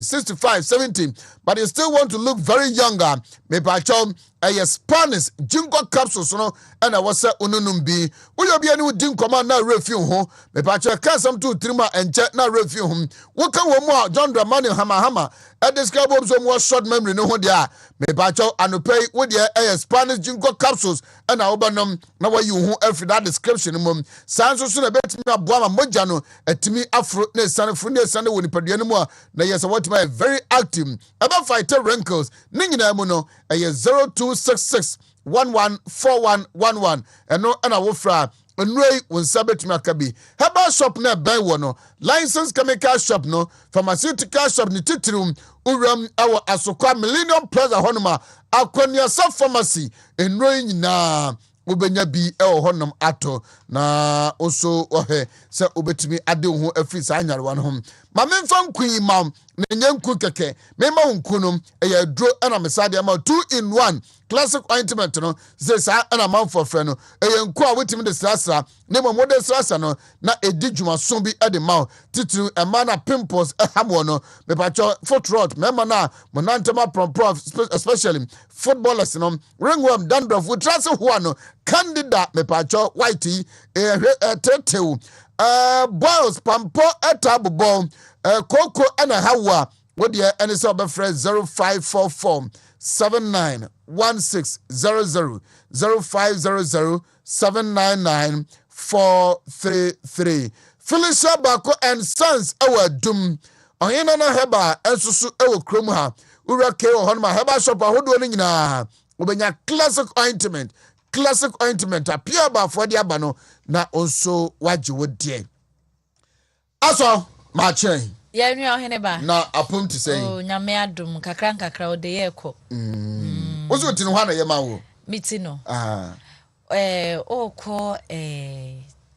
65, 70, but you still want to look very younger. Me pacho a Spanish jingo capsules no and I was ununum bi. We be any din command na review ho. Me pacho can some 2-3 ma and check na review him. What can one more John Dramani hama and describe some more short memory no dia. Me pacho and pay with a Spanish jingo capsules and I obanum na wa you who every that description mum. Sanso soon a bet me a boama mojano at me afro ne san funde sande woni paduane mu na yes what my very active about fighter wrinkles ningina mu no 0266 114111 and no and I will fra Nray won sabet me akabi herbal shop na ben wo no license chemical shop no pharmaceutical shop ni titirum uram awo asokwa Millennium Plaza honoma akonia sub pharmacy Nray nyina ubenya bi honnom ato na oso ohe se obetimi ade ho afiri sa anyare no ma memfa nkui mam na nyanku keke mema nkunum dro ana mesade ama 2-in-1 classic ointment no se sa ana man for friend no nku a wetimi de srasra ne mo de srasra no na edi dwumaso bi de ma titiru ema na pimples hamo no me pacho foot rot mema na monantama prompro especially footballers no ringworm dandruff we trust ho no candida me pacho whitey tetew boils pampo etabbo Coco and a Hawa, what the NSO friend 0544 791600 0500 799 433. Felicia Bako and Sons, our doom. On Yana Heba, and Susu Ewo Krumha, Urake or Honma Heba shop, a hoodwinning na. Ubenya classic ointment, a pure bar for the abano, na also what you would do. Also, my chain. Ya nwa ohene ba na apum to say oh nyame adum kakra ode ye ko wo so tinu hwana ye ma wo mitino ko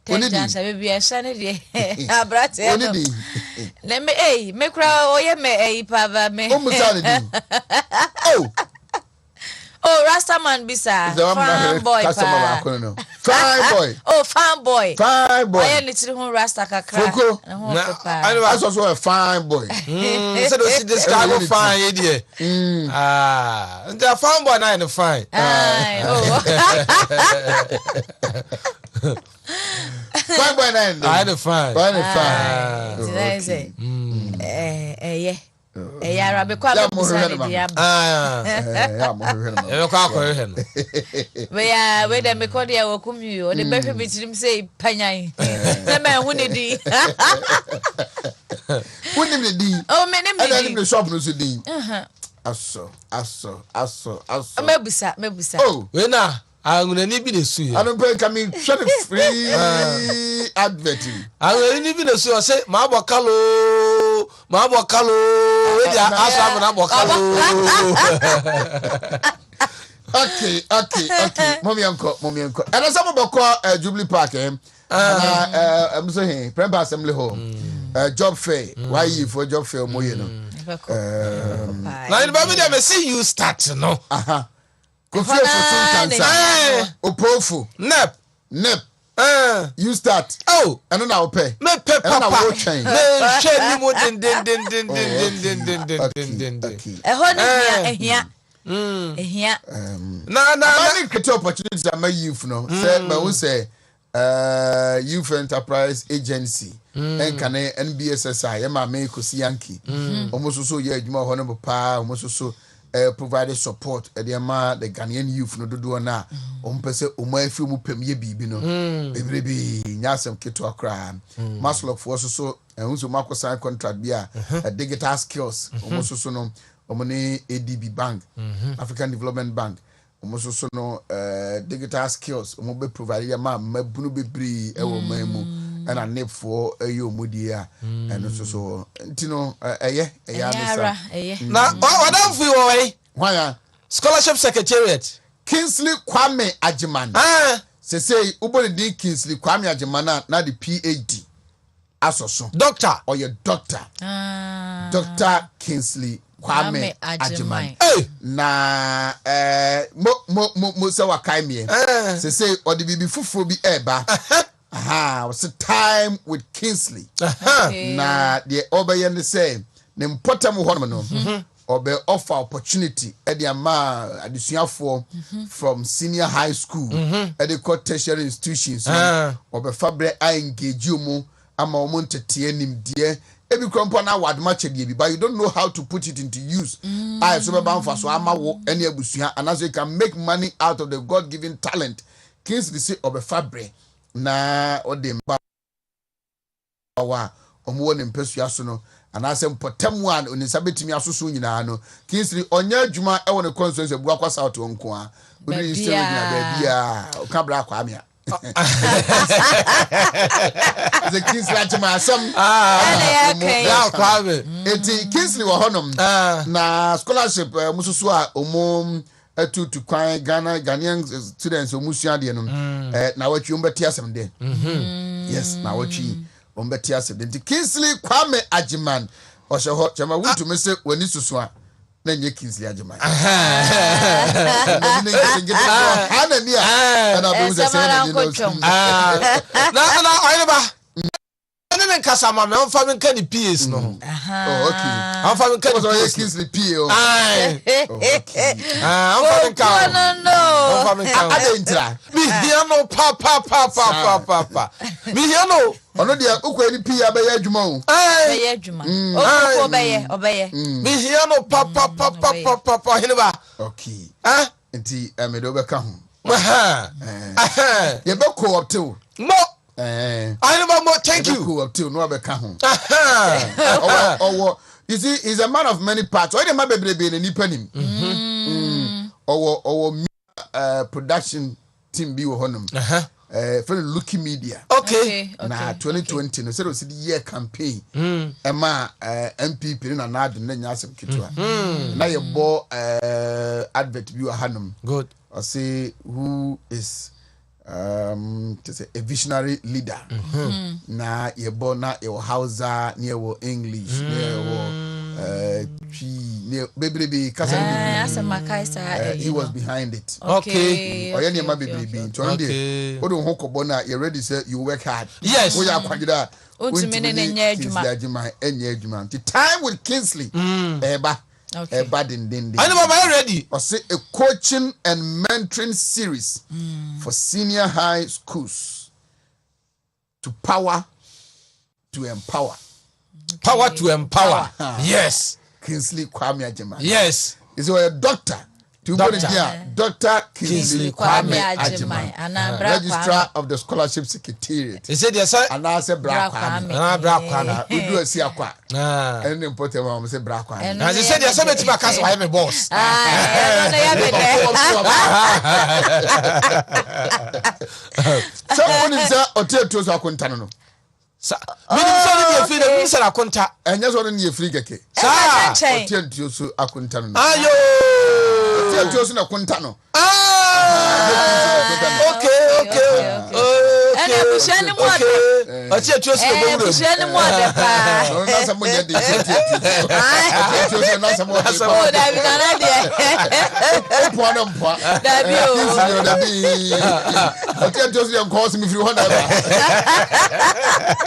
tenjansa be bia sha ne de abrate onidi le me me kra oye me pa ba me o musa ne di Oh, Rastaman bisa. Fine boy. Fine boy. Oh, fine boy. Fine boy. I need to Rasta kakra. Foko. I was also a fine boy. So do see this guy go fine idiot. The fine boy na fine. Fine boy na fine. Did I say? Yeah. Yara be kwa musani dia. We dem ko dia wo kumyu o de behwe bitirim say panyan. Na me hu ne di. Hu ne di. Oh me ne me di. Shop no so di. Aso. Mebusa. Oh, we na Angunani bi de su. I don't pay coming free advertising. Angunani bi de su say ma bokalo. We dey asa na bokalo. Okay. Mommy uncle. And as some boko Jubilee Park I'm saying Prem Assembly Hall. Job fair. Why you for job fair mo you know. Na in baby dem see you start no. Confused cancer. Opofu. Nep. You start. Oh, and then I'll pay. Me pay papa. Me change. Me change mo din. Ehia. Na. I need to opportunities that my youth no. Say me who say Youth Enterprise Agency. En kan NBSSI. Ema me kosi Yankee. Almost so ye adwuma ho no pa. Almost so provided support at the Ghanaian youth no do na pese omafi mu pemye bibi no bebrebe nyasem keto akra maslock for so enso makosan contract bia digital skills so no omone ADB Bank African Development Bank so no digital skills be provide ya mabunu bebre e wo mamu and nip for ayo mudia and so ntino na what don't feel away why scholarship secretariat Kingsley Kwame Ajiman say uboni di Kingsley Kwame Ajiman na the PhD asoso doctor or your doctor Dr. Kingsley Kwame Ajiman na mo se wakai me say or the bibi fufuro bi eba was a time with Kingsley. Na the Obayan say ne mpɔtam hɔ no ɔbɛ offer opportunity ɛde ama adesuafoɔ from senior high school ɛde kɔ tertiary institutions ɔbɛ fabre a engage mu ama ɔmo ntete nimdeɛ ebi krompo na wadma chedie bi, but you don't know how to put it into use. I so be ban for so ama wo any abusua, and as you can make money out of the God-given talent. Kings say obe fabre na ode mba wa omo ne mpesua so no, and as potem one oni sabetimi asoso nyina no. Kings onya adwuma e wo ne constituency bu akwa south wonko a. Odi say nyina bia o ka bra kwa amia. The Kingsley Ajima some Kingsley wa honom na scholarship mususu a omom to kwan Ghanaian students omusua de no na watwi ombeti asem de yes na watwi ombeti asem de Kingsley Kwame Ajiman o she ho chama Wontumi se wani susu a na nye Kingsley Ajiman na ayeba na nkasa ma me onfa me kan PS no oh okay onfa me kan Kingsley P o onfa me kan no onfa me kan adentra mi hia no pa mi hia no ono dia ukwa ni P abeya adwuma o beye adwuma o obeye mi hia no pa hineba okay enti me do be ka ho ye be ko up to no I never more thank you. Cool up till no be ka ho. You see, he's a man of many parts. Why the man be in nipa nim. Production team bi wo honum. For Lucky Media. Okay. Na 2020 no say o see the year campaign. Ema MPP na na adu na nya asem kitwa. Na ye bo advert bi wo hanum. Good. I say who is to say a visionary leader. Na yebo na your Hausa near wo English near wo baby he was behind it. Okay. Oya ne ma baby tonde odo ho kobo na you ready say you work hard. Yes. Wo ya kwagida Wontumi ne nya adwuma. The time with Kingsley eba eba din. I never am ready. I say a coaching and mentoring series for senior high schools to power to empower. Power to empower. Yes. Kingsley Kwame Ajiman. Yes. Is a doctor. Dr. Kingsley Kwame Ajiman, Registrar of the Scholarship Secretariat. He said, yes, sir. And I said, Bra Kwame. We do a siakwa. And important one say Bra Kwame. And he said, yes, somebody to my castle, I am a boss. Someone is a hotel to Sakuntano. Minimum free the Minister Akunta. And yes, one in your free gake. Hotel to Akuntano. Ayo. Hotel to Akuntano. Okay. And I'm shining water. I said, just a shining water. Not someone get the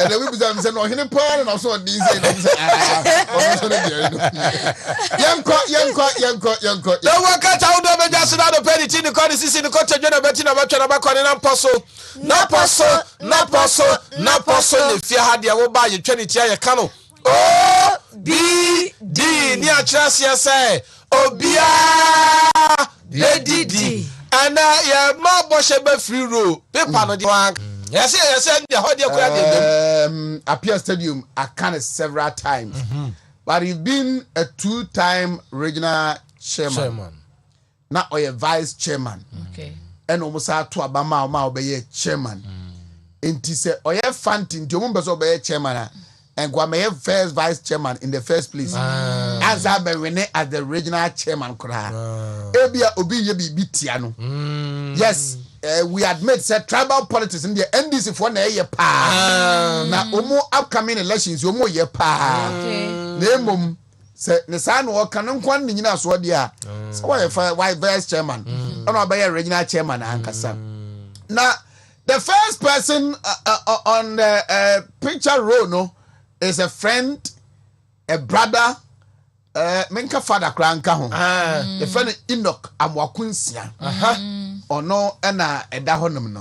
and then we began saying, "No, he didn't put on also these days." Young court. Don't work out how to just another penny in the corner. This is the court. You're betting about an apostle. No apostle. If you had your buy your Trinity, you can. Oh, B.D. near Chassia say, Obia, D. And your ma bosh a free rule. Paper the one. Yes, the whole Appear Stadium, I can several times. But he's been a 2-time regional chairman. Now or a vice chairman. Okay. And almost to Abama ma obey chairman. And he said, "Oye Fantin, to whom obey chairman, and Guamay first vice chairman in the first place." As I be Rene as the regional chairman, Ebia Obi Bitiano. Yes, we admit that tribal politics in the NDC for na ye pa. Na omo upcoming elections, omo ye pa. Nemum. Say the son or canon quan in us what dear. So why vice chairman? Or by a regional chairman and now the first person on the picture row no is a friend a brother menka father kranka ho the friend Enoch Amwakunsia ono na eda honom no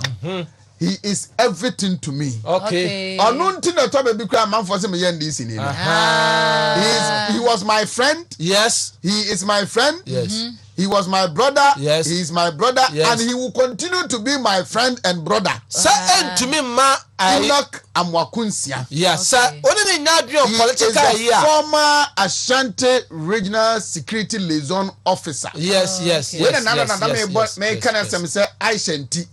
he is everything to me. Okay. Ono nti na to be kra man for say me yen this ni. He was my friend. Yes. He is my friend. Yes. He was my brother. Yes. He is my brother. Yes. And he will continue to be my friend and brother. Sir, and to me, ma, Enoch Amwakunsia. Yes, sir. Only the Nadrian He is political the former Ashanti Regional Security Liaison Officer. Yes, yes, When yes. another me can say I shanty.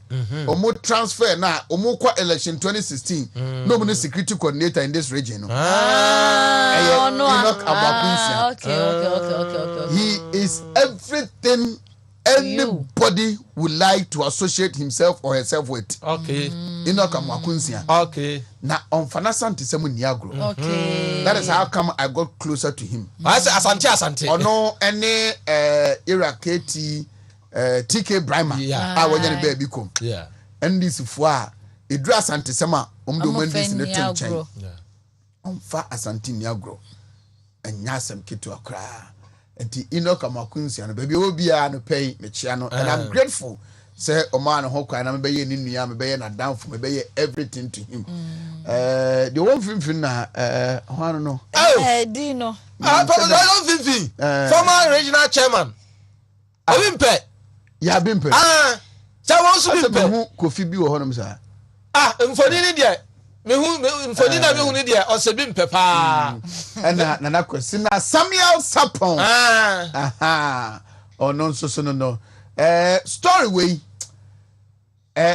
Omo transfer na omo kwa election 2016. No security coordinator in this region. Enoch Amwakunsia. Okay. He is everything anybody would like to associate himself or herself with. Okay. Enoch Amwakunsia. Okay. Na onfana sante semu niagro. Okay. That is how come I got closer to him. I say Asante. Ono any era KT TK Brima. Yeah. Wanya ni baby kom. Yeah. And this fwa edru asante sema omdo mandis ne tenchen. Yeah. Onfa asante niagro. Enya asem kitu akra. Enti Enoch Amwakunsia no baby obia no pay me chia no and I'm grateful say Oman ho kwa na me be ye ni nua me be ye na danfo me be ye everything to him. The one thing na ho no. Dino. Former regional chairman. Obimpe. Ya bimpe. Say won so bimpe. Hu Kofi bi wo ho no sa. Mfoni ni de. Me hu mfoni na me hu ni de o se bimpe pa. Na kwesi na Samuel Sapon. Aha. Oh no so no. Story way.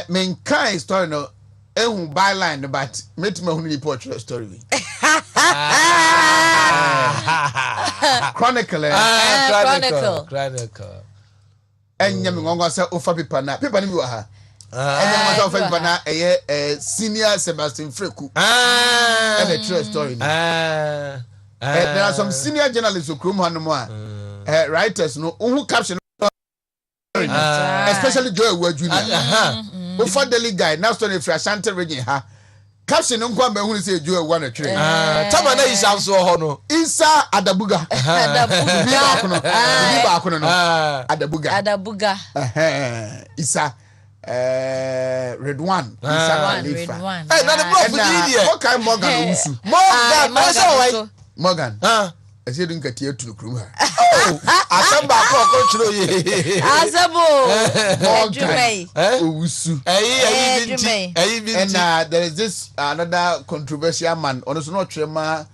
Men kind story no. Ehun byline but metima hu ni portrait story way. Chronicle. Chronicle. Enya me ngongo say ofa paper na. Paper ni mi wa ha. Enya mo say ofa paper na senior Sebastian Freku. And a true story. There are some senior journalists who come on writers no who caption especially Joe Ward Jr. Before Daily Guide now story for Ashanti region ha caption nko am hu say Joe Ward tree. Tama na Isa so ho no. Isa Adabuga. Adabuga. Isa Redwan. Redwan. Na the prof di dia. What kind Morgan Usu? Morgan. I said didn't get here to the crew. Asamba ko chiro ye. Asabo. Usu. And there is this another controversial man on also not trema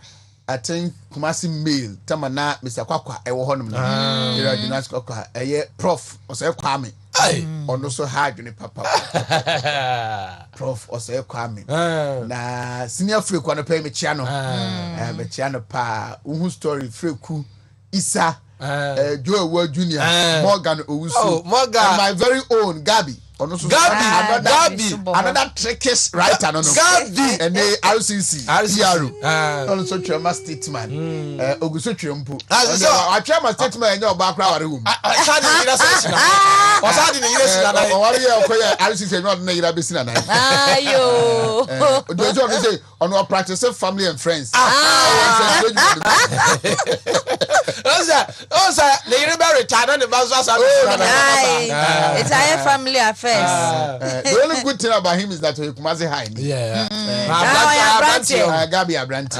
I think Kumasi mail tamana Mr. Kwakwa ewo honom na. Ira Jonas Kwakwa prof ose Kwame. On also hard ni papa. Prof ose Kwame. Na senior Freku no pay me chia no. Me chia no pa uhu story Freku Isa Joe Ward Jr. Morgan Owusu. Oh, Morgan. And my very own Gabi. Gabi. Another trickish writer. Gabi. And the RCC. Also trauma statement. Ogusu Triumpu. I try my statement in your background room. On practice family and friends. It's a family affair. The only good thing about him is that he Kumasi high. Yeah. Gabi Abranti.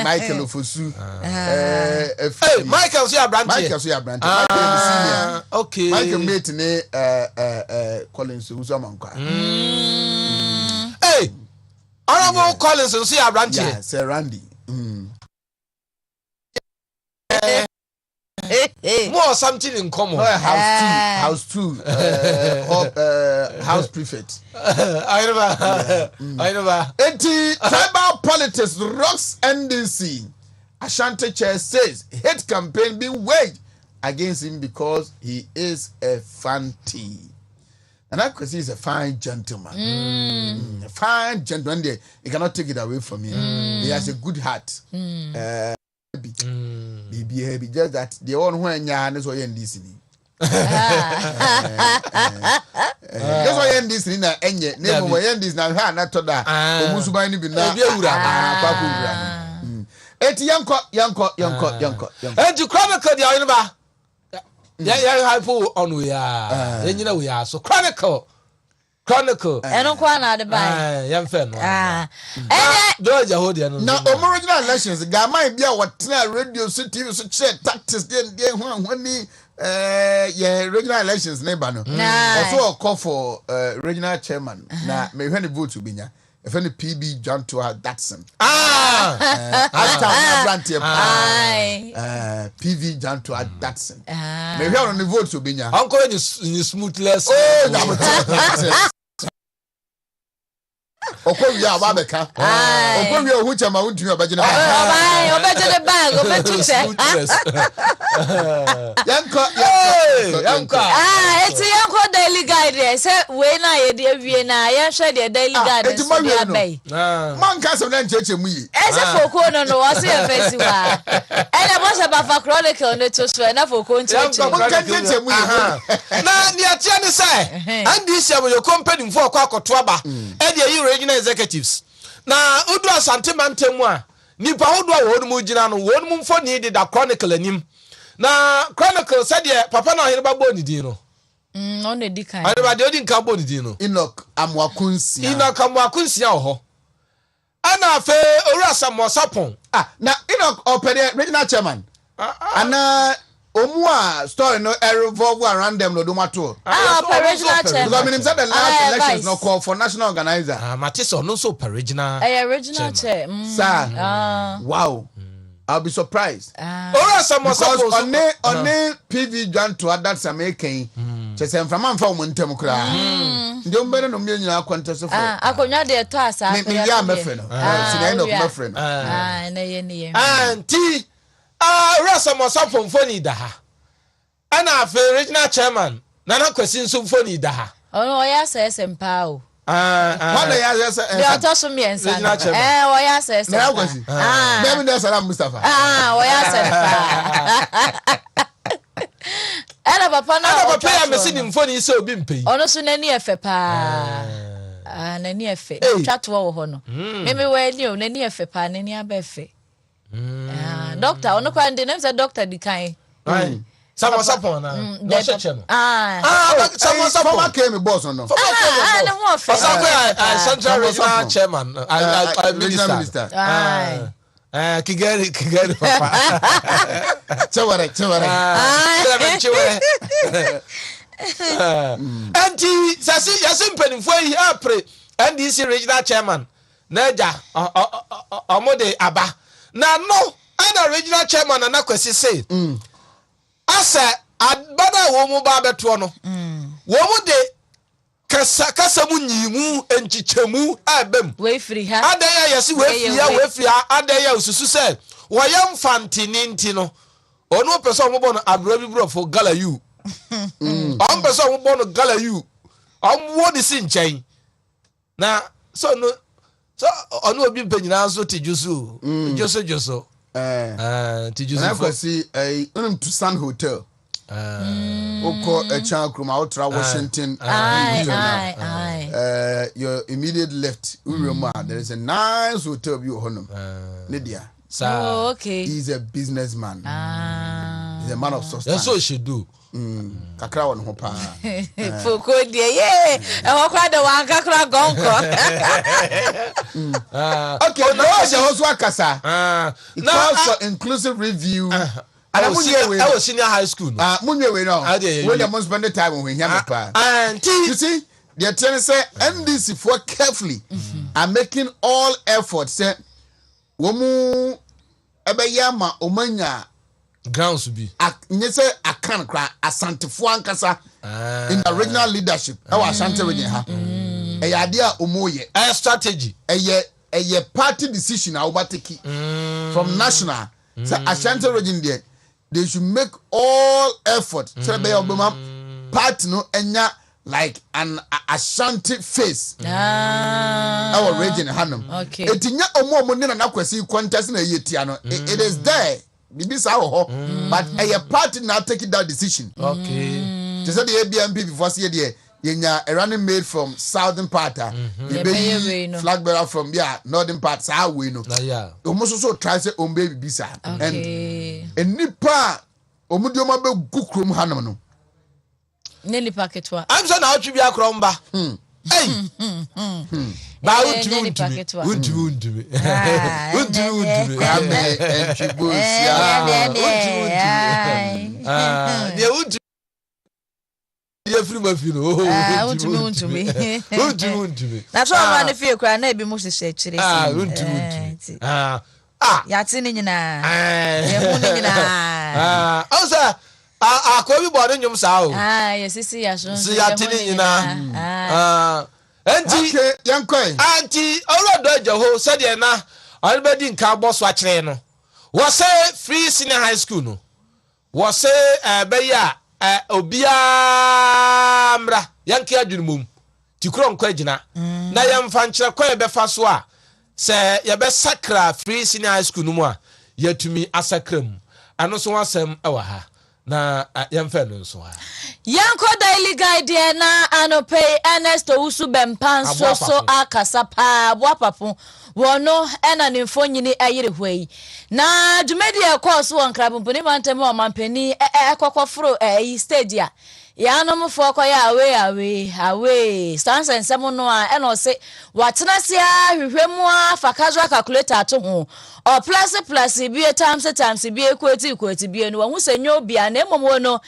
Michael Ofosu. Michael Abranti. Okay. Michael mate ne Collins Usamanka. Hey. Honorable Collins Abranti. Yeah, Sir Randy. More something in common. House two. House prefect. I never. Tribal politics rocks NDC. Ashanti chair says hate campaign being waged against him because he is a fanti. And that because he's a fine gentleman. A fine gentleman. He cannot take it away from him. He has a good heart. Be just that the one when ya is why NDC. That's why NDC na enye name why NDC na ha na to da omusuban ni bi na eti yanko. Enti Chronicle dia yin ba. Ya hype on we ya. Enyina we ya so Chronicle. Eno kwa na de bai. Ya mfe no. Ene Georgia hold ya no. Na original elections ga man bia watena radio so TV so share tactics dey hwani yeah regional elections neighbor no. Also call for regional chairman na me hwe ne vote obinya. If any PB John to Datsun. PV John to Datsun. Maybe on the vote to be now. Uncle in smoothless. Okoye ababeka. Okoye ohucha ma untumi abagina. Obeje the bag, obeje Yanko. It's Yanko daily guide. Say we na ye dey wie na ye hwe the daily guide. It's my way. Man ka so na ncheche mu yi. Ese foko no was e fesi wa. E na boss ba Chronicle no to so na foko ncheche. Ncheche mu yi. Na ni atia ni say. Andi sia mo your company mfo akwa akoto aba. E dey regional executives. Na udu asante mantemu a nipa hodo a wonu mu gina no wonu mu mfo ni da Chronicle anim. Na Chronicle said ye papa na here ba boni din no. On the dikan. Ade ba de odi nka boni din no. Enoch Amwakunsia. Enoch Amwakunsia ho. Ana fe owura Samosapon. Na Enoch opere regional chairman. Ana Omua story no revolve around them no do matter. Regional chairman. Because mean said the last elections no call for national organizer. Matiso no so per regional. Original chair. Sir. Wow. I'll be surprised. Because on PV John to that American. Chesem from man from Wontumi kra. Ndom bere no me nyina kwanta so for. Akonya de to asa. Me ya mefre no. Sina no mefre no. Na ye. Anti Rasa Mosapon phone da ha. Ana fe regional chairman. Nana Kwesi so phone da ha. Oh ya say sempa o. Wanda ya say. De to so miensa. O ya say sempa. Na Kwesi. Dem na Salam Mustafa. O ya sempa. Ana papa ya mesi ni mfoni ise obi mpei. Ono so nani efe pa. Nani efe. Twato wo ho no. Meme we ni o nani efe pa nani abefe. Doctor ono kwa ndi nem say doctor di kan. Samosapon na. No cheche no. Samosapon. Former came boss no. Na mo fe. Central Regional Chairman. Minister. Kigeri papa. Chewere. Anti sasi yasim penifo yi apre NDC Regional Chairman. Naja omode aba. Na no ana Regional Chairman na Kwesi say. Asa abada wo mu ba beto no. Wo mu de kasa mu nyimu enchichemu abem we free ha adaya yesi we free adaya ususu se wo yam fantini nti no onu person mo bono abro bibro for gala you on person mo bono gala you on wo di si nchen na so no so onu obi mpanyina so tijusu joso tijusu na Kwesi to Sun Hotel Oko Echankrum Ultra Washington. Your immediate left, Uruma. There is a nice hotel view honum. Lydia. Oh, okay. He's a businessman. He's a man of substance. That's what she do. Kakra won hopa. Foko dia ye. E wo kwa de wan kakra gonko. Okay, no je hoso akasa. It calls for inclusive review. I was senior high school. Munye no. When you must spend the time when you pa. You see, the attorney say NDC for carefully are making all efforts. Say, womu ebeyama omanya grounds be. Nye say akan kra asantefo ankasa in the regional leadership. Our Ashanti region ha. Eye ade a omoye. A strategy. Eye party decision a obateki from national. So Ashanti region there. They should make all effort so be obama part no enya like an Ashanti face our region hanum okay etinya omo ni na Kwesi contest na yetia no it is there bibi sa ho but a party now taking that decision okay they said the ABMP before say there yenya a running mate from southern part Yebe flag bearer from northern part sa we no almost so try say on baby bisa and nipa omudioma be gukrom hanam no neli paketwa I'm so now to be a cromba hey ba untumi and chibusia Wontumi. That's why I feel cry na ebi mo hye chire. Wontumi. Ya ti ni nyina. Ya mu ni nyina. Oza akobi bode nyum sa o. Yes isi ya so. Si ya ti ni nyina. Enti yankoi. Anti orodo aja ho said de na anybody nka boss wa kire no. Wo say free senior high school no. Wo say be ya obia mra yanke adwunumum tikuro nkwa agina na yamfa nkyere kwa yebefa so a se yebe sakra free senior high school no mu a yatumi asakram ano so wasem ewa ha na yamfa no so ha yanko daily guide na anopay Ernest Owusu bempan so akasapa aboapapo wono ena nimfo nyini ayire hwei na dwumedi course won krabumpuni mantem o mampani ekokoforo stage a yanom fo koya awe stanza nsem no a ena o se watena sia hwehwemu a fa casual calculator to ho o plus bi times bi equity bi no hu senyo bia na emomo no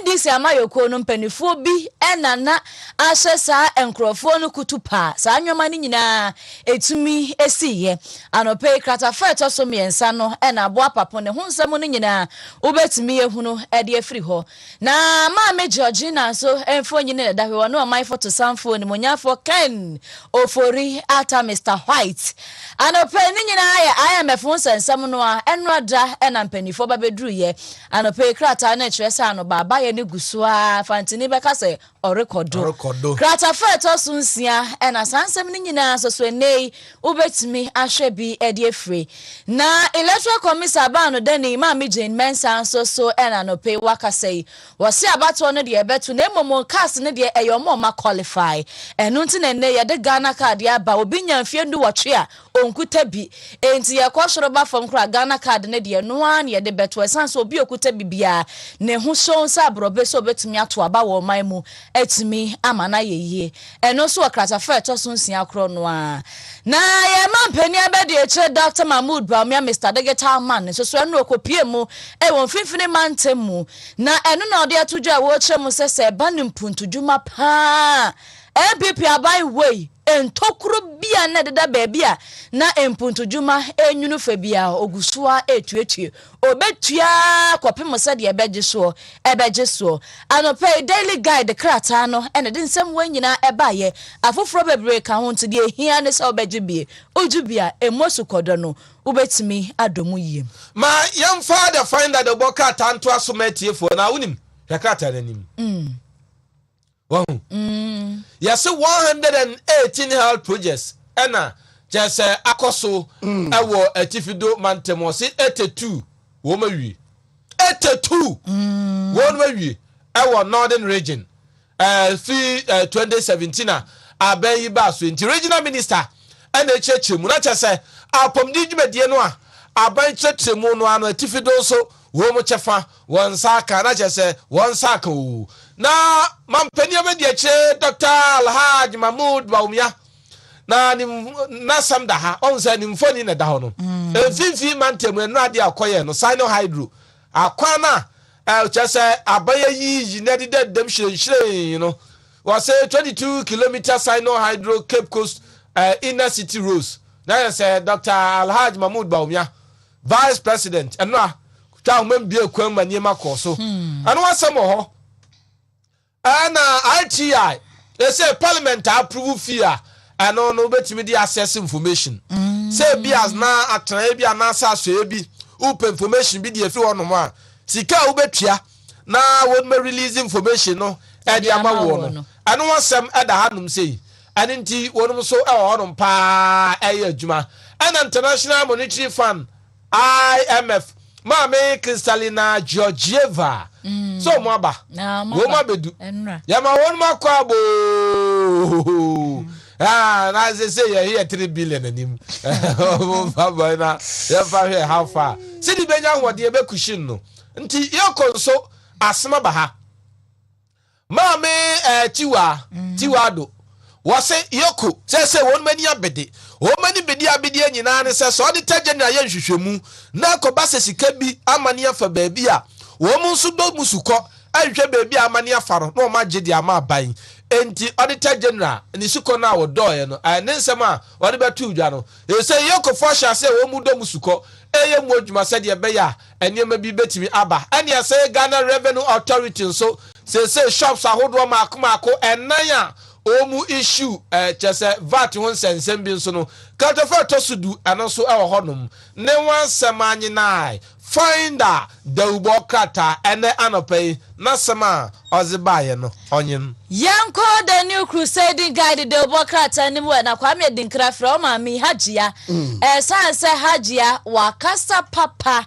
ndc amayoko no mpanifo bi ena na ahyesa enkrofo no kutupa sa anwoma ni nyina etumi esiye anope krata feto so miensa no ena aboa papo ne hu nsem no nyina ubetumi ehunu ede afiri ho na ma Georgina so enfo nyine da hwe no my photo samfo ni monyafo Ken ofori ata Mr White anope ni nyina I am a phone sensam no a enrada ena mpanifo ba bedru ye anope krata na kyeresa no baba ye ne guso a fantini beka se orekodo krata feto so nsia ena sansam ni nyina so enei ubetimi ahwe bi ede afiri na electoral commission ba no dani ma me Jane Mensa so ena no pe wakasei wose abato no de betu na emomo cast ne de eyomo ma qualify enu nti na ne ye de Ghana card ya ba obi nyamfie ndu wotwe a onkuta bi enti ye kwosoro ba fam kra Ghana card ne de no an ye de betu esanso obi okuta bibia ne hu so nsa brobe so betumi ato aba wo man mu etimi amana yeye eno sookrata fa to so nsia kro no a na ye mampani abede eche Dr. Mahmood Bawumia Mr. Digital Man so enu okopie mu e won fifini mantem mu na eno na ode atojo a wo che mu se ba ne mpuntudwuma pa MPP abai way entokuru bia na deda baabia na empuntudwuma enyunu fa bia ogusoa etuetue obetua kopem se de ebeje so anope daily guide krata no ene de nsem wanyina ebaye afoforo bebre ka ho nti de hia ne se obeje bie ojubia emosu kodo no ubetimi adomu yiem ma yam father find that the boka tanto asomatie fo na unim yakrata nanim wow yes 118 health projects ena just akoso ewo atifido mantemo si 82 wo mawie 82 wo mawie ewo northern region fi 2017 abayi ba so inti regional minister ena chechemu na chese apomdi dwumadie no a aban chechemu no ano atifido so wo mo chefa won saka na chese won saka o na mampani abedi che Dr. Alhaj Mahmood Bawumia na na sam da ha on say ni mfoni na da ho no enfinfi mantem enu ade akoye no sino hydro akwana chese abaya yi na de dem shire you know was say 22 kilometer sino hydro Cape Coast inner city roads na say Dr. Alhaj Mahmood Bawumia vice president enu a ta mbie kwan maniema koso anu asem ho ana ITI they say parliament approve fear and no betimi dey access information say bi as na atran bi anasa so bi open information bi dey efi wono mo a sika wo betua na won me release information no e dey ama wo no anu wasem e da hanum sei aninti wonum so e wono pa e adwuma and International Monetary Fund IMF Mame Kristalina Georgieva so mwaba woma bedu yama wonuma kwa bo na say you here 3 billion anim baba na ya fa here how far sidi benya wode e be kushin no nti yekonso asema ba ha maame tiwado wose yoku say won mani abede o mani bedi abede nyina ne se so de tagenya ye nhwehwemu na ko ba sesika bi amane afa baabi a wo mu nso do musuko ahwehwe baabi amane afa no no ma gye ama aban enti auditor general ni suko na wo doye no ne nsem a wo de betu dwa no e say yoku fo hya say wo mu do musuko eye mu adwuma se de be ya enema bi betimi aba ene say Ghana Revenue Authority so say shops ahodo maako enan a omu issue chese VAT won sensem bi nso no kantofa tosudu anoso e wo honom ne wansem anyi nai finder the ubokata ene anopai na sema ozibaye no onyin yanko the new crusading guide the ubokata ni mu na kwame dinkra fra o ma mi hajia sanse hajia wakasa papa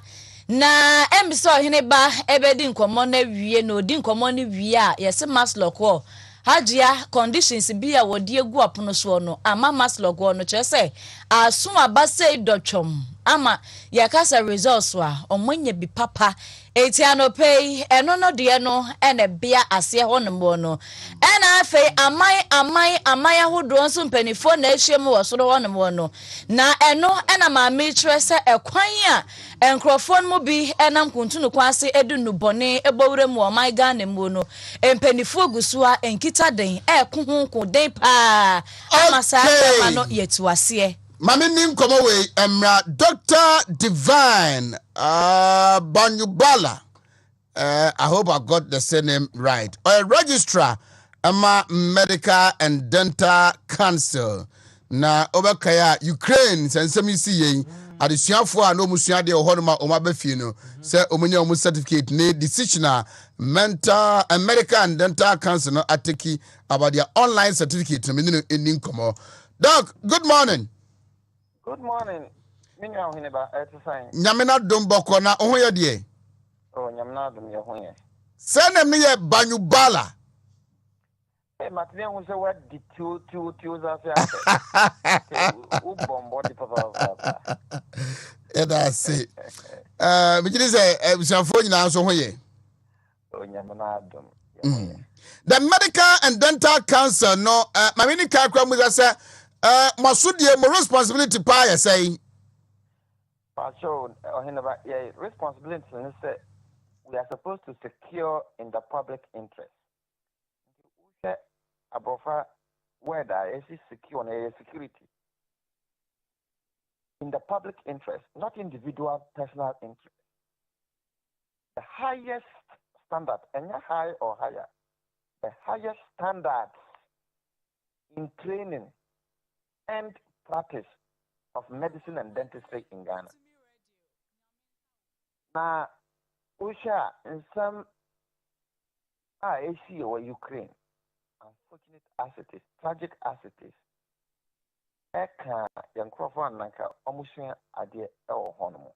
na emso hene ba ebedi nkomo na wie na odi nkomo ni wie a yesi masloko hajia conditions bi a wodi egu apono so no ama masloko no chese aso abase dotwom ama yakasa results wa omonye bi papa etiano pay eno no de no ene bia ase hono no ena afi amai ahodo nso mpanifo na ehiem wo so hono no na eno ena ma me trese ekwan a enkrofon mu bi enam kuntunu kwase edunu bone ebowure mu omai Ghana mu no mpanifo gusua enkita den ekohunku den pa ama sa ma no yetuase Mami nim komo we emra Dr. Divine Banyubala. I hope I got the surname right. A registrar ama Medical and Dental Council. Na obakaya Ukraine sensemi si yen adesuafo a no musua de ohoroma omabafie no se omunya omu certificate ne decisional mental and Medical and Dental Council no ateki about their online certificate no meaning in komo. Doc, good morning. Good morning. Minya Hineba exercise. Nyamena domboko na ohoye de. Oh, nyamna dum ye hoye. Sene me ye Banyubala. Eh, matine hu se what the two za fe. U bombo di papa. That's it. Me kiri say bisanfo nyina so hoye. Oh, nyamna dum. The Medical and Dental Council no mamini kakra mu say masudie mo responsibility pa ya say Pacho Hineba yeah responsibility is say we are supposed to secure in the public interest. Abofa whether is secure on security in the public interest, not individual personal interest. The highest standard, and high or higher, the highest standards in training and practice of medicine and dentistry in Ghana. Now, Usha in some AC or Ukraine, unfortunate as it is, tragic as it is, Eka Yankrofa Nanka Omusha Adi El Honomo.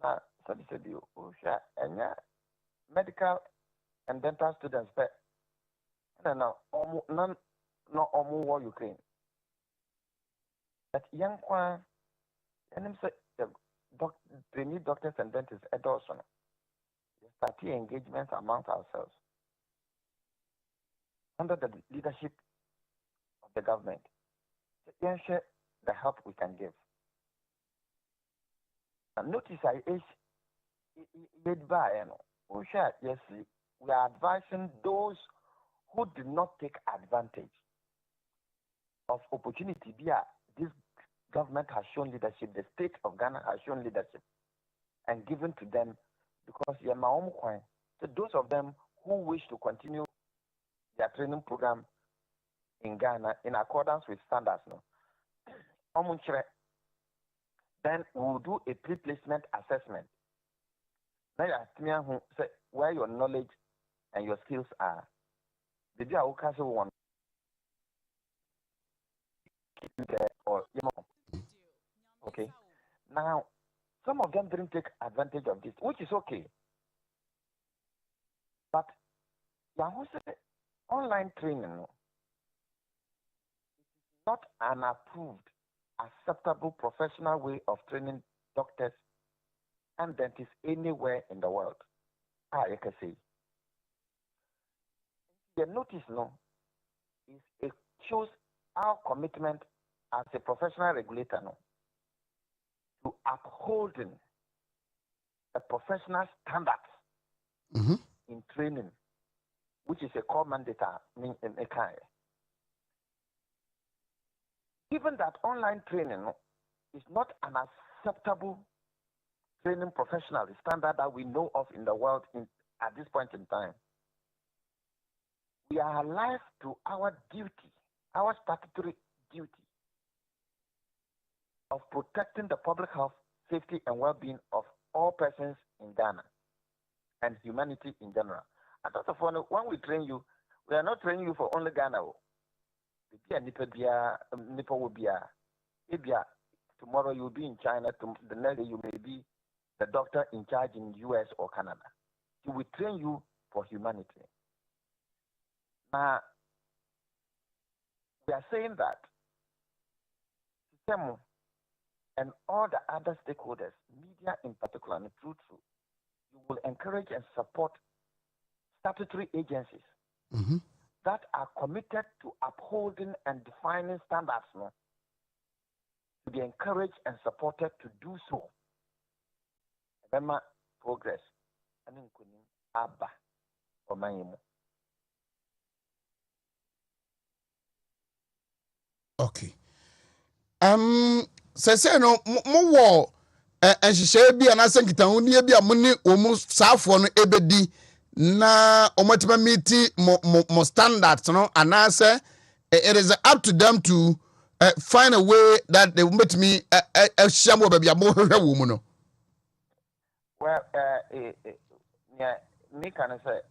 Now, so this is you, Usha, and medical and dental students, but no, none. No omu war Ukraine. That young one, and him say they need doctors and dentists at also. We start engagements amongst ourselves under the leadership of the government. To ensure the help we can give. And notice I is made by yes, we are advising those who did not take advantage of opportunity via this government has shown leadership, the state of Ghana has shown leadership and given to them because so those of them who wish to continue their training program in Ghana in accordance with standards, then we will do a pre-placement assessment. Now you ask me where your knowledge and your skills are. Did you one? Or okay. Now, some of them didn't take advantage of this, which is okay. Online training no, not an approved, acceptable professional way of training doctors and dentists anywhere in the world. You can say. The notice no is it shows our commitment as a professional regulator no, to upholding the professional standards in training, which is a core mandate in a kind. Given that online training is not an acceptable training professional standard that we know of in the world at this point in time, we are alive to our duty, our statutory duty of protecting the public health, safety, and well-being of all persons in Ghana and humanity in general. And that's when we train you, we are not training you for only Ghana. Tomorrow you will be in China, the next day you may be the doctor in charge in US or Canada. So we train you for humanity. Now, we are saying that SEMO and all the other stakeholders, media in particular, and true, you will encourage and support statutory agencies that are committed to upholding and defining standards to be encouraged and supported to do so. Remember progress. Abba or Mayimo. Okay. Say no more and she shall be an asset on near be a money almost south on ebedi na omotima meeti mo standards no and answer it is up to them to find a way that they will meet me a shamo baby a more woman. Well, me can say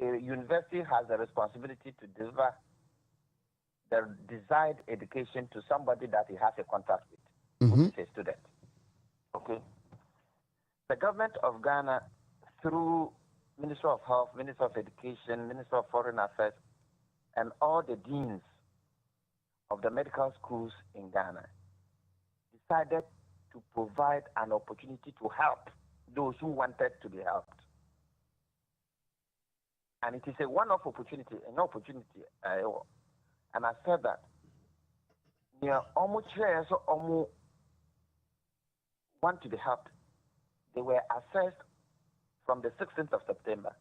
a university has a responsibility to deliver the desired education to somebody that he has a contract with, which is a student. Okay. The government of Ghana, through Minister of Health, Minister of Education, Minister of Foreign Affairs, and all the deans of the medical schools in Ghana, decided to provide an opportunity to help those who wanted to be helped. And it is a one-off opportunity, an opportunity. And I said that almost want to be helped. They were assessed from the 16th of September,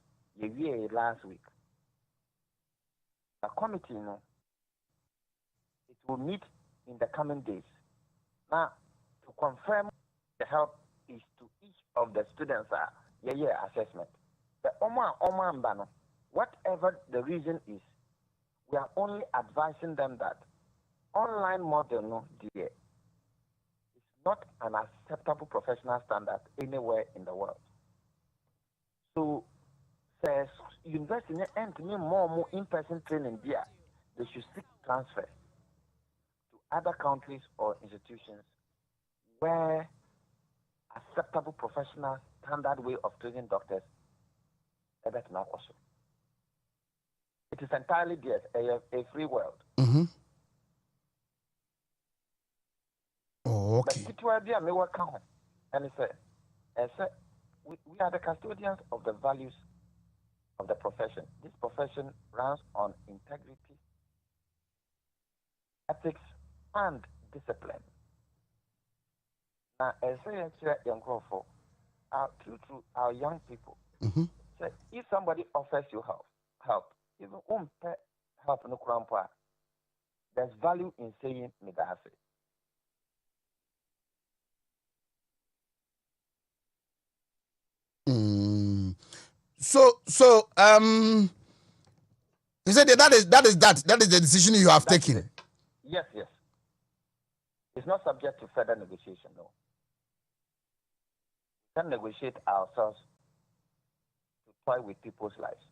last week. The committee, it will meet in the coming days. Now, to confirm the help is to each of the students assessment. The whatever the reason is, we are only advising them that online model is not an acceptable professional standard anywhere in the world. So, says university and more in-person training there, they should seek transfer to other countries or institutions where acceptable professional standard way of training doctors is not also. It is entirely there, a free world. Oh, okay. And it said, we are the custodians of the values of the profession. This profession runs on integrity, ethics, and discipline. Now, as I say, young people, our young people, so if somebody offers you help, even help no grandpa, there's value in saying medase. So you said that is the decision you have taken. It. Yes. It's not subject to further negotiation, no. We can negotiate ourselves to toy with people's lives.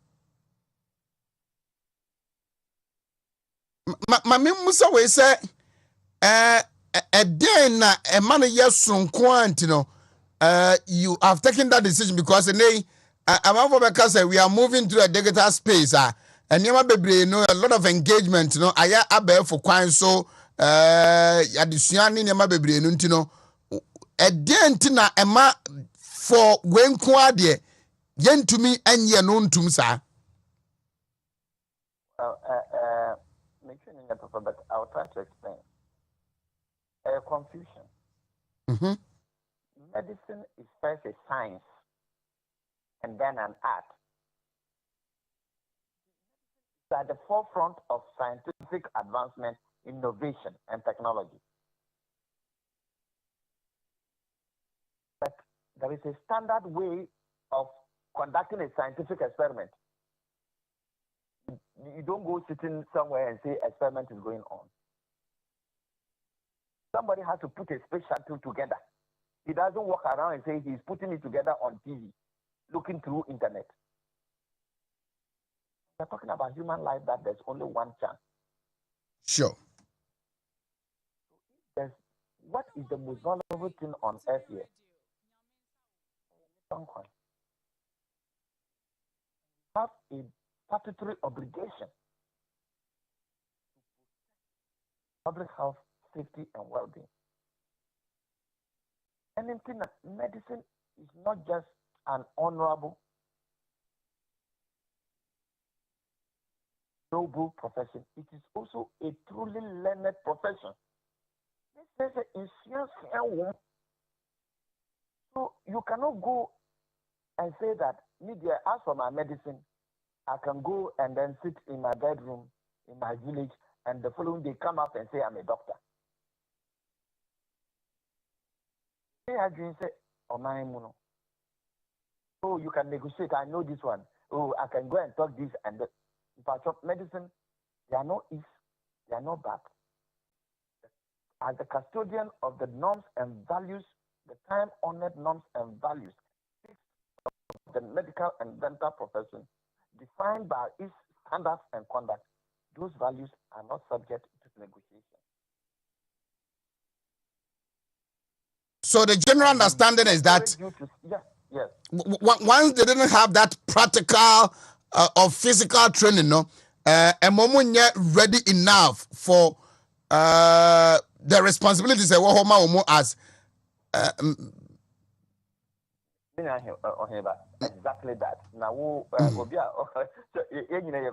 Mami Musa we say a day na a man yes you have taken that decision because I'm for because we are moving to a digital space. And you be no a lot of engagement. No, I abe for kwan so addition ni ma bebre no ntino. E de ntina ema for wenku ade yentumi anye no ntum sa. Make sure you get but I'll try to explain. Confusion. Medicine is first a science and then an art. It's at the forefront of scientific advancement, innovation, and technology. But there is a standard way of conducting a scientific experiment. You don't go sitting somewhere and say experiment is going on. Somebody has to put a space shuttle together. He doesn't walk around and say he's putting it together on TV, looking through internet. We're talking about human life that there's only one chance. Sure. What is the most valuable thing on earth here? Have a statutory obligation. Public health, safety, and well-being. Anything that medicine is not just an honorable, noble profession, it is also a truly learned profession. This is an insurance. So you cannot go and say that, media, as for my medicine, I can go and then sit in my bedroom in my village and the following day come up and say I'm a doctor. Oh, you can negotiate. I know this one. Oh, I can go and talk this and that. But medicine, they are not if, they are not bad. As the custodian of the norms and values, the time-honored norms and values of the medical and dental profession, defined by its standards and conduct, those values are not subject to negotiation. So the general understanding is that yes. Once they didn't have that practical or physical training, no, and momo yet ready enough for the responsibilities of what as exactly that. Now,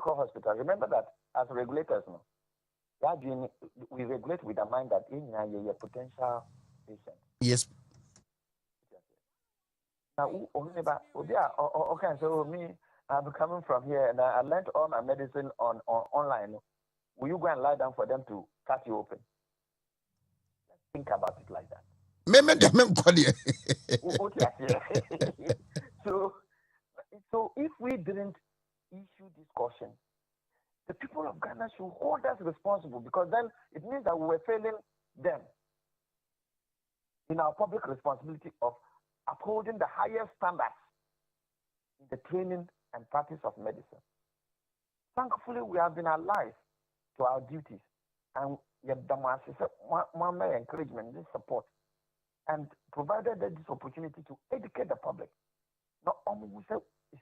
hospital. Remember that as regulators, no, we regulate with the mind that in potential patient. Yes. Now, okay, so me, I'm coming from here and I learned all my medicine on online. Will you go and lie down for them to cut you open? Let's think about it like that. So if we didn't issue this caution, the people of Ghana should hold us responsible, because then it means that we were failing them in our public responsibility of upholding the highest standards in the training and practice of medicine. Thankfully, we have been alive to our duties, and we have done one encouragement, this support, and provided this opportunity to educate the public. Not only we say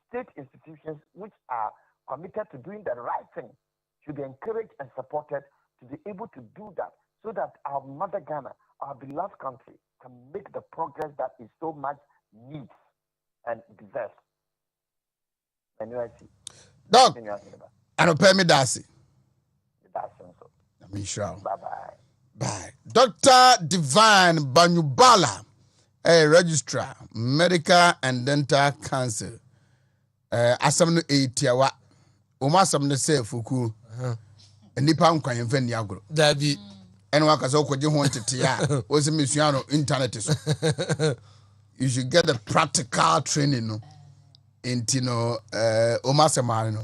state institutions which are committed to doing the right thing should be encouraged and supported to be able to do that, so that our mother Ghana, our beloved country, can make the progress that is so much needs and deserves. Doc, I don't pay me Darcy. Bye-bye. Bye. Dr. Divine Banyubala, a registrar, medical and dental council. Asam no 80 awa. Oma sam no say fuku. Nipa nkwan yemfa ni agro. Dabi. Eno akasa okoje ho ntete ya. Ozi misuano internet so. You should get the practical training no. Intino Oma semane no.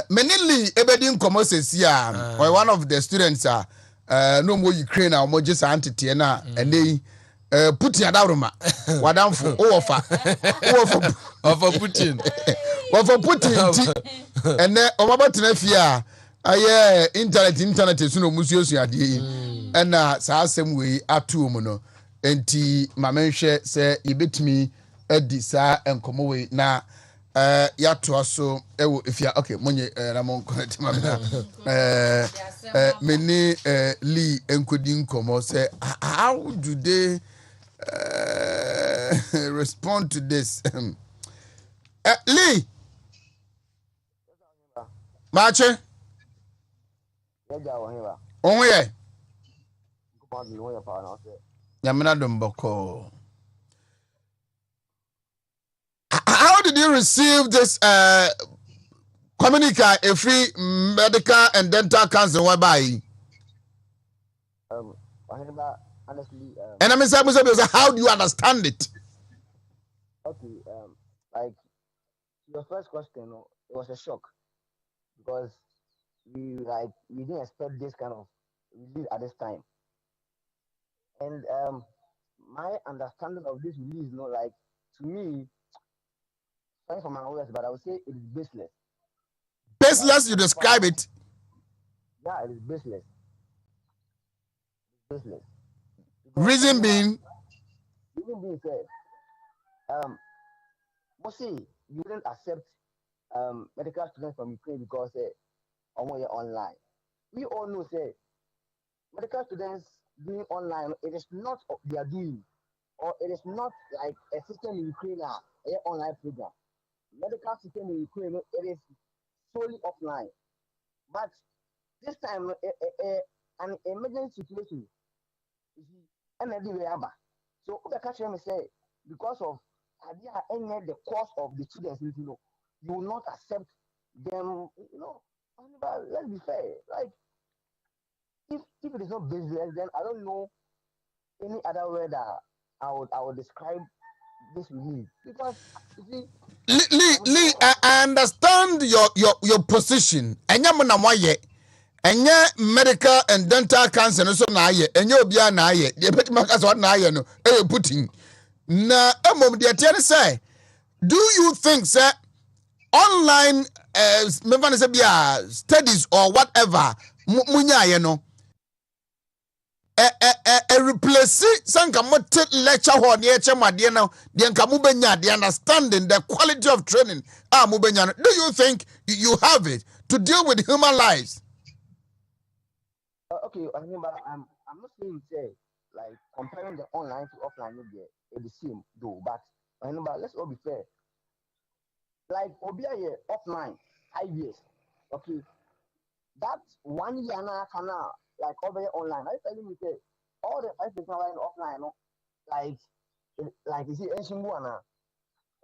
Menili ebedi nkomo sesi a one of the students no more Ukraine or more just entity na ene Putin adawroma wadamfo owofa Putin for Putin ene omabatena fie a internet so no musuosu ade yi ena saa asem we atu mu no enti mamenhwe se yebetimi edi saa enkomo we na ya to so ewo ifia okay monye na mon connect ma meni Lee enkodi nkomo say how do they respond to this Lee Mache oh yeah Yamina Domboko. How did you receive this communica a free medical and dental council whereby? Honestly, and I mean, how do you understand it? Okay, like your first question, it was a shock because we didn't expect this kind of release at this time, and my understanding of this release, like to me, sorry for my words, but I would say it is baseless. Baseless, you describe it. Yeah, it is baseless. Baseless. Reason being said, but see, you didn't accept medical students from Ukraine because online. We all know say medical students doing online, it is not their doing, or it is not like a system in Ukraine an online program. Medical system in Ukraine, it is solely offline. But this time, an emergency situation, and everywhere. So the catcher may say because of the cost of the students, you will not accept them. But let's be fair. Like if it is not business, then I don't know any other way that I would describe this release because you see. Lee, I understand your position. Enya medical and dental cancer no so na aye enya obia na aye de betima ka so na aye no Putin na emom de tie say do you think say online me say bia studies or whatever munya aye no replace sanka mote lecture hall ne eche made no de nka mu benya the understanding the quality of training mu benya no do you think you have it to deal with human lives? Okay, I remember I'm not saying say like comparing the online to offline media it's the same though, but I remember let's all be fair. Like Obia here offline 5 years, okay, that 1 year now can like over here online. I telling you say all the 5 years now in offline, no, like you see ancient one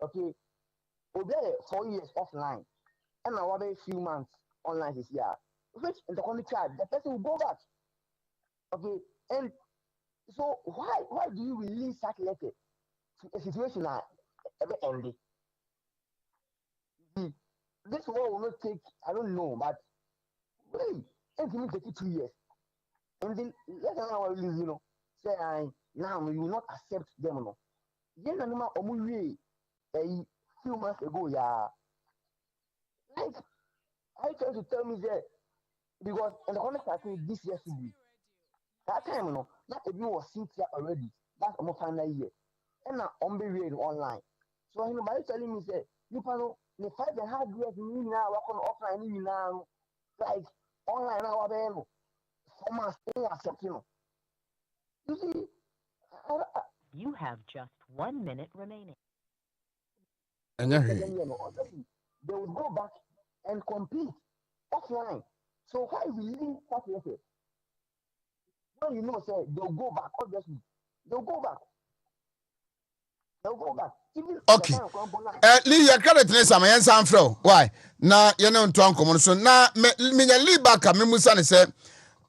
okay, Obia here 4 years offline, and now a few months online this year. Which in the only child, the person will go back. Okay, and so why do you release such letter to a situation that ever ended? This war will not take, I don't know, but wait, it will take 2 years. And then let's now release, say now you will not accept them, no. Then another a few months ago, yeah. Like I trying to tell me that because in the context I think this year should be that time, not everyone was seen here already. That's almost final year. And now on be read online. So by telling me say you know the 5.5 years you now work on offline you now like online now available. Format still accepting. You see, you have just 1 minute remaining. And they will go back and compete offline. So why release such letter? When you know, say they'll go back, obviously. They'll go back. Even okay. Lee, you can't tell some answer from why? Na you know to uncommon so na me Lee back me musa say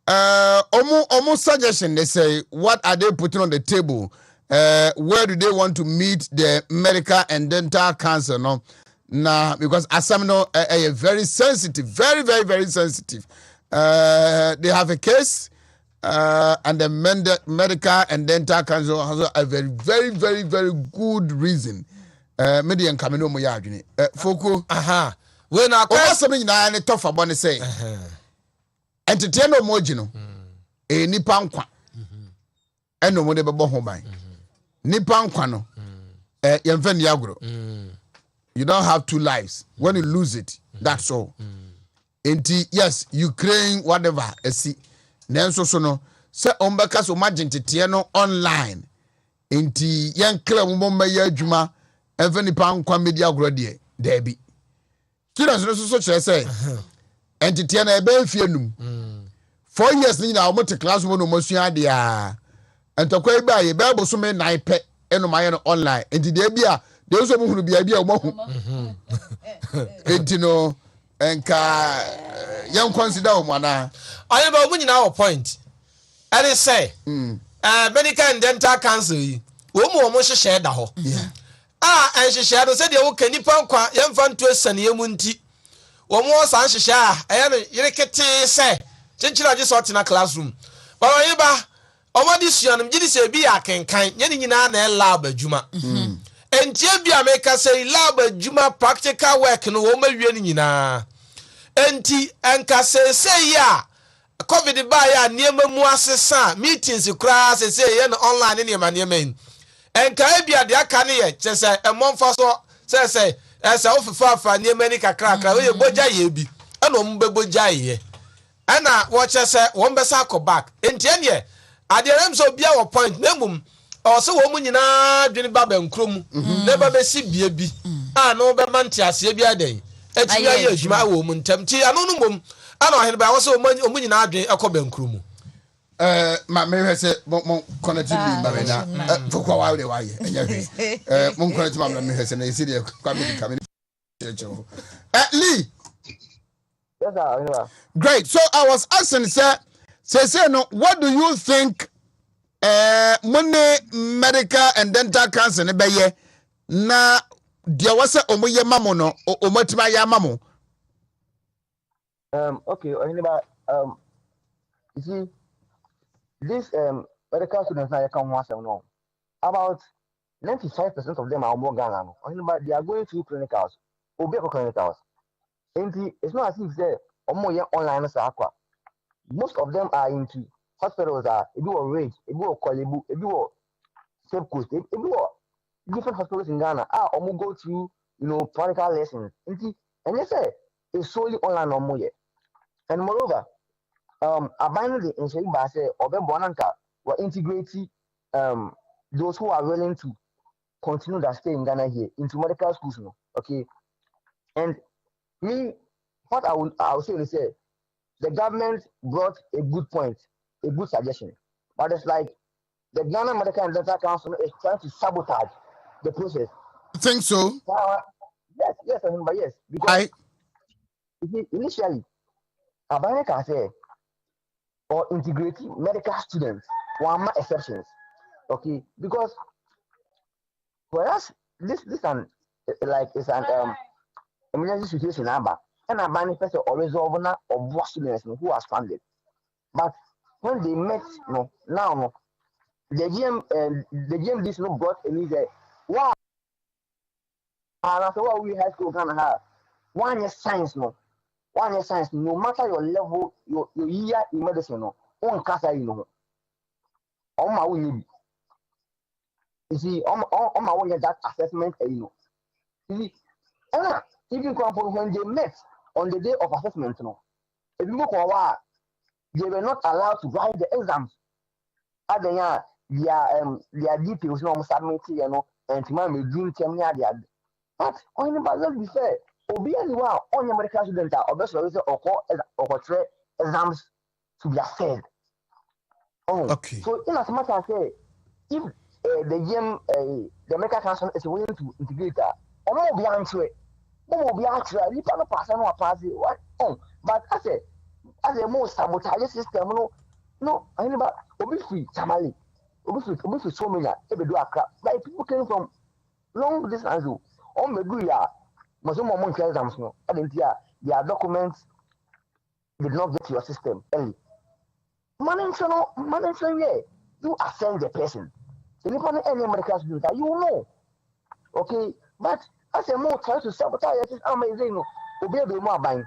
almost suggestion they say what are they putting on the table? Where do they want to meet the medical and dental cancer? No, nah, because Assamino are very sensitive, very, very, very sensitive. They have a case, and the medical and dental cancer has a very, very, very, very good reason. Median Camino Moyagini. Foko. Aha. When I call something na any tough about say. Entertain no mojino. Nipa nkwa. Eno mo de bebo ho ban. Nipa nkwa no. yɛmfa ni agorɔ. You don't have two lives. When you lose it, that's all. Enti yes, Ukraine whatever esi. Nenso so no se ombeka so magentete no online. Enti yen clear mo meye adwuma even nipa nkwa media agorɔ de debi. Kira so kyerɛ sɛ entity na ebe mfie num. 4 years ni na omo te class mo no mosua de a. Entokwa ibe aye be bo so me nine pe eno maye no online. Enti de bia de so mo hunu bia bia omo hu. Enti no enka yan consider o mana aye ba omu nyina o point and say medical and dental cancer yi omu hyehyɛ da ho en hyehyɛ do se de wo kanipa nkwa yemfa nto asane yemu nti omu san hyehyɛ ɛyɛ no yerekete se chinchira gye so tena classroom ba aye ba omadi suanum gidi se bi akenkan ye ni nyina na lab adwuma entie bi ameka say lab adwuma practical work no wo mawie ni nyina enti enka say ya covid ba ya niema mu asesa meetings kura say ye no online niema niema enka ebia de aka ne ye chese emonfa so say ofifa niema ni kakra we boja ye bi eno mbeboja ye ana wo chese wo mbesa ko back enti ene aderem so bia wo point nemum o se wo mu nyina dwene ba bankrom na ba besi bia bi no be mante ase bia den eti ya ye adwuma wo mu ntam ti ano no mom ana ohene ba wo se o mu nyina adwen ekọ bankrom ma me hwese mo connect bi ba na fokwa wa de wa ye enya hwe mo connect ma me hwese na isi de kwa me ka me Lee. Yes, sir. Great. So I was asking, sir, no, what do you think money medical and dental cancer ne beye na dia wase omoye mamo no omotima ya mamo? Okay, you see, this medical students now come once no. About 95% of them are more Ghana. They are going through clinicals. Clinicals. And it's not as if they're more online as aqua. Most of them are into hospitals. If you are rage, if you are Kolebu, if you are Cape Coast, if you are different hospitals in Ghana, go through practical lessons. And they say it's solely online or more. And moreover, abandon the insurance by say or Bonanka will integrate those who are willing to continue that stay in Ghana here into medical schools. Okay. And me, what I will say is the government brought a good point, a good suggestion. But it's like the Ghana Medical and Dental Council is trying to sabotage the process. You think so? Yes, because initially, Abaneka said, or integrating medical students, one exceptions. Okay, because whereas this it's an emergency situation number, and a manifest or resolve of students who are stranded. But when they met, now the GM this brought and he said, wow, and after what we have to kind of have 1 year science, no matter your level, your year in medicine, on casa, on my way. You see, on my way that assessment, you see, and even when they met on the day of assessment, if you look for a while, they were not allowed to write the exams. Their details, submitted, and to my dream but let's be fair. Obi anyone on your medical student or best or exams to be assessed. Okay. So in as much as say, if the medical council is willing to integrate that, or no be answer it, no be answer it. You cannot pass on pass it. What? But as a more sabotage system, no. Anybody Obi free Tamale, Obi free so many. Every do a crap. Like people came from long distance. On the do ya. Most of my exams no. I didn't hear their documents did not get to your system early. Management, yeah. You assign the person. So if you any medical student, you know. Okay, but as a more try to sabotage it, amazing. Obey the more buying.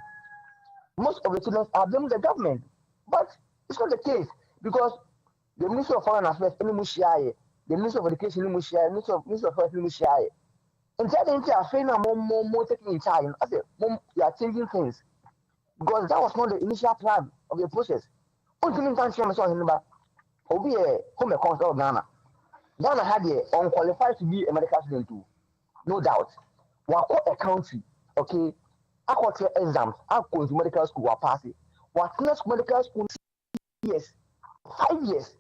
Most of the students are blaming the government, but it's not the case because the Ministry of Foreign Affairs, the Minister of Education, Minister of Health, and that ain't a friend more taking in charge. I said, Mom, you are changing things because that was not the initial plan of the process. Ultimately, I'm saying, Obi a home economics of Ghana. Ghana had the unqualified to be a medical student too, no doubt. Wako a country, okay. I got exams. I go to medical school. I pass it. What next medical school? Yes, 5 years.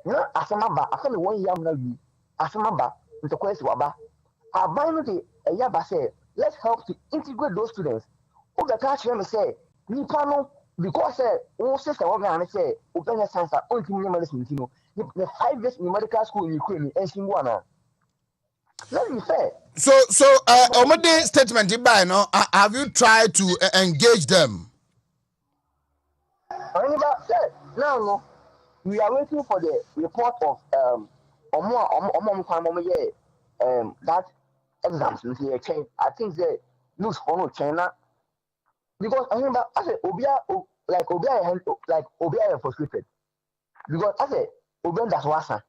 Na asemaba. I feel 1 year now. You asemaba. It's a question waba. I buy no the a year say let's help to integrate those students. Who the catch them say nipa no because one sister what Ghana say open a science on to medicine. You know the 5 years in medical school in Ukraine and Singwana. Let me say. So, Omode statement, have you tried to engage them? Now, no, we are waiting for the report of that exams. I think they lose for China because I remember I said Obia frustrated because I said Obia that's wasa.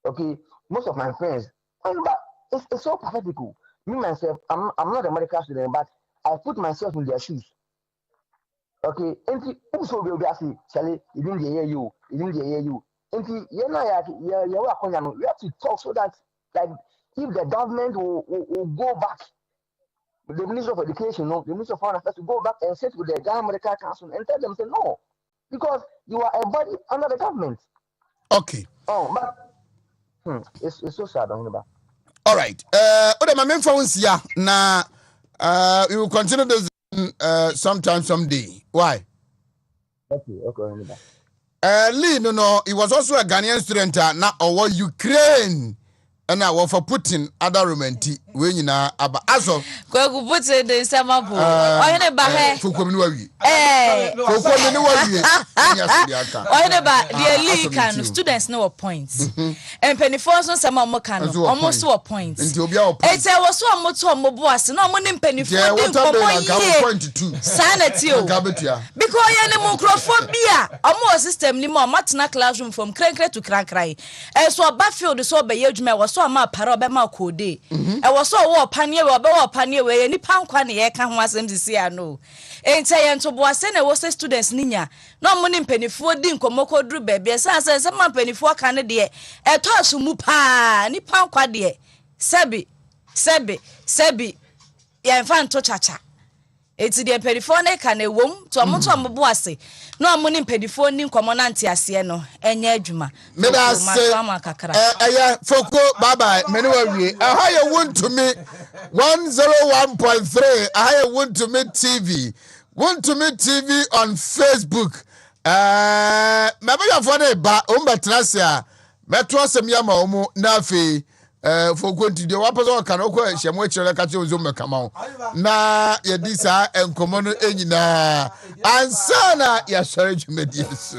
Okay, most of my friends. But it's so pathetic. Me myself, I'm not a medical student, but I put myself in their shoes. Okay, and also will be asking, Charlie, you didn't hear you. And we have to talk so that like if the government will go back, the Minister of Education, the Minister of Foreign Affairs to go back and sit with the Ghana Medical Council and tell them say no. Because you are a body under the government. Okay. Oh, but it's so sad, all right. My main phones here. Now, we will continue this sometime, someday. Why? Okay. Lee, no, he was also a Ghanaian student now over Ukraine. And now for Putin, other romantic when you know about Aso. Go put the summer pool. Why in a bahe? For community. The elite can students know points. And penny force on some more can almost 4 points. It's a was so much more boss, no money penny for point 2. Sanity. Because microphobia, a more system, ni more matna classroom from crankle to crackray. And so a battlefield so by Yajma was so a map parabema code. I was so war panier or panier where any pound quania can was him to see I know. And say and to Boasen was a students ninya. No money penny for dinko moko drew baby, as I said, some penny for Canada. A toss mupa, ni pound quadie. Sebi, ya fan to chacha. It's the periphone can a womb to a motor boase. No money pedifone nim commonanti asieno, and yajuma. Meda say, Foko, bye bye, Menuary. A higher Wontumi 101.3. A higher Wontumi TV. Wontumi TV on Facebook. Maybe you're funny, but Umbatrasia, Metro Semyama Omo Nafi. For going to the Wapazo Kanoko, Shamuch, Kacho Zuma Kamau. Na Yadisa and Komono Enina. And Sana, Yasharij Medius.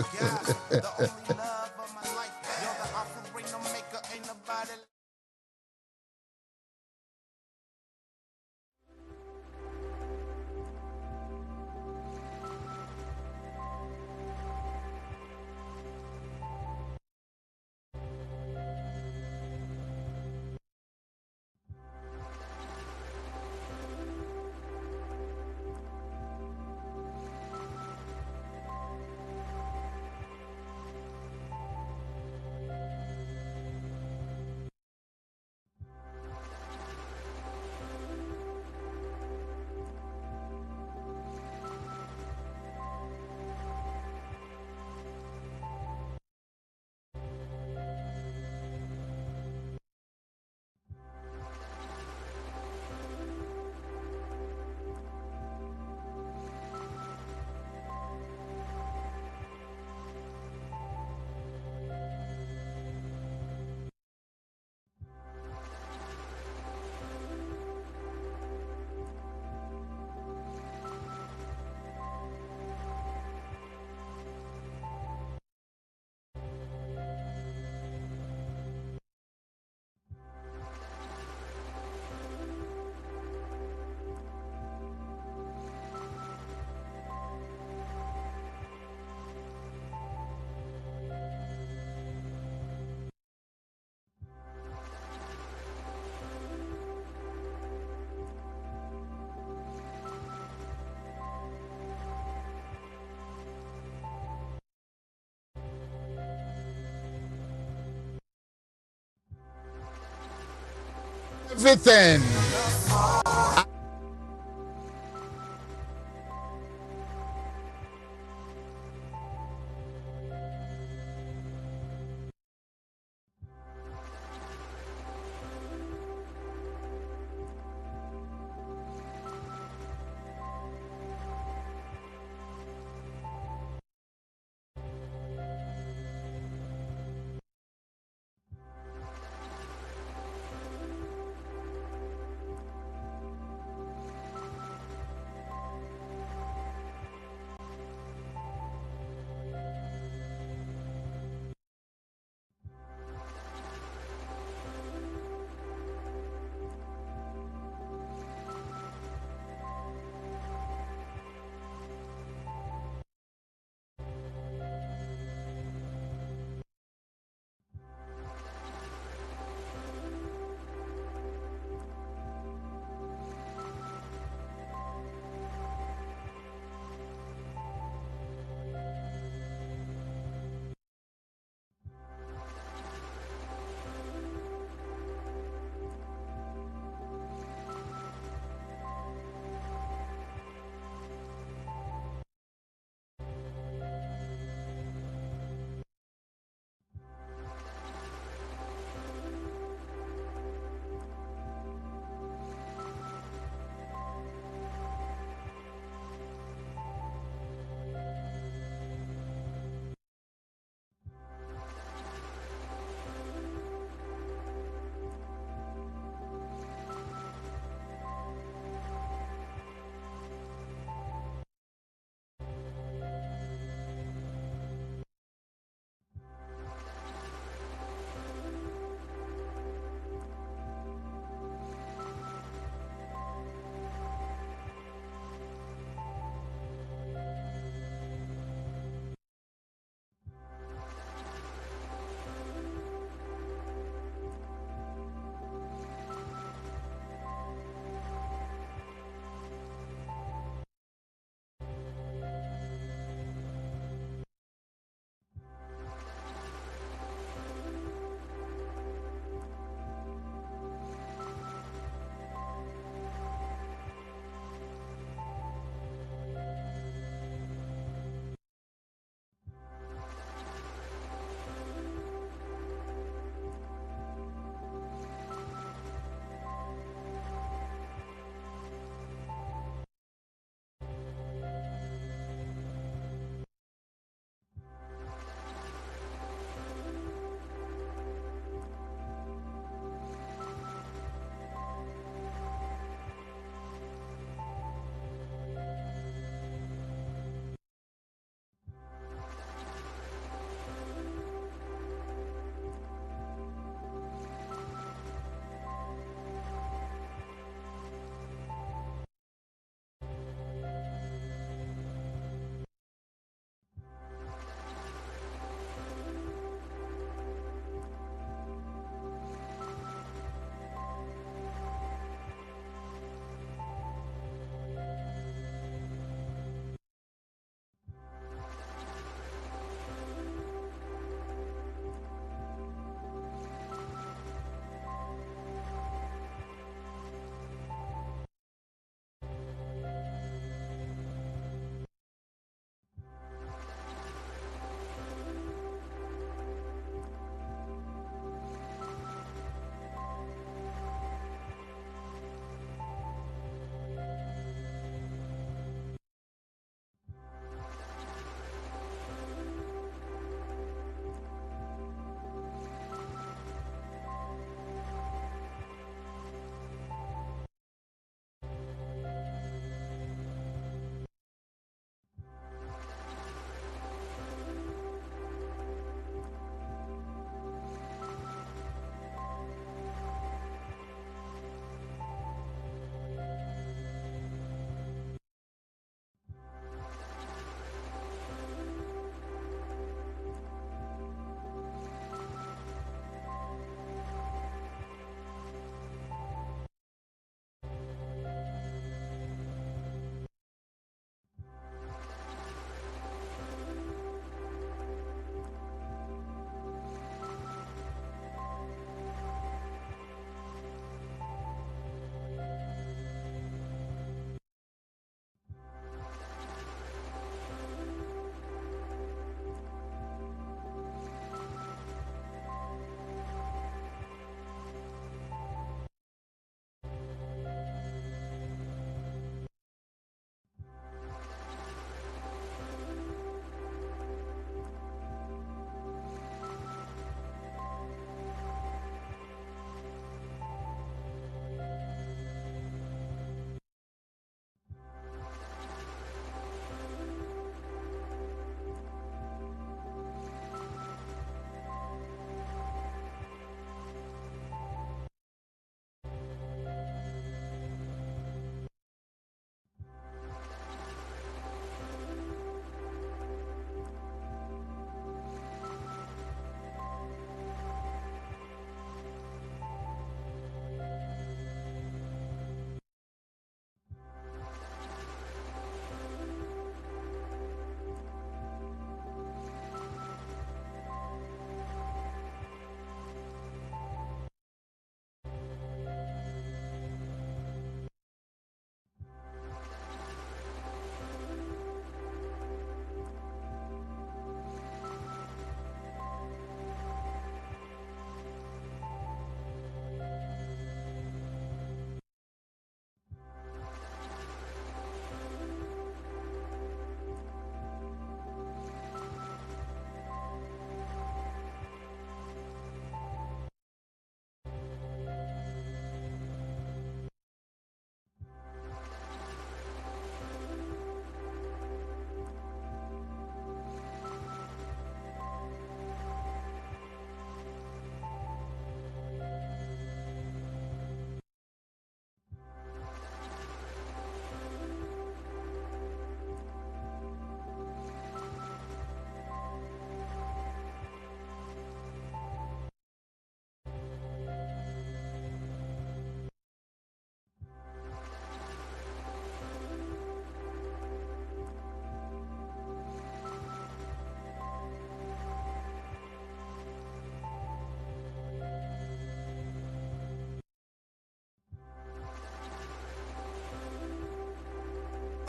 everything.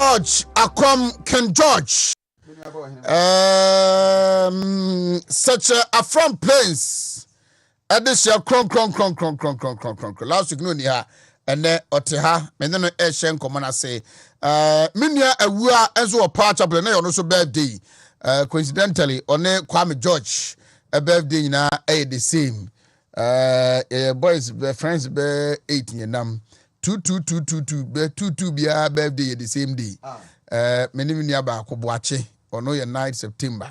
George Akom Ken George. Such a front plains. At this year, cron. Last week, no near, and then Oteha, and then Eshen Commander say, Minia, a wua as well part of the name also birthday. Coincidentally, on Kwame George, a birthday na the same. Boys, friends, be 18 and 2222 be 22 be a birthday the same day. Many niaba Kobuache, or no, your 9th September.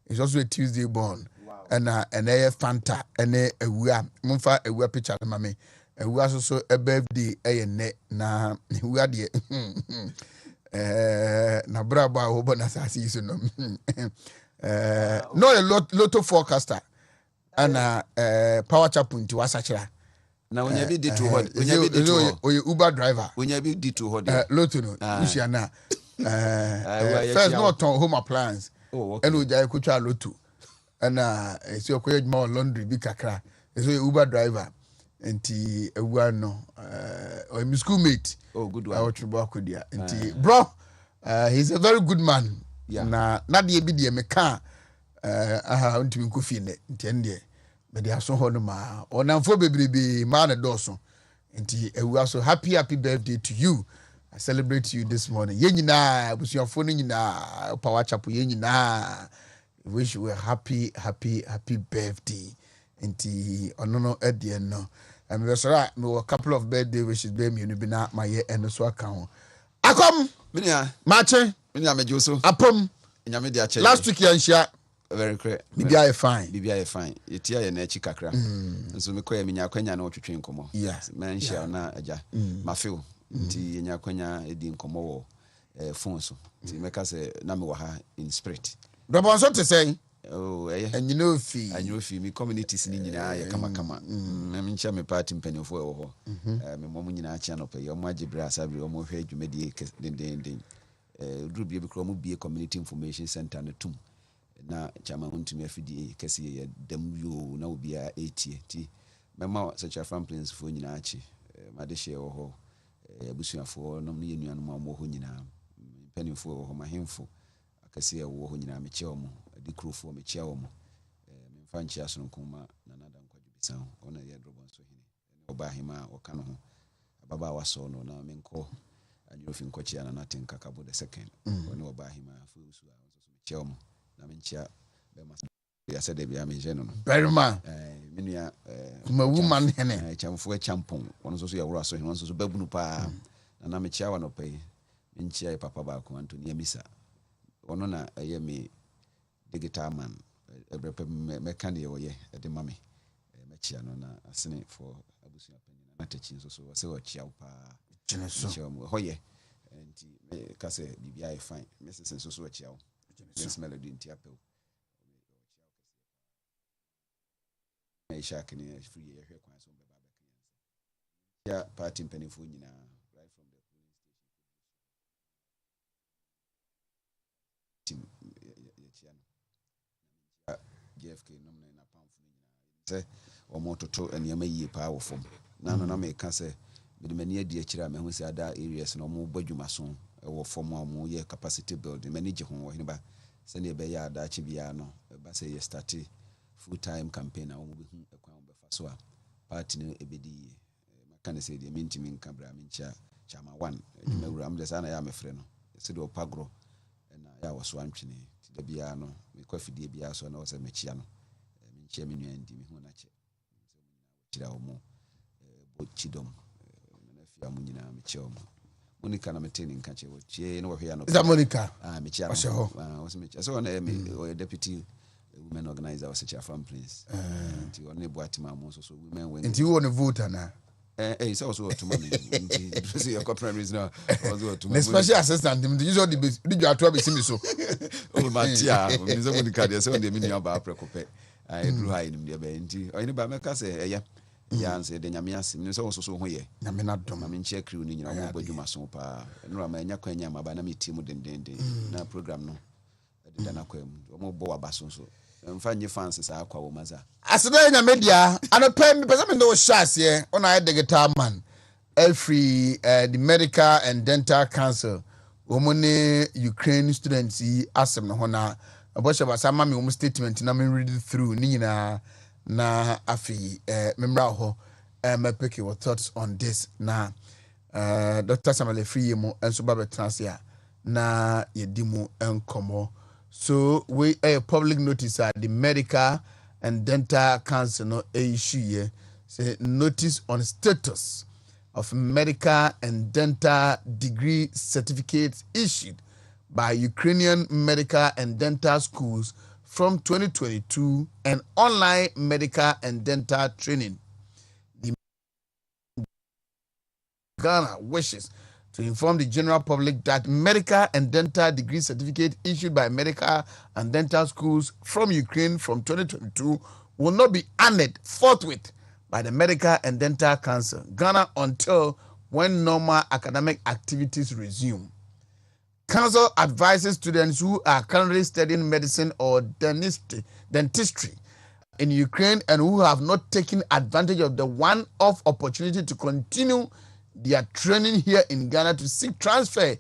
It's also a Tuesday born. Wow. And a Fanta, and a wea, Mumfa, a wea picture, mammy. And we also a birthday, a net, na, we are the na braba obana sasi no no a lotto forecaster and power chapun to wasachira na when you be did to what when you be or Uber driver when you be did to what lotto no usiana first not on home appliance and we jai kucha lotto and it's your more laundry big kakra it's Uber driver nti ewua no or my schoolmate good one nti bro he's a very good man na de bi de meka ntimi kofi ne nti ende be de aso ho no ma onamfo bebrebe ma na doso nti ewua so happy birthday to you. I celebrate you this morning yenyina busuafo no nyina power chapo yenyina wish you a happy birthday nti onono edie no. And we saw a couple of birthday wishes be me no be na my year and so account. Akom minia mache minia mejoso apom nyame dia che last week yan share very correct bibia fine yetia ye na echi kakra nso me koya minya kwanya na otwetwe nkomo yes man share na aja mafeel nti nya kwanya edi nkomo wo phone so nti meka se na me wa ha in spirit double so to say oh and you know fi me communities ni nyina ye kama me ncha me party mpanifo wo ho me mom nyina acha no pe yo mo agibra asabi yo mo hwe adwumadi den group ye bikro mo bie community information center na tum na chairmanwontumi afidi kase ye dam yo na obi a etie ti mema such a fan plans fo nyina achi made share wo ho abusuafo no ne yenuanu mo ho nyina mpanifo wo ho mahemfo akase wo ho nyina me che wo mo di krofo me chia wo mo me mfa nchia so nkoma na nada nkwadwe bisan ona ye drobon so hini oba hima o kan ho ababa waso no na me nko anyofi nkochia na natin kakabo the second ona oba hima fu usu a so me chia wo mo na me nchia be ma ya said be am je no very man me nua ma woman hene chamfo champon ono so ya wura so hini ono so babunu pa na me chia wa no pe me nchia papa ba ko Anthony Amisa ono na ye me digital man mekane ye woye de mame mechia no na asene for abusua panyin na tachi so se wo chia pa chine so hoye nti me ka se bibia e fine message so wo chia wo this melody nti apel me shak ni free ye hwe kwan so be ba ya party mpanifo nyina right from the police station JFK nomna na pamfo nyina se omototo enema yie pa wofom na no na me ka se me mani adi akira me hu se ada areas na omo badwuma so wo fom a omo ye capacity building mani je ho hini ba se ne be ya ada achi bia no ba se ye start full time campaign a omo be hu ekwan be fa so a party no ebedi maka ne se de mentimi nka bra me ncha chama 1 eduma wura am de sa na ya me frɛ no se de opagro na ya wo so antwene da bia no me kwafidie bia so na wo se mechia no me nchia me nua ndi me hu na che chira wo mo bo chidom na afia mu nyina me chia wo mo Monica na meteni nka che wo chie no wo hwe ya no Monica me chia wo se mechia so na me deputy women organizer was such a fan place nti one boatima mo so women when nti wo ne voter na so also to money nti so your corporate reason also to the special assistant him use all the do ato be simi so oh matia me so Monica dey so dey me nua ba prekope I drew high in the be nti oyini ba meka say ya nse de nyame asim so so ho ye nyame na dom ma me nche crew ni nyina mo badwuma so pa no ma nya kwanya ma ba na me team dendende na program no de na kwam mo bo wa baso so mfanye fans sa akwa wo maza asede nya media anopa me pese me no shas ye ona digital man every the medical and dental council Omone Ukraine students yi asem no hona abosha basa ma me statement na me read through ni nyina na afi memra ho me pick your thoughts on this na Dr. Samuel Free mu enso ba betranse na yedimu enkomo. So we a public notice at the Medical and Dental Council no issue say notice on status of medical and dental degree certificates issued by Ukrainian medical and dental schools from 2022 and online medical and dental training. The Ghana wishes to inform the general public that medical and dental degree certificate issued by medical and dental schools from Ukraine from 2022 will not be honored forthwith by the Medical and Dental Council, Ghana, until when normal academic activities resume. Council advises students who are currently studying medicine or dentistry in Ukraine and who have not taken advantage of the one-off opportunity to continue their training here in Ghana to seek transfer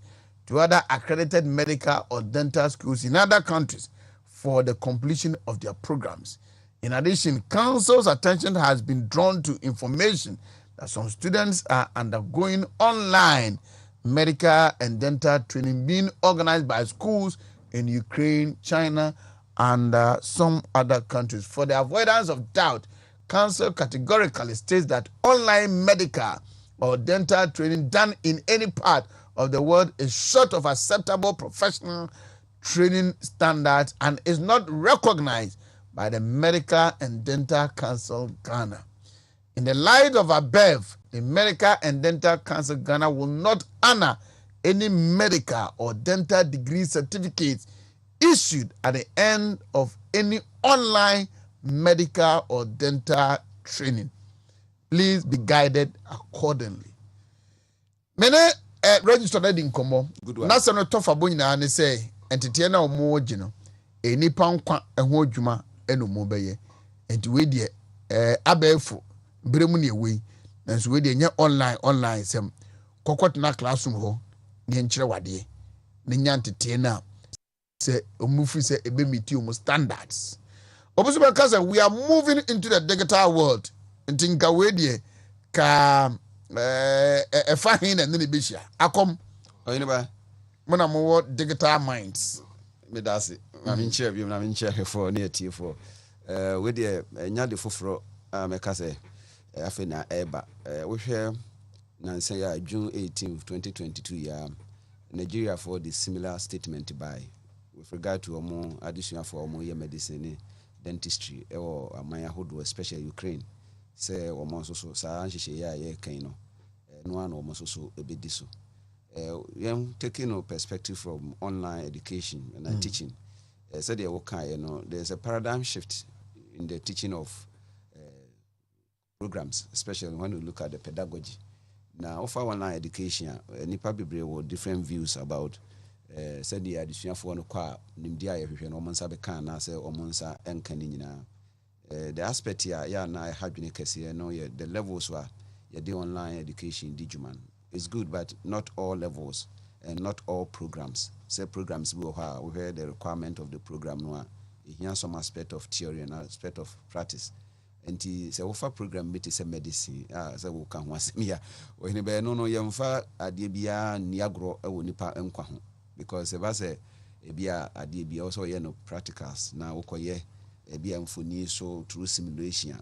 to other accredited medical or dental schools in other countries for the completion of their programs. In addition, Council's attention has been drawn to information that some students are undergoing online medical and dental training being organized by schools in Ukraine, China, and some other countries. For the avoidance of doubt, Council categorically states that online medical or dental training done in any part of the world is short of acceptable professional training standards and is not recognized by the Medical and Dental Council Ghana. In the light of above, the Medical and Dental Council Ghana will not honor any medical or dental degree certificates issued at the end of any online medical or dental training. Please be guided accordingly. Mene registered in Komo. Na se no tofa bo nyina ne say entete na omo gino enipa nkwa eho dwuma eno mo beye enti we de abefo bremu ne we nanso we de nya online sem kokot na classroom ho ne nkire wade ne nya entete na se omufi se ebe meti omo standards obuso be kasa we are moving into the digital world enti nka we de ka fahin and then bishia akom oyinba mona mo digital minds me dasi na min share bi na min share for na tie for we de nya de foforo meka say afi na eba we hwe na say ya June 18 2022 ya Nigeria for the similar statement by with regard to omo additional for omo ye medicine dentistry or amaya hodo especially Ukraine say omo so sa nhihye ya ye kan no no an omo so ebedi so taking a perspective from online education and teaching said there there's a paradigm shift in the teaching of programs, especially when you look at the pedagogy. Now offer online education nipa bebre with different views about said the addition for no kwa nimdia ye hwehwe no monsa be kan na say omonsa enka ni nyina. The aspect here ya na hadwene kese no the levels were the online education digiman is good, but not all levels and not all programs. Say programs we have the requirement of the program no here some aspect of theory and aspect of practice. And say offer program meet is a medicine say we can wasmia o hini be no yemfa ade bia niagro e wonipa enkwa ho because e ba say e bia ade bia also ye no practicals na ukoye e bia mfoni so through simulation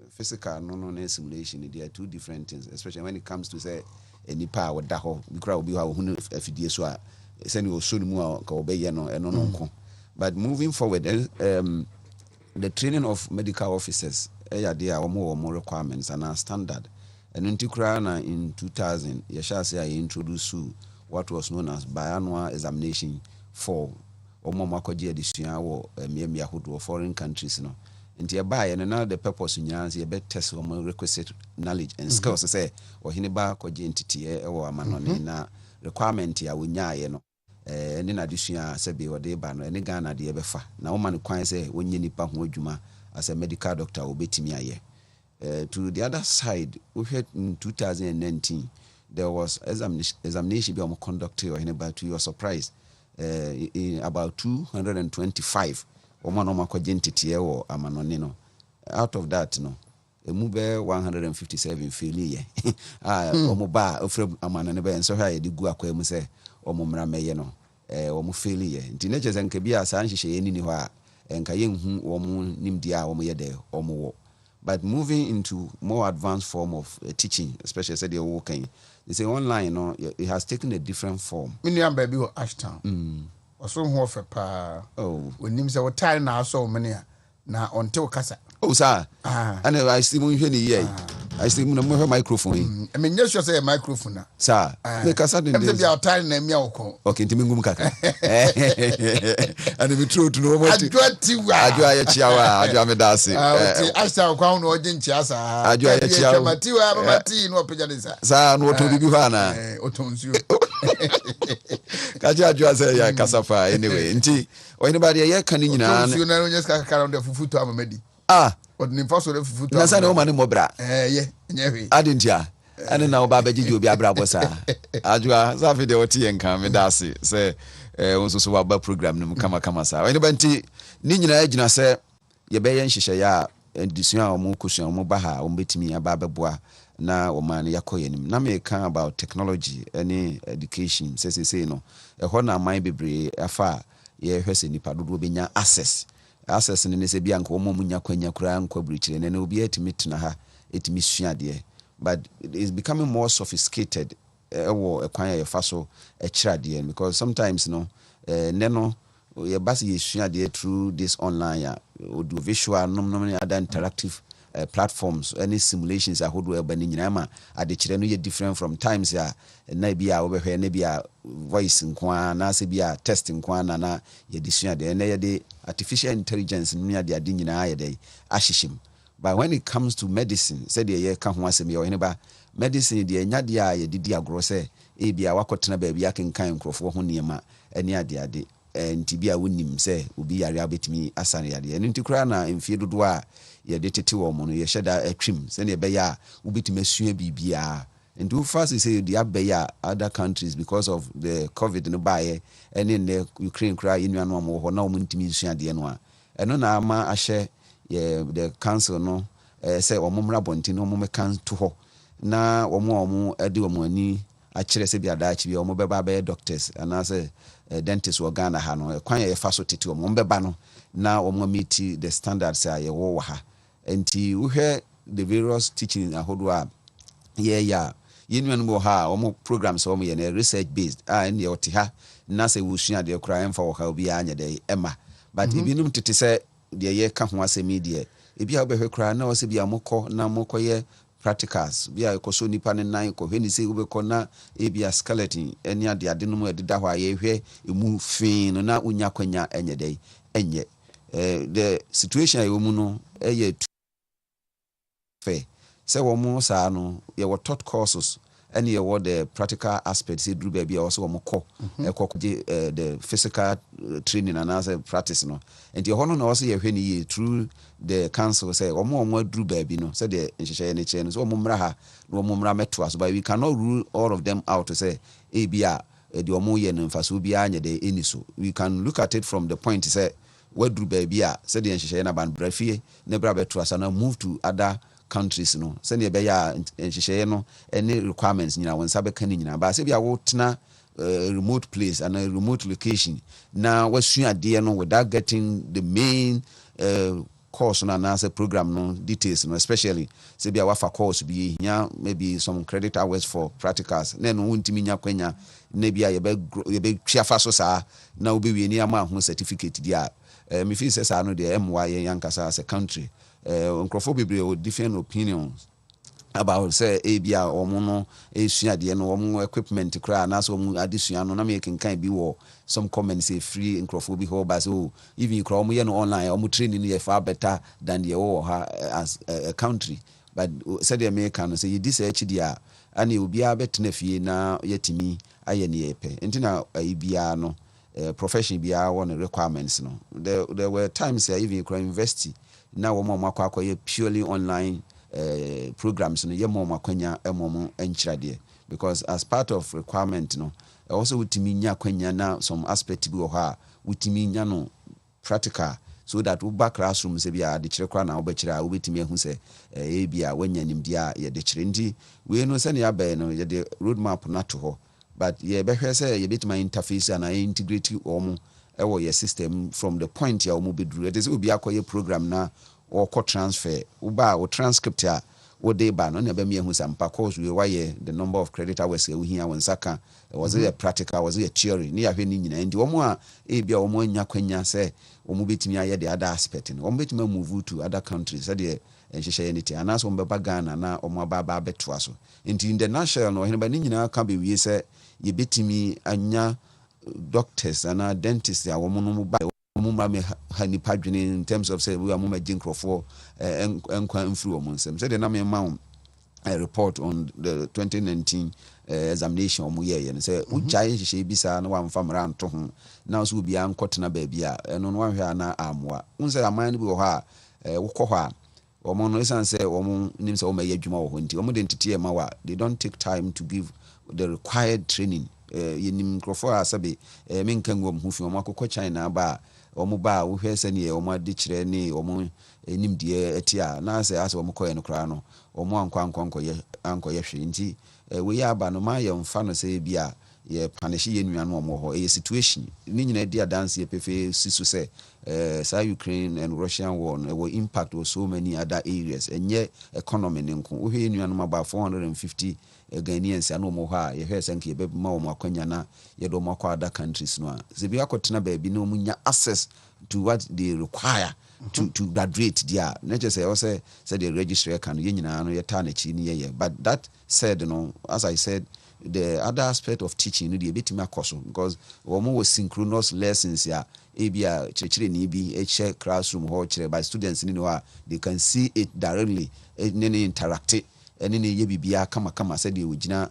physical no simulation they are two different things, especially when it comes to say nipa woda ho bikra obi ha hunu afidie so a say ni oso ni mu a ka obeye no eno no nko. But moving forward the training of medical officers there are more requirements and are standard. And in Tikrana in 2000, Yashasi I introduced what was known as biannual examination for Omomakoji edition or Miyahudu or foreign countries. No, and hereby and another the purpose in Yans, you bet test requisite knowledge and skills to say, or Hiniba Koji entity or Manonina requirement ya winya, no. And in addition, Sebi or Debano and Ghana de Ebefa. Now, woman quite say when you nipa juma as a medical doctor obetimi aye. To the other side, we had in 2019 there was examination be conducted or anybody to your surprise in about 225 woman on entity or amanonino. Out of that, mube 157 failure. Omoba ofrem amanane and so high the gua kwemu say omumra meye no omu failure. Teenagers and kebia sanshi any niwa and kayen omu nimdia omuyede omu. But moving into more advanced form of teaching, especially said you're working, they say online, it has taken a different form. Miniam baby or Ashtown. Or so more for pa. Oh, when him say what time now so many now until Casa. oh, sir. And I see when you I see when I microphone. I mean, just say a microphone. Sir, make us sudden be our time name Yoko. Okay, Timingum Kaka. And if it's true to know what I got you. I chiawa, Jamedasi. I shall crown or Jinchasa. I do a chiawa, Matia, no Pijanisa. Sir, what to do, Hana? Otons you. Kaja say, ya Casafa, anyway. Inti, or anybody a year can you know, just carry the foot to Amadi. But the first of the foot. Nasa no money mobra. I didn't ya. I don't know Babaji you be a brabosa. Ajua, Safi de Oti and Kame Dasi, say, also so about program, Kama. Anybody, Nina Ejina say, Yabayan Shishaya, and Disuan or Mukushan, Mubaha, Umbetimi, a Bababua, na Oman Yakoyen. Name can about technology, any education, says he say no. A honor might be brave, afar, ye Hesse Nipadu be access. Access in the Sebianco, Momunya Quenya Kran, Quabrich, and then will be at meet na ha, it miss dear. But it is becoming more sophisticated. Or acquire a faso a chadian because sometimes neno your basi is shared through this online or do visual normally other interactive platforms any simulations I would wear nama at the children different from times ya maybe over here maybe a voice in kwana sebia testing kwana na ye disua de na the artificial intelligence near the adinina day ashishim. But when it comes to medicine, said the year come once a me or anybody medicine the nyadia ye didi agro say e bia wakotena ba bia kenkan krofo ho niema ani ade ade ntibia wonim say obi yare abetimi asane yade eni ntikura na mfie dodo a ye de tete wo mo no ye hyeda atwim se ne be ya obetimi asua bibia and do fast say the abeya other countries because of the covid no bae and in the Ukraine cry in no mo ho na o ntimi sua de no a eno na ama ahye the council no say o momra bonti no mo mekan to ho na omo ade omo ani a kire se bia da chi bi omo beba be doctors and say dentists wo Ghana ha no kwan ye fa so tete omo beba no na omo meet the standards a ye wo ha enti wo hwe the various teaching ahodo a ya yenu no ha omo programs omo ye na research based and ye oti ha na se wo sua de kra emfa wo ha obi anya de ema but ibinum tete se de ye ka ho asemi de ebi a wo behwe kra na wo se bia mokọ na mokọ ye practicals bia ekoso nipa ne nan ko hwe ni se ubekọ na ebia skeleton eni ade ade no mu edida hɔ aye hwe emu fin no na unya kwanya enye dai enye the situation ayo mu no eye fe se wo mu sa no ye wo taught courses and ye wo the practical aspects duru ba bia wo se wo mokɔ ekɔ the physical training and as a practice no and ye hono na wo se ye hwe ni ye through the council say omo aduru baabi no say the nhyehyɛ ne kyɛ no so omo mmra ha no omo mmra meto aso but we cannot rule all of them out to say e bia the omo ye no mfaso bia anya de eni so we can look at it from the point say waduru baabi a say the nhyehyɛ na ban brafie ne bra beto aso na move to other countries no say the be ya nhyehyɛ no any requirements nyina won sabe kan nyina ba say bia wo tena remote place and a remote location na wasua de no without getting the main course na as program no details no especially say bia wafa course bi nya maybe some credit hours for practicals na no wontimi nya kwanya na bia ye be twafa so saa na obi wi ni ama ho certificate dia me feel say saa no de MY yankasa as a country nkrofo bebre o different opinions about say bia omo no esua de no omo equipment kra na so omo adesua no na me kenkan bi wo some comments say free nkrofo bi ho ba so even kra omo ye no online omo training ye far better than the wo ha as a country but said the American say this dia ani obi a betena fie na yetimi aye ne yepe entina bia no profession bia won requirements no there were times even kra university na wo mo akwa purely online programs no ye mo makwanya emomo enchirade because as part of requirement no also wotimi nya kwanya na some aspect bi wo ha wotimi nya no practical so that wo back classroom se bia de kire kwa na wo be kire a wo betimi ehu se e bia wanya nimdia ye de kire ndi we no se ne abai no ye de road map na to ho but ye be hwe se ye betimi interface and integrate omo ewo ye system from the point ya omo be duru it is obi akoye program na or transfer wo ba wo transcript a wo dey ba no na be me ehu sampa course we why the number of credit hours we here when saka was it a practical was it a theory ni ahwe ni nyina ndi omo a e bia omo anya kwanya se omo betimi aye the other aspect no omo betimi move to other countries so the enhyehyɛ unity anas omo beba Ghana na omo aba betoa so nti in the national no hene ba ni nyina ka be wie se ye betimi anya doctors and dentists a womo no ba mumra me hani padwene in terms of say we are mama jinkrofo enkwa mfiri omo nsem say the na me ma a report on the 2019 examination omo ye and say ujai hihye bisa na wamfa mra nto ho na so bia nkotena ba bia eno no wanhwe ana amoa unse aman no bi wo ha wokɔ hɔ a omo no isan say omo nim say omo ye adwuma wo ho nti omo identity e ma wa they don't take time to give the required training yenim nkrofo a sabe menkan wo mhu fi omo akokɔ China ba omo ba wo hwɛ sɛ ne omo ade kyerɛ ne omo enim die atia na sɛ ase omo kɔɛ no kra no omo ankɔyɛ hwɛ nti we ya ba no ma yɛ mfa no sɛ bia ye punish ye nua no omo hɔ situation ni nyina di dance ye pefe sisu sɛ sa Ukraine and Russian war no will impact on so many other areas enye economy nko wo hwɛ nua no ma ba 450 Ghanaians anu mo ha ye hwɛ sɛ nke be ma wo akwanya na ye do mo akwa other countries no a ze bi akotena ba bi no munya access to what they require to graduate there not just say the registrar can ye nyina no ye ta na chi ni ye but that said no as I said the other aspect of teaching no dey betimi akoso because we was synchronous lessons ya ebia chire ni bi e classroom ho chire by students ni no they can see it directly any interact any ne ye bibia kama said you gina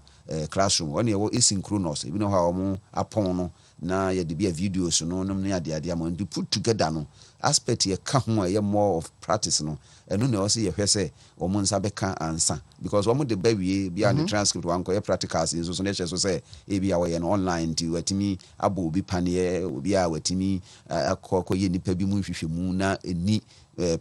classroom one ye asynchronous ebi no ha omo apon no na ye de bia videos no ne ade am and put together no aspect ye ka ho ye more of practice no eno ne also ye hwe se omo nsa beka ansa because omo de bawie bia the transcript wan ko ye practicals so ne che so say e bia we no online ti watimi abo obi pane obi a watimi akọ ye nipa bi mu hwehwemu na eni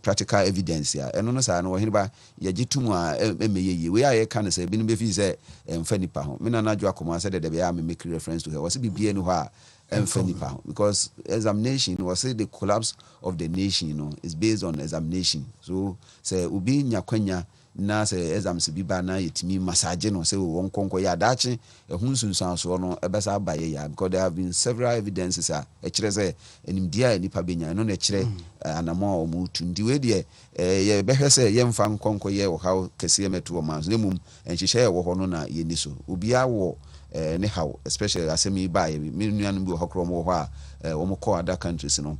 practical evidence ya eno no sa no hene ba ye gitum a emeye we aye kan say bi no be fi say emfa nipa ho me na adwo akoma say de be ya me make reference to her was bibie no ho a emfa nipa because examination was say the collapse of the nation is based on examination so say obi nyakwanya na say exams bi ba na yetimi massage no say won konko ya dachi ehunsunsan so no ebesa abaye ya because there have been several evidences a ekire say enimdia nipa benya no na ekire anamo omutu ndi we de ye behwe say ye mfa nkonko ye wo haw kese meto ma so nemum enhihye ye wo ho no na ye ni so obi awo ne how especially asemi ba ye me nuanu bi wo hokro mo ho a wo mo call other countries no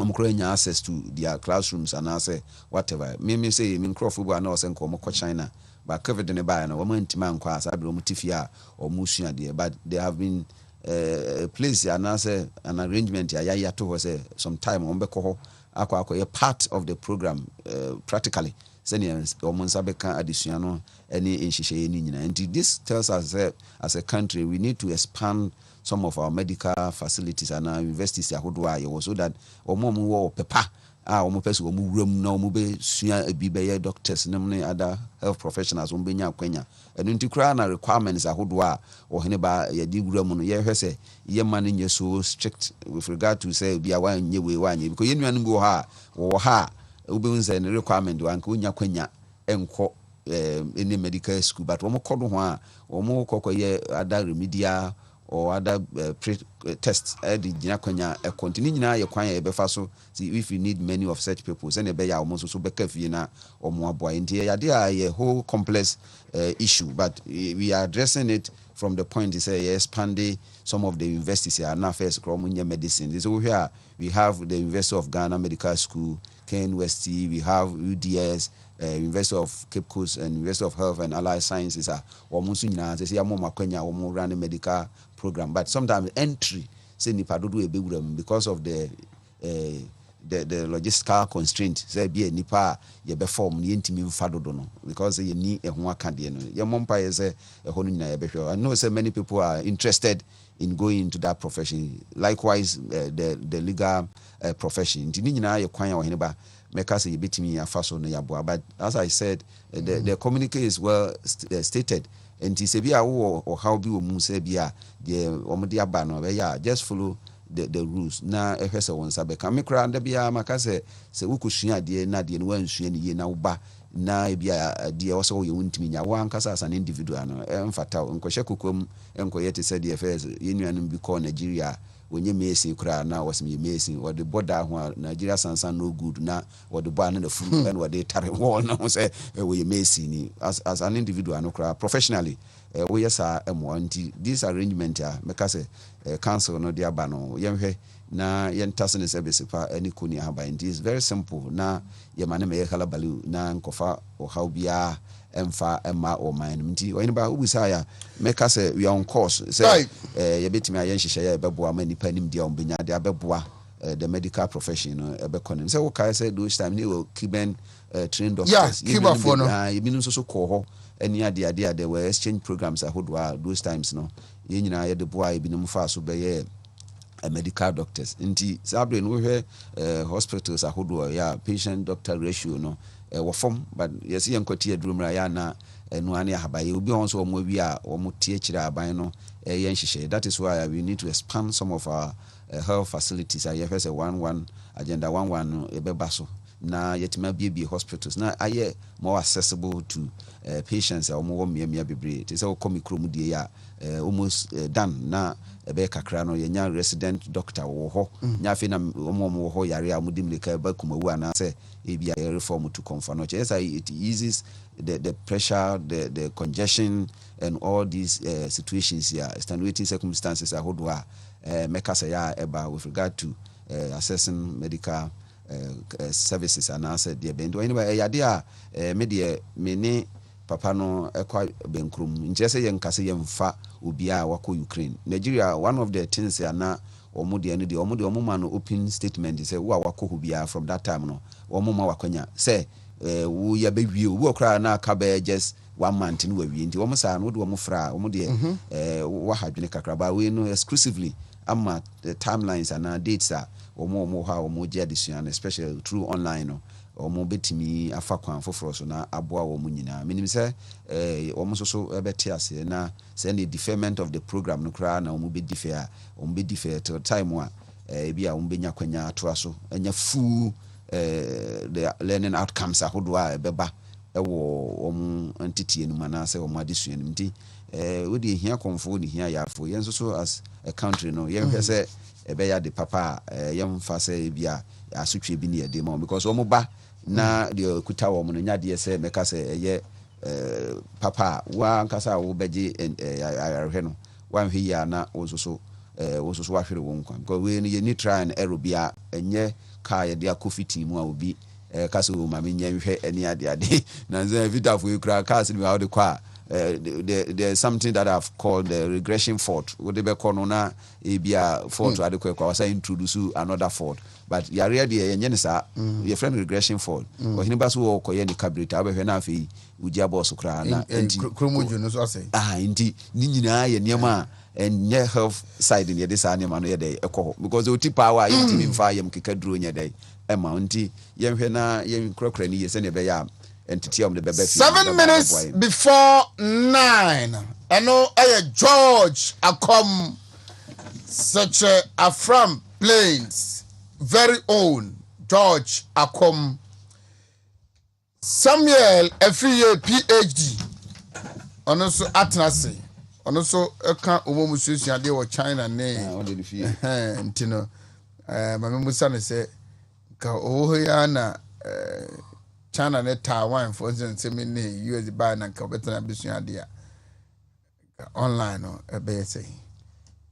omukronya access to their classrooms and say whatever me say me nkrofo na osenko omukọ China ba covid ne ba na wo mantima nkwa asabe omutifia omusua de but they have been a place and say an arrangement ya to say some time ombekọ ho akwa part of the program practically senior omunsa beka adesua no any nhihye ni nyina and this tells us that as a country we need to expand some of our medical facilities and our universities ahodo so that omo wo pepa omo pese omo wuram na omo be sua abi be doctors ne other health professionals omo benya akwanya enu ntikura na requirements ahodo a ohene ba ye di wuram no ye hwese ye man nye so strict with regard to say bia wan nye we wan because ye nuanu bi wo ha obi unse ne requirement wan ka onya kwanya enko any medical school but omo kodo ho a omo kokoye other remedial or other tests the gina kwanya e continue nyina ye kwan ye befa so see if you need many of such people say ne be ya almost so beka fie na omo aboa nti ya dey a whole complex issue but we are addressing it from the point is say expanding some of the universities here na first kromunya medicine this over here we have the University of Ghana Medical School, Ken Westy, we have UDS, University of Cape Coast and University of Health and Allied Sciences are almost nyina say ya mo makwanya wo mo run a medical program but sometimes entry say nipa dodo e bewuram because of the the logistical constraint say be a nipa ye be form ye ntimi mfa dodo no because ye ni ehun aka de no ye mompa ye say ehon nyina ye be hwe. I know say many people are interested in going into that profession, likewise the legal profession. Nti ni nyina ye kwan ya wo ba meka say ye betimi afa so no ya boa. But as I said, the communique is well stated. Nti se bia wo or how bi wo mu se bia de omde aba no be ya just follow the rules na ehwese won sabe ka me kra nda bia maka se wukusua de na de no wansua ne ye na wo ba na bia de wo se wo ye wontimi nya wo ankasa as an individual no emfata nkɔhye kokom enkoye te se de affairs ye nuanom bi call Nigeria onye mesi kra na wasem ye mesi wo de border ho Nigeria sansan no good na wo de bo na furu and wo de tare wo no se wo ye mesi ni as an individual no kra professionally we yes are nti this arrangement meka se council no dia ba no yemhwe na yentase ne se besepa ani koni haba. It is very simple na ye mane me kala balu na nkofa o how bia emfa emma o man nti oyini ba ubusa ya meka se we on course say ye betimi ayen hihye ya beboa mani panim dia ombenya dia beboa the medical profession no ebekonim say wo kai say those time ni wo Cuban trained doctors Cuba for no ye binu so ko ho any ade there were exchange programs ahodwa those times no ye nyina ye de boa ebinum fa so be ye medical doctors nti sabre no we hospitals ahodwa ya patient doctor ratio no wo form but yes ye nkoti adurumra ya na no ane ahabaye obi on so mo wi a wo mo tie kire aban no ye nhihye. That is why we need to expand some of our health facilities. I have say 11 agenda 11 no ebeba so na yetima bie hospitals na aye more accessible to patients or more mia bebre. It is all come krom die ya almost done na ebe kakra no yenya resident doctor wo ho nya fe na wo ho yare a mudim leka ba kumawu ana se ebia reform to conform. Yes, it eases the pressure, the congestion and all these situations here, extenuating circumstances ahodwa meka say ya eba with regard to assessing medical services and answer the bendo anyway yade a me de me ne papa no ekwa benkrum nkyese ye nkase ye mfa obi a wako Ukraine Nigeria. One of the things ya na omude ane de omude ma no open statement say wo wako hobia from that time no omuma wakonya say wo ya bewie wo kra na aka be just 1 month no wawie nti omo sa no de omo fra omude wo hadwene kakraba we no exclusively ama the timelines and dates are omo ha omo je addition especially through online no omo betimi afa kwan foforo so na aboa wo nyina menim se omo so ebeti ase na say the deferment of the program no kra na omo be defer till time wa bia omo benya kwanya atoa so enya full the learning outcomes ahodwa ebeba ewo omo entity enu mana se omo addition nti we dey hia konfo ni hia yafo yenso so as a country no yen hwese ebeya de papa yem fa se bia asotwe bi ne yede mo because omo ba na de kuta wo mo nya de se meka se eye papa wa nkasa wo beje ayarhwe no wan hwe ya na ozoso wa hwere wo nkwa because we ni ni try and error bia enye ka ye de akofiti mu a obi kasa wo ma me nya hwe eni ade na nze vitafo ekura kasa ni wa de kwa there's something that I've called the regression fault. What they be call na ebia fault to adekwa kwa wasa introduce another fault. But ya ready yenye sa your friend regression fault. Ko hiniba so wo koye ni carburetor abehwe na afei uji aboso kra na enti kromoju no so say enti ni nyina ye niema and yeah health side in this animal no ye dey ekọ because the tip power enti mi mfa yem kekaduro nya dey ema enti yenhwe na yen krokra ni ye se ne be ya entity of the bebe 7 minutes before 9 eno George Akom such a from Plains very own George Akom Samuel Efiye PhD ono so atnase ono so eka omomususu ade wo China ne ntino mame musa ne se ka oho ya na China ne Taiwan for instance me ne US buy na ka betana bisu ade online no ebe say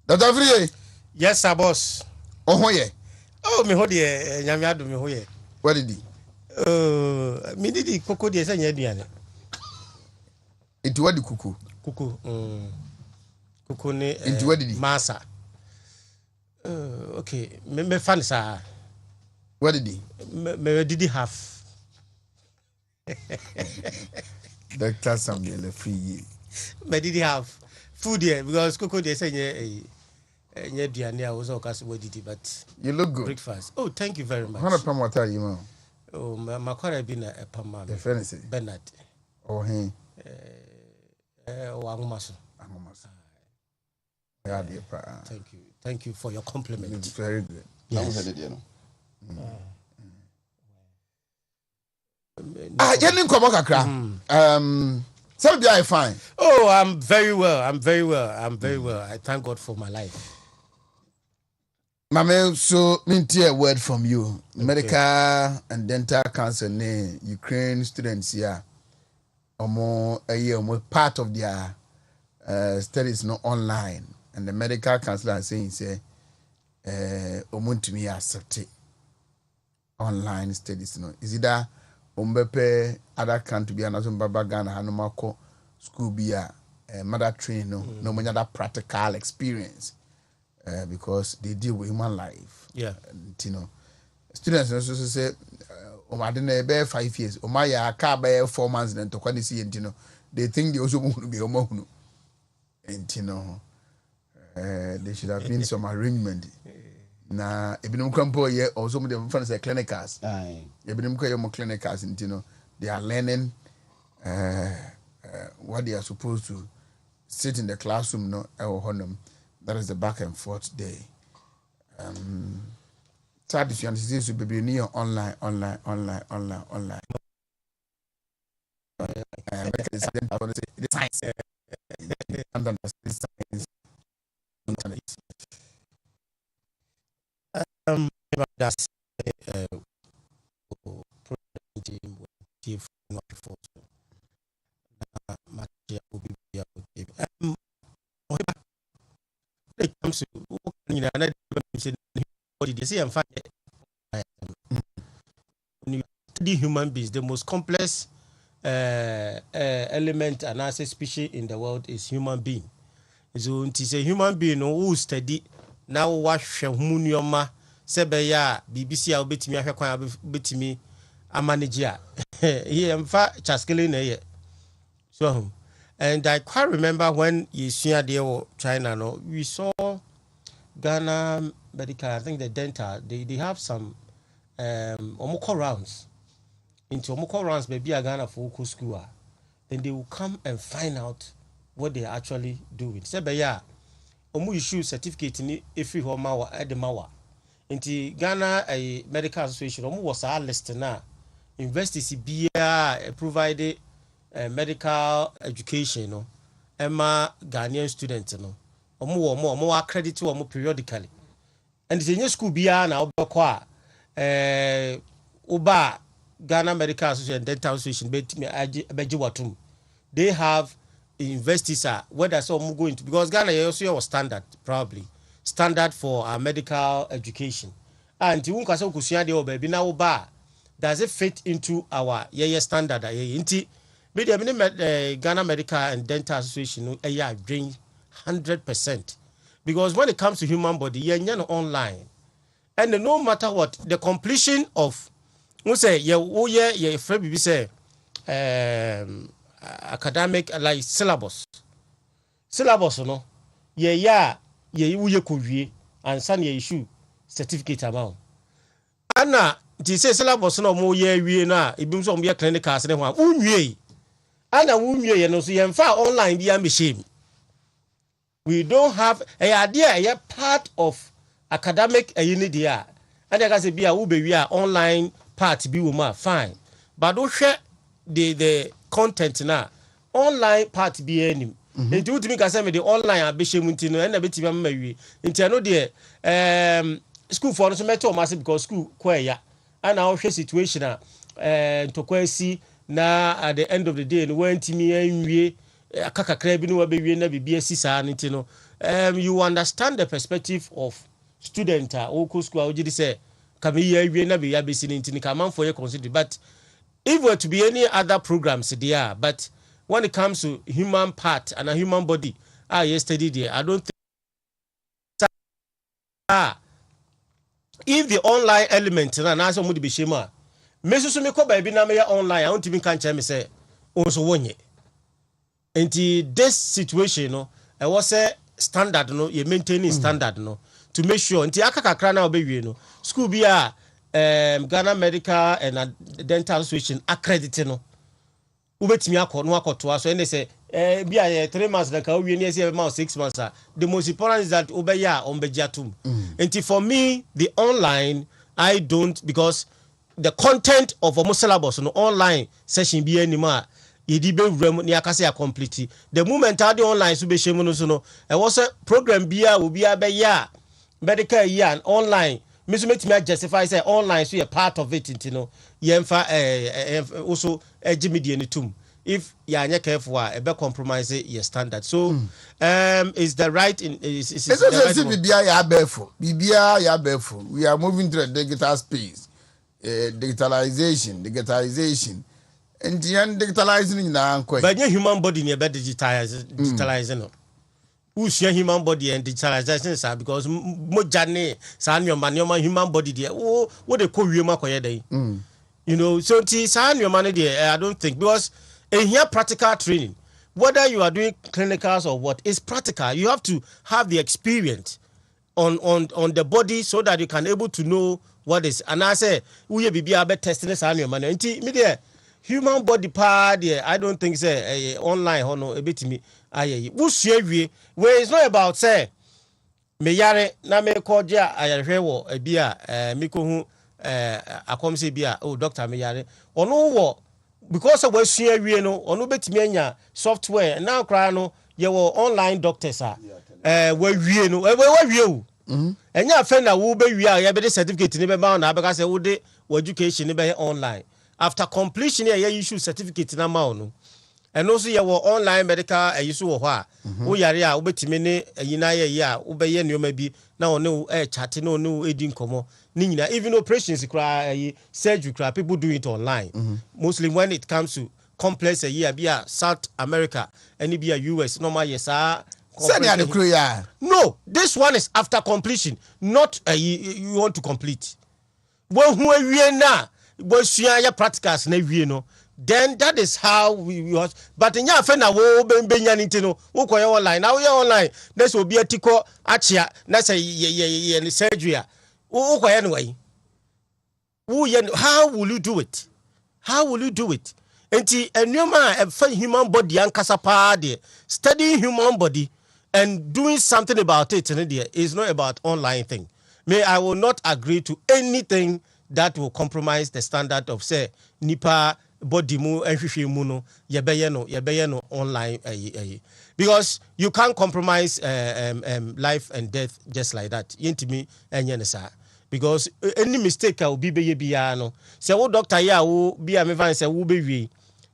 Dr. Free yes sir boss oho ye oh me ho de nyame ado me ho ye what did he me didi koko de sanya aduane it what the kuku kuku ne what did he masa okay me fan sa What did he? Did he have? Doctor Samuel free. But did he have food here? Because Coco they say I was all cast but You look good. Breakfast. Oh, thank you very much. 100 pound water, you know. Oh, my car have been a pama. The fancy. Bernard. Oh, hey. Wangumaso. Thank you for your compliment. It's very good. Yes. Jenny Komo kakra. Some be fine. Oh, I'm very well. I thank God for my life. Mame, so minty a word from you. Okay. Medical and dental cancer ne Ukraine students here. Omo a year part of their studies no online, and the medical counselor saying say Wontumi accept online studies no. Is it that umbepe other country be another baba Ghana hanomako school be a mother train no many other practical experience because they deal with human life. Yeah. You know, students also say I didn't be 5 years. My car by 4 months then to quite see you know they think they also want to be homo. And you know there should have been some arrangement. Na ebinum krampo ye also some of them say clinicals. Ebinum ko ye mo clinicals and you know they are learning what they are supposed to sit in the classroom no that is the back and forth day. Tradition is to be near online. The science and science internet. That's it comes to what did you say? When you study human beings, the most complex element and as a species in the world is human being. So it is a human being who study now wash munioma sebeya BBC a obetimi ahwe kwan obetimi amanager here mfa chaskele na ye so and I quite remember when you see there China no we saw Ghana medical I think the dental they have some omoko rounds into omoko rounds maybe a Ghana for school then they will come and find out what they are actually doing sebeya omu issue certificate ni efi ho mawa edemawa nti Ghana a medical association omu was a list na universities bia provide medical education no ema Ghanaian students no omu accredit omu periodically and the school bia na obekọ a uba Ghana Medical Association Dental Association beji watum they have universities are whether some go into because Ghana also was standard for our medical education and you won't say kusua de baby now ba does it fit into our standard inti Ghana Medical and Dental Association drain 100% because when it comes to human body you're online and no matter what the completion of we say free say academic like syllabus no ye ko wie ansa na issue certificate amount ana ti say syllabus no mo ye wie na ebim so mo ye clinicals ne ho unwie ana unwie ye no so ye mfa online bia me shame we don't have a idea part of academic unit there and I can say bia wo be wie online part bi wo ma fine but do share the content na online part bi anim enti wutimi ka say me the online abehye nti no na betimi am mawie enti no de school for no so meto ma say because school kwaya and our situation to kwasi na at the end of the day no wantimi anwie akakakra bi no wabewie na bibia sisa nti no you understand the perspective of student o school o gidi say kame ya awie na be ya besi nti ni kaman for you consider but if were to be any other programs there but when it comes to human part and a human body yesterday there I don't think if the online element na na so mo de be shema me so me ko ba bi na me online I want to be kan me say also wonye enti this situation no I was say standard no you maintaining standard no to make sure enti aka kakra na obewie no school bi a Ghana Medical and Dental Association accredited no ubetimi akọ no akoto so and they say be 3 months na ka we near say about 6 months. The most important is that obeya on bejatum. And for me, the online I don't because the content of a syllabus no online session be anymore. Yedi be rem ni akase complete. The moment I the online so be shemu no so no. I was a program bia will be a be ya medical year and online. Me so metimi justify say online so a part of it you know. Also ejimidi enitum. If you are not careful, a be compromise your standard. So, is the right in is we are moving to a digital space, digitalization, and the end digitalizing now. But your human body near better digitalizing. Who's your human body and digitalization, sir? Because mojane, san your man, your human body there. Oh, what they call human day. You know, so san your money there. I don't think because. And here practical training, whether you are doing clinicals or what, is practical. You have to have the experience on the body so that you can able to know what is. And I say, we be testing this on your money. Human body part there, I don't think say online or no a bit me. Where it's not about say me yare na me koja ayahwewo ebia miko hu akomse bia oh doctor me yare ono wo because of what she we no ono betimi anya software now cry no ye wo online doctors we wie no we wie o enya fe na wo be wie a ye be the certificate ni be ba na be ka say wo de education ni be online after completion ye issue certificate na ma no and also ye wo online medical use wo ho a wo yare a wo betimi ne yina ye a wo be ye nneoma bi na ono chat na ono edi nkomo even operations cry surgery cry people do it online mostly when it comes to complex be South America and be US normal yes no this one is after completion not you want to complete when we na your practicals na we no then that is how we was but in your friend wo benya nintino wo koye online now you online that's will be a tiko achia na say ye surgery anyway, how will you do it? How will you do it? And a human body and kasapa studying human body and doing something about it is not about online thing. I will not agree to anything that will compromise the standard of say nipa body mu ehwehwe no yebeyeno online because you can't compromise life and death just like that yentimi enye ne sa because any mistake will be bia no say wo doctor ya wo bia me van say wo be wi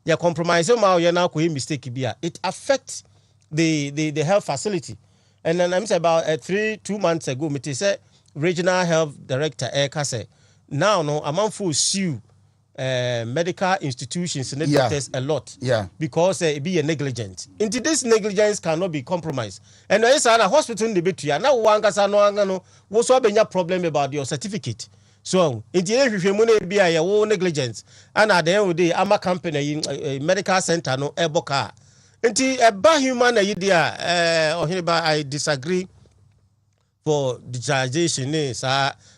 ya compromise ma you na ko mistake bia it affects the health facility. And then I'm say about 2 months ago me say regional health director say now no amount sue medical institutions and doctors a lot because it be a negligence. Into this negligence cannot be compromised. And there is a hospital in the between. Now one no was a problem about your certificate. So in the end, if you money be a negligence, and at the end of the day, I'm a company a medical center no eboka. Into a bad human idea I disagree for digitization is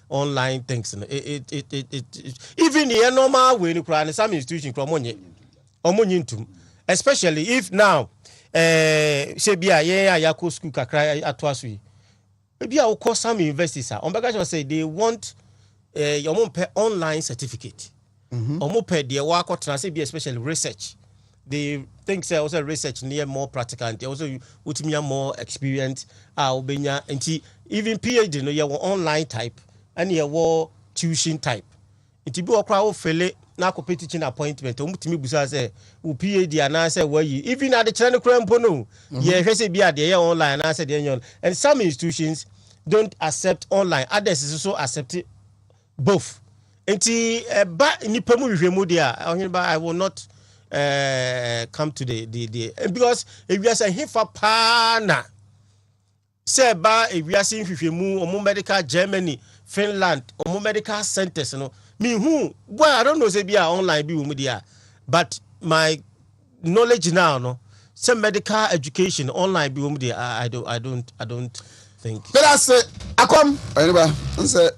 online things. It even the normal way in some institution especially if now say be a yako school kakra atwasui maybe I will call some universities say they want your online certificate the work say be especially research. They think say also research near more practical and also ultimately more experience and even PhD no your online type and your tuition type. It be okra fele na ko teaching appointment mutimi busa say u PhD and say where you even at the channel crampo no ye hwese bia de online and say de and some institutions don't accept online, others is also accept both. Enti ba nipa mu hwehwe mu dia I will not come to the because if you are saying hifa pana say ba if you are seeing hwehwe mu medical Germany Finland omo medical centers no me who boy I don't know say be online be wo dia but my knowledge now no some medical education online be wo dia I don't think but I say akom anyway say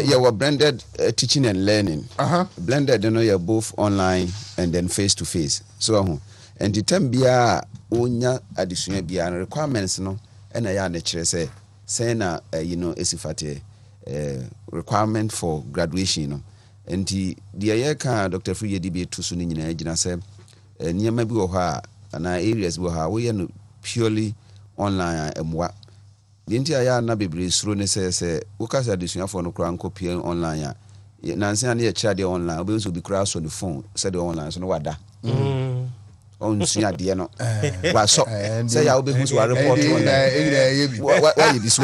you were blended teaching and learning blended you know you're both online and then face to face so and the time bia onya additional bia requirements no and I na kire say na you know esifate requirement for graduation no and the year can Dr. Free debate to so ni nyina agina say niam bi wo ha na areas wo ha wo ye no purely online emwa dinti aya na bebre suro ne say wo kasa additional for no kra nko purely online a nanse na ye kira de online obi so bi kra so the phone say the online so no wada on sua de no wa so say ya obi so report on why you be so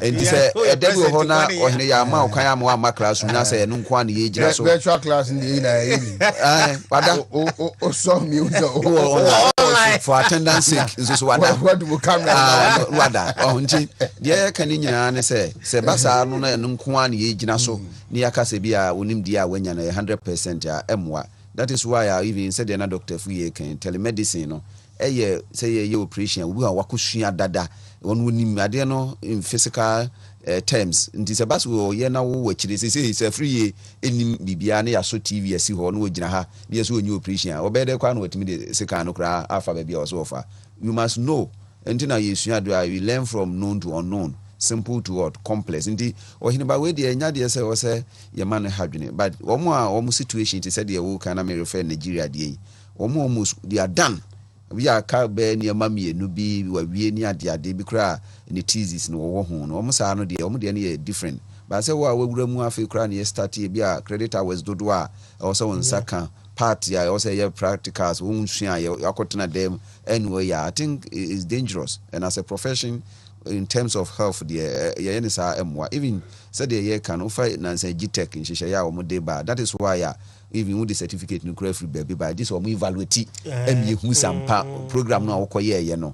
and say edebu ho na ohene ya ma okwan ya ma class na say no nko na ye gira so virtual class in the wada o so me for attendance sake so wada what do camera wada nti de ka ni nyina ne say basa no na nko na ye gira so ni akase bia onim dia wanya na 100% a emwa. That is why I even said the doctor free can telemedicine no say ye operation we are wakusua dada won wonim ade no in physical terms nti se bas wo ye na wo wachire say free enim bibia na ya so TV asi ho no ogina ha ye so onye operation obede kwa no watimi de sika no kra afa bibia o so ofa you must know nti na yesua do you learn from known to unknown simple to what complex nti ohine ba we de enya de say o say ye man hadwene but omo situation it said ye wo kana me refer Nigeria de omo they are done we are ka be ne mamie no bi wa wie ni ade bi kra ne thesis no wo ho no omo sa no de omo de ne different but say wo awura mu afi kra ne start e bi a credit hours dodo a o say won saka part ya o say ye practicals won sua ye akotena dem anyway I think it is dangerous and as a profession in terms of health the yenisa emwa even said the year can offer nanse gtech in shisha ya omo deba that is why even with the certificate no free baby by this omo evaluate emi hu sampa program no akoye ye no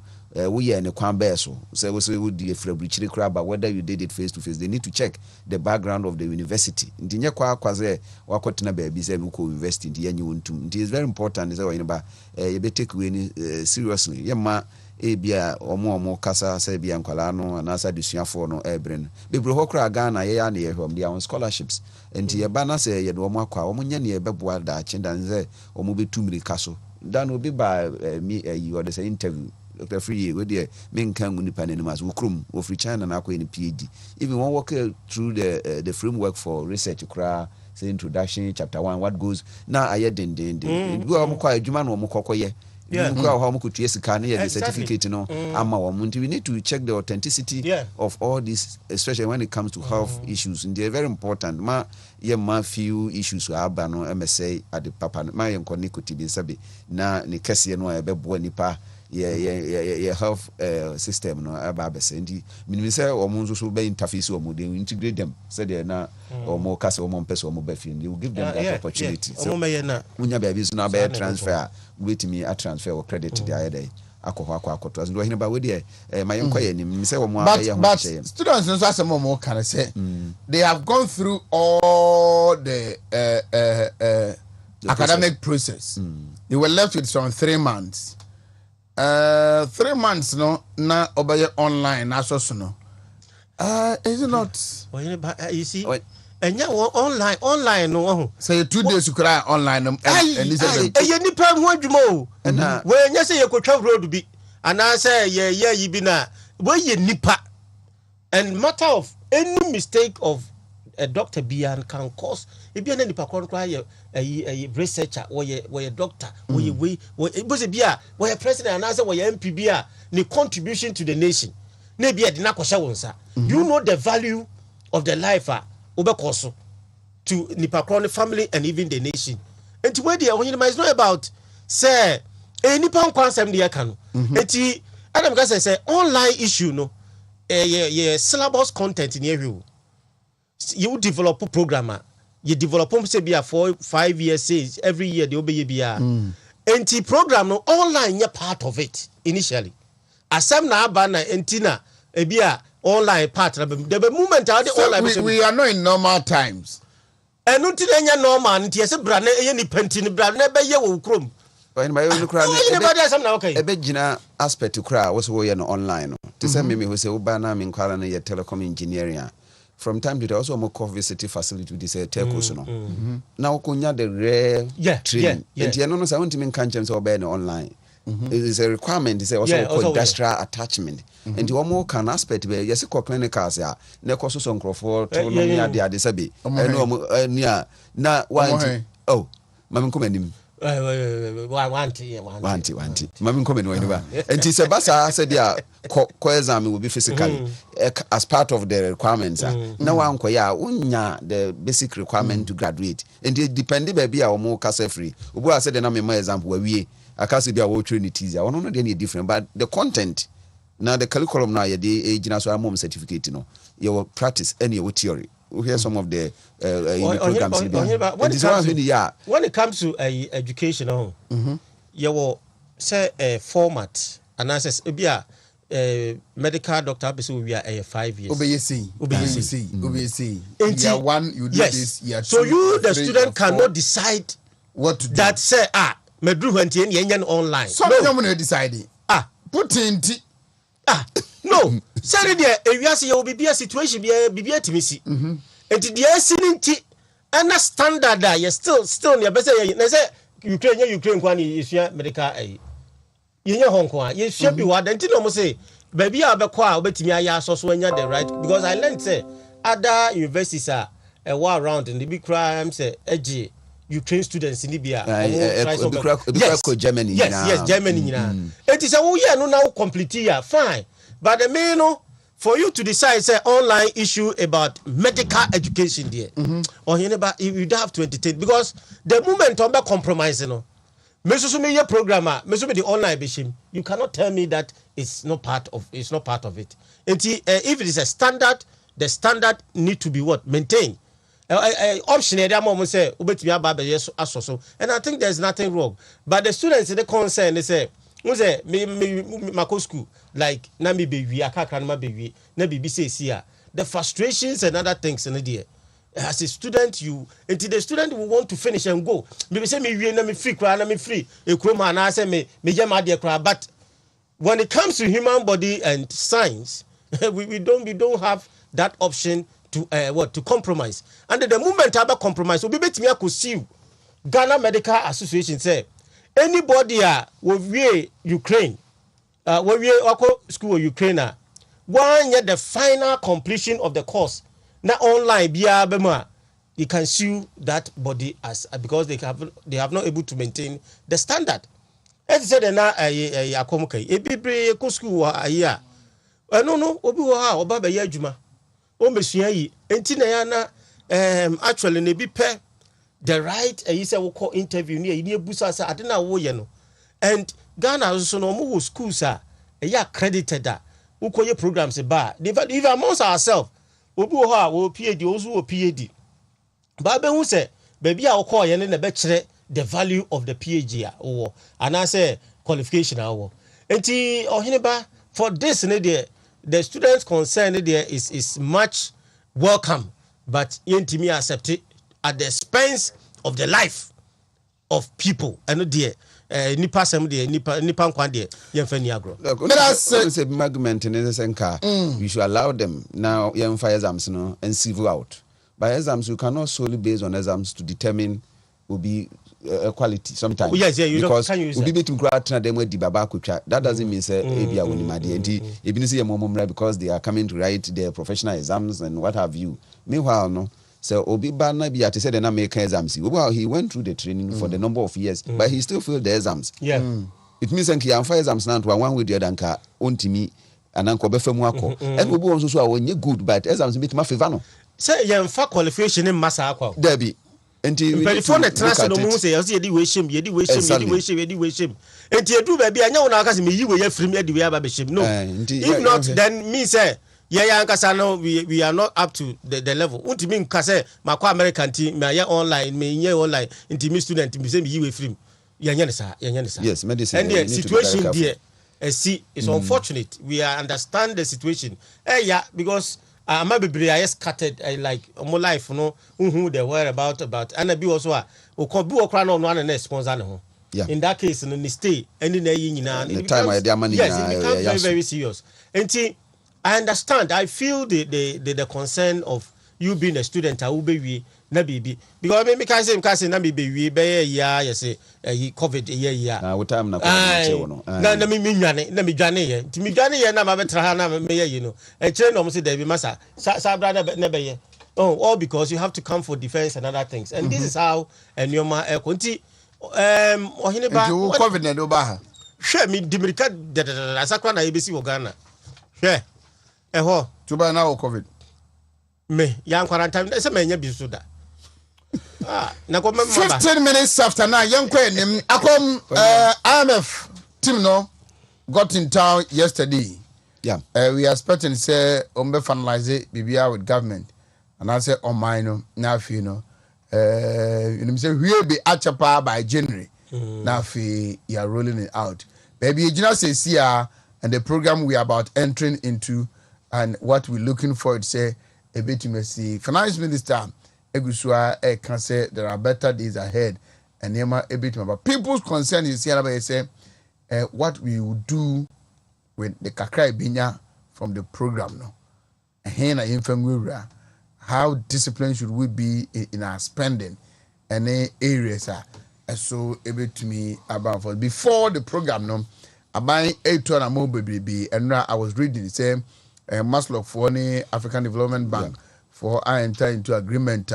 we ye ne kwan be so say we the frabrichiri kraba whether you did it face to face they need to check the background of the university ndinye kwa kwaze wakotena baby say we ko university ndi yenye wontum it is very important say we ba you be take we seriously yema ebia omo kasa say bia nkwala no anasa desuafo no ebren bebre hokra Ghana ye ya na ye hom dia on scholarships enti ye ba na say ye do omo akwa omo nya ne ye beboa da chindanze omo betumiri kaso dan obi ba me you the interview Dr. Free we there men kan nipa nanim as wokrum wo free China na akwa ni PhD even one work through the framework for research kra say introduction chapter 1 what goes now aye den we omo kwa adwuma no omo kokoye how much the certificate we need to check the authenticity of all this, especially when it comes to health issues, and they're very important. Ma few issues no MSA at the papa ma yenko tibi sabi na ni kese no ebebo nipa ye health system no aba bese ndi minimi say omo nso so be interface omo dey integrate them said there na omo kase omo mpese omo be fi you give them that opportunity so omo me na munya be so na be transfer wait me a transfer or credit to the other akoto as do hina ba we dey ma yenko ye nim say omo aye ho che students no say omo can say they have gone through all the academic process. They were left with some 3 months. 3 months no na obey online aso no. Is it not? You see, and yeah, online no. Say 2 days you cry online and this is a nipa ho adwumo. When you say you could travel road be and I say yeah you be na where you nipa and matter of any mistake of a doctor Bian can cause if you any nipa cry a researcher or a doctor or you we was a bia or a president and answer or MP bia the contribution to the nation maybe a dina kwasha wonsa you know the value of the life obekoso to nipa family and even the nation and to where when you is not about say nipa kwansem de aka no enti adam ka say online issue no syllabus content in here you develop a programmer you develop say be 4-5 years says every year they obey bia enti program no online ya part of it initially asem na aba na enti na ebia online part the moment I so online we are not in normal times. And until any normal nti ese bra na any penti ni bra na be ye wo krom. But my own crowd, okay. A big aspect to crowd was way online. To send me who say Ubana in Kuala telecom engineering. From time to time, also more visit facility with this telco. Now, Kunya the rare training. And you know, I want to mean conscience or better online. It is a requirement. It's also called industrial attachment. And you more can aspect where yes, clinicals are. Nekoso son Crawford, near the Adisabi. And no, na one. Oh, Mamma commend Wanti. Mamma comment anywhere. And she said, Bassa said, yeah, co-exam will be physically as part of the requirements. Now, one unya the basic requirement to graduate. And it depended baby or more case free. Ubu said, and I'm my example where we a case be our trinities. I don't know any different, but the content now the curriculum now, the age mom certificate, your practice and your theory. We hear some of the programs. When it comes to education, you will say format and as a medical doctor, we are 5 years. OBC. Year one, you do this. Year two, so you, the student, cannot 4. Decide what to do. That say medru hwantien online. Some no decide. Put in no. Say there ewiase you be a situation be a timisi. And the sininti and a standard that you still near better you say Ukraine kwani is medical you Hong Kong you should be what then no say baby abekwa obetimi aya so the right because I learned say other universities are war around in the big crime say edgy Ukraine students in Libya Germany yes Germany it is a no now complete here fine but the main for you to decide say online issue about medical education there or you don't have to entertain because the moment on compromise me programmer me the online bishim you cannot tell me that it's not part of it and if it is a standard the standard need to be what maintained option area mom say ubetimi aba yes asoso and I think there's nothing wrong but the students they concern they say me school like na me be wi akakra na be wi na bibi say here the frustrations and other things in there as a student you until the student will want to finish and go me say me wi na me free kra na me free ekroma na say me jama de kra but when it comes to human body and science we don't have that option to compromise and the moment about compromise we betimi akosiu Ghana Medical Association say anybody we Ukraine we school Ukraine one year the final completion of the course na online bia bema you can sue that body as because they have not able to maintain the standard it said na akomukai ebibre ko school aya no obi wo ha oba be ya adwuma o mesua yi enti na ya na actually na bi pe the right you say we call interview ni ebusa say ade na wo ye no and Ghana so no mo schools accredited we call programs ba even amongst ourselves obi wo ha wo PhD ozu wo PhD ba be hu say baby a wo call ye na be kire the value of the PhD or and I say qualification or enti ohene ba for this the students concerned there is much welcome but yentimi accept it at the expense of the life of people and there nipa sem there nipa nkwan there yemfa ni agro say argument in the senka we should allow them now yemfa exams no and civil out by exams you cannot solely based on exams to determine will be quality sometimes because we be to grant them with the baba kwatwa that doesn't mean say ebia wonimade enti ebi say momomra because they are coming to write their professional exams and what have you meanwhile no so obi ba na bi ate say the na make exams he went through the training for the number of years but he still failed the exams it means that he am for exams now one with the other nka ontimi ananko be famu akọ and obi won so a wonye good but exams bit ma favor no say yemfa qualification in massa akọ debi enti before the transfer no mu say yedi we shame enti edu ba bia anya wona aka say me yi we ya free me edi we aba be shame no if not then me say yeah ankasa no we are not up to the level unti me nka say makwa American team me ya online me nye online enti me student me say me yi we free ya nya ne sa yes medicine and the situation there see, it's unfortunate. We understand the situation. Yeah, because I'm a baby. I scattered like my life. Who they were about, and I be also who can be a crown on one and sponsor. Yeah. In that case, in the stay, and in the time I money. Yes, it becomes very, very serious. And I understand. I feel the concern of you being a student. I will be na baby because me can say na baby we be ya say COVID year na what time na na me nwane na me dwane ye ti me dwane ye na ma betra ha na me ye no e kire no mo say David masa sa brother na be ye all because you have to come for defense and other things and this is how enyoma konti ohine ba COVID na do ba ha hwe me dimirika asakwa na yebesi wo Ghana hwe ho tuba na COVID me yan quarantine say me nya bi so da 15 minutes after now, young Queen, IMF team no got in town yesterday. Yeah, we are expecting to say finalize it BBR with government, and I say on mine now you know say we'll be achapa by January. Now you are rolling it out. Baby, you know say here and the program we are about entering into and what we're looking for it say a bit to see finance minister. Egusua can say there are better days ahead and Nema a bit more. But people's concern is here say what we will do with the kakra binya from the program no. And how disciplined should we be in our spending and areas so able to me about for before the program no I buy 8 more baby and I was reading the same Maslow for any African Development Bank. Yeah. For I enter into agreement,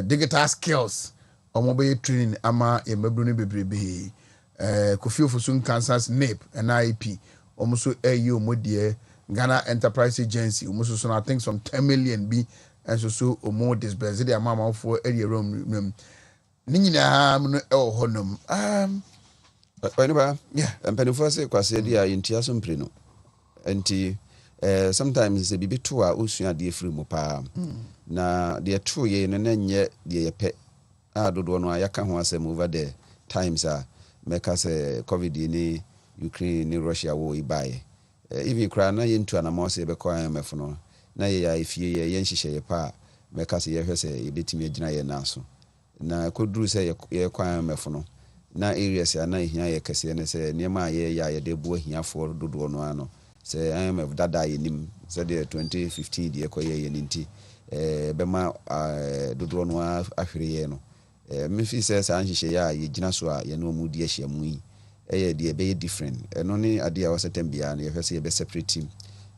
digital skills, or mobile training, ama a mebruni baby, Kofi Fosun Kansas NAP and IEP, almost AU Modie, Ghana Enterprise Agency, almost so I think some 10 million B, and so more disbursed the amount for area room. Nina honum. Yeah, and Penifose Quasedia in Tiasum Prino. And sometimes a baby two are also dear free mopa. Na dear 2 year and then yet dear pet. I don't know why I can't want to move over there. Times are make us a COVID in Ukraine, Russia, war buy. If you cry, na into an amount of mefono. Na if ye yenshi share pa, make us a year say a bit me a naso. Na could do say a choir mefono. Na areas are not here, Cassian say near my year, de boy here for do no ano. Say I am of Dada in him, said 2015, the Equay and Inti, Bema Dudronwa Afrieno. Memphis says, Anshia, Jinasua, Yano Mudia Shamui, dear bay different, and only idea was a tembian, if I say a separate team.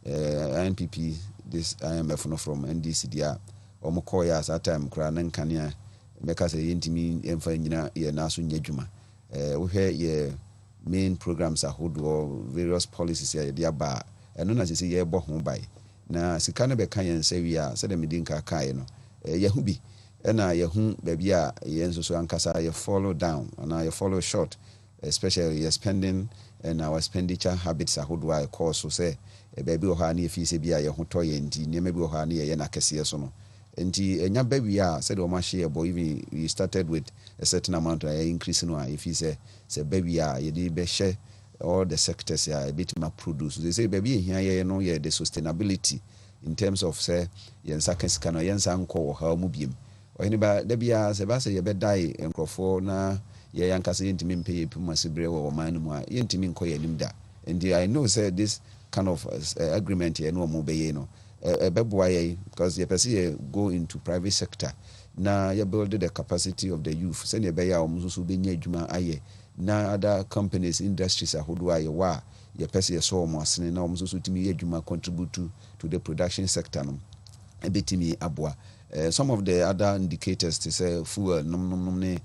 INPP, this IMF from NDCDA, or Mokoya at that time, Kranan Kanya, make us a intimate infant Nasun Yejuma. We hear ye. Main programs are hold or various policies here they are bar and none as you see ye bo home by na sikana be kan say we are said me dinka kai no yahubi na yahu baby a yenso so ankasa you follow down and you follow short especially your spending and our expenditure habits are hold why cause so say baby o ha na fi se bia ye ho to ye ndi ne maybe o ha na ye na kese so no enti enya baby a said o ma share boy even we started with a certain amount of increase no if he say baby you dey be share all the sectors a bit ma produce they say baby here no yeah the sustainability in terms of say yensa kesika no yensa nko ha mu biem ohini ba da bia se ba se ye be dai enkrofo na ye yankase yentimi mpe puma sibre wo man mu a yentimi nko ye nim da and I know say this kind of agreement here no mo be ye no because you person go into private sector now you build the capacity of the youth send you be ya omususu be nya adwuma aye na other companies industries ahodo aye wa you person so mo asene na omususu timi adwuma contribute to the production sector no ebetimi aboa some of the other indicators to say fuel nom ne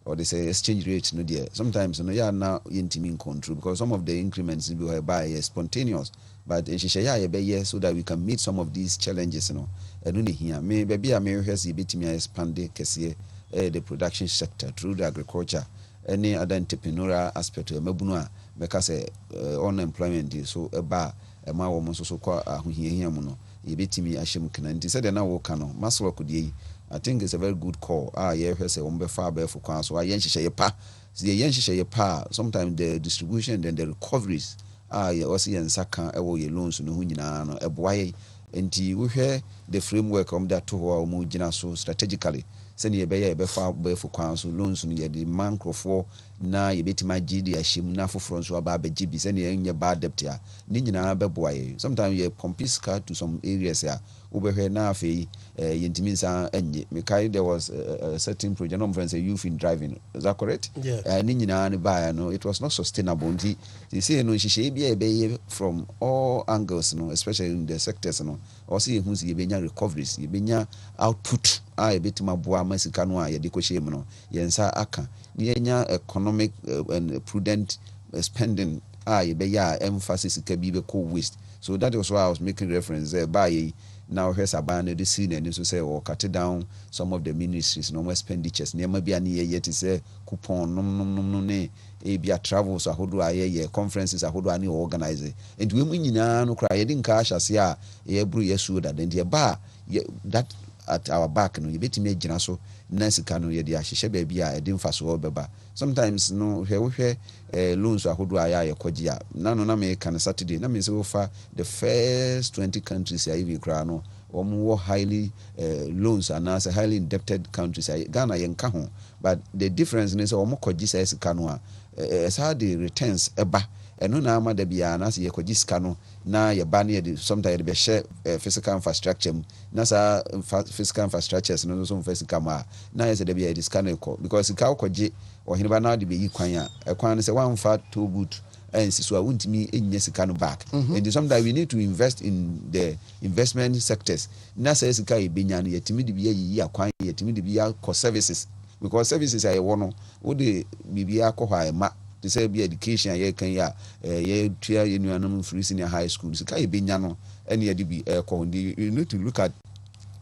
or they say exchange rate no there sometimes no ya na yentimi control because some of the increments be by spontaneous but in shishaya be so that we can meet some of these challenges no enuni here me baby am hwese betimi expand kese the production sector through the agriculture any other entrepreneurial aspect mabunu a make say unemployment so eba ma wo mo so kwa ahohiahia mu no yebetimi ahyem kana nti said na wo ka no maslo kodie I think it's a very good call. Yeah, say umbe fa be for kwa so ayen hihye pa so the yen share pa sometimes the distribution then the recoveries ye also yen saka ewo ye loans no hu nyina no eboaye enti wo hwe the framework that to ho mu gina so strategically send ye be ye be fa be for kwan so loans no ye the mankrofo na ye betima gidi ahim na foforo so aba be gibi send ye nye bad debt ya ni nyina be boaye sometimes ye compete card to some areas ya ubehwe na afei yentimi nsa enye mekai there was a certain project no friends youth in driving, is that correct? Yeah. Ni nyina ne ba no it was not sustainable nti say no hihye bia be from all angles no especially in the sectors no or see hu see benya recoveries ye benya output a betima boa masika no a ye de ko hye mu no yensa aka ni enya economic and prudent spending ye be ya emphasis ka bi be ko waste. So that was why I was making reference there by now here's abandoned the scene and so say or cut down some of the ministries no more expenditures near maybe any yet is a coupon no ne e bia travels ahodo aye conferences ahodo ani organize and we nyina no cry didn't cash as ya e bru yesu that then the bar that at our back no you betime gina so na sika no ye dia hyehye ba bia e dimfa so obeba sometimes no hwe loans ahodo aye kwagia na no na me kan Saturday na me say ofa the first 20 countries ya even kra no more highly loans and as highly indebted countries Ghana yenka ho but the difference is kwaji say sika no as how the returns eba eno na ama da bia na se kwaji sika no na ye ba na sometimes they be share physical infrastructure na sa physical infrastructures no so physical ma na ye se da bia sika no because sika kwaji ohene ba na de be yi kwan a kwan no se one fat too good and so wontumi enye sika no back and sometimes we need to invest in the investment sectors na say sika e benya no yetimi de bia yi akwan yetimi de bia co services because services are one wo de bibia ko hwa ma to say be education ye kan ya ye tua ye nuanum free senior high school sika e benya no ene ye de bi ko you need to look at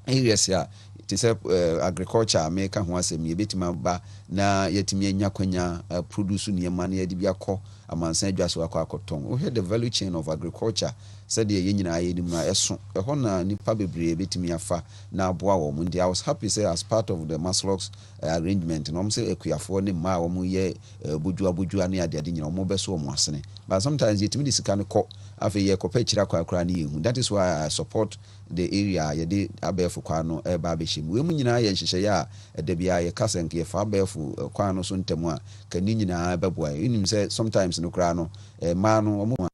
areas here to say agriculture make ho asem ye betima ba na yetimi anya kwanya produce niema na ye de bia ko amansan adwaso akoton we head the value chain of agriculture said ye nyina ye nim na eso ho na nipa bebre betimi afa na aboa wo mu ndi I was happy say as part of the Maslow's arrangement no say ekuafo ne ma wo mu ye bodua ne ade nyina wo beso wo asene but sometimes yetimi di sika ne ko afi ye ko pa kira kwa ne yehu. That is why I support the area ye de abefo kwa no e ba behim we mu nyina ye nhyehyɛ ya de bia ye kasenke ye fa abefo kwa no so ntemu a kani nyina beboa enim say sometimes no kra no ma no omo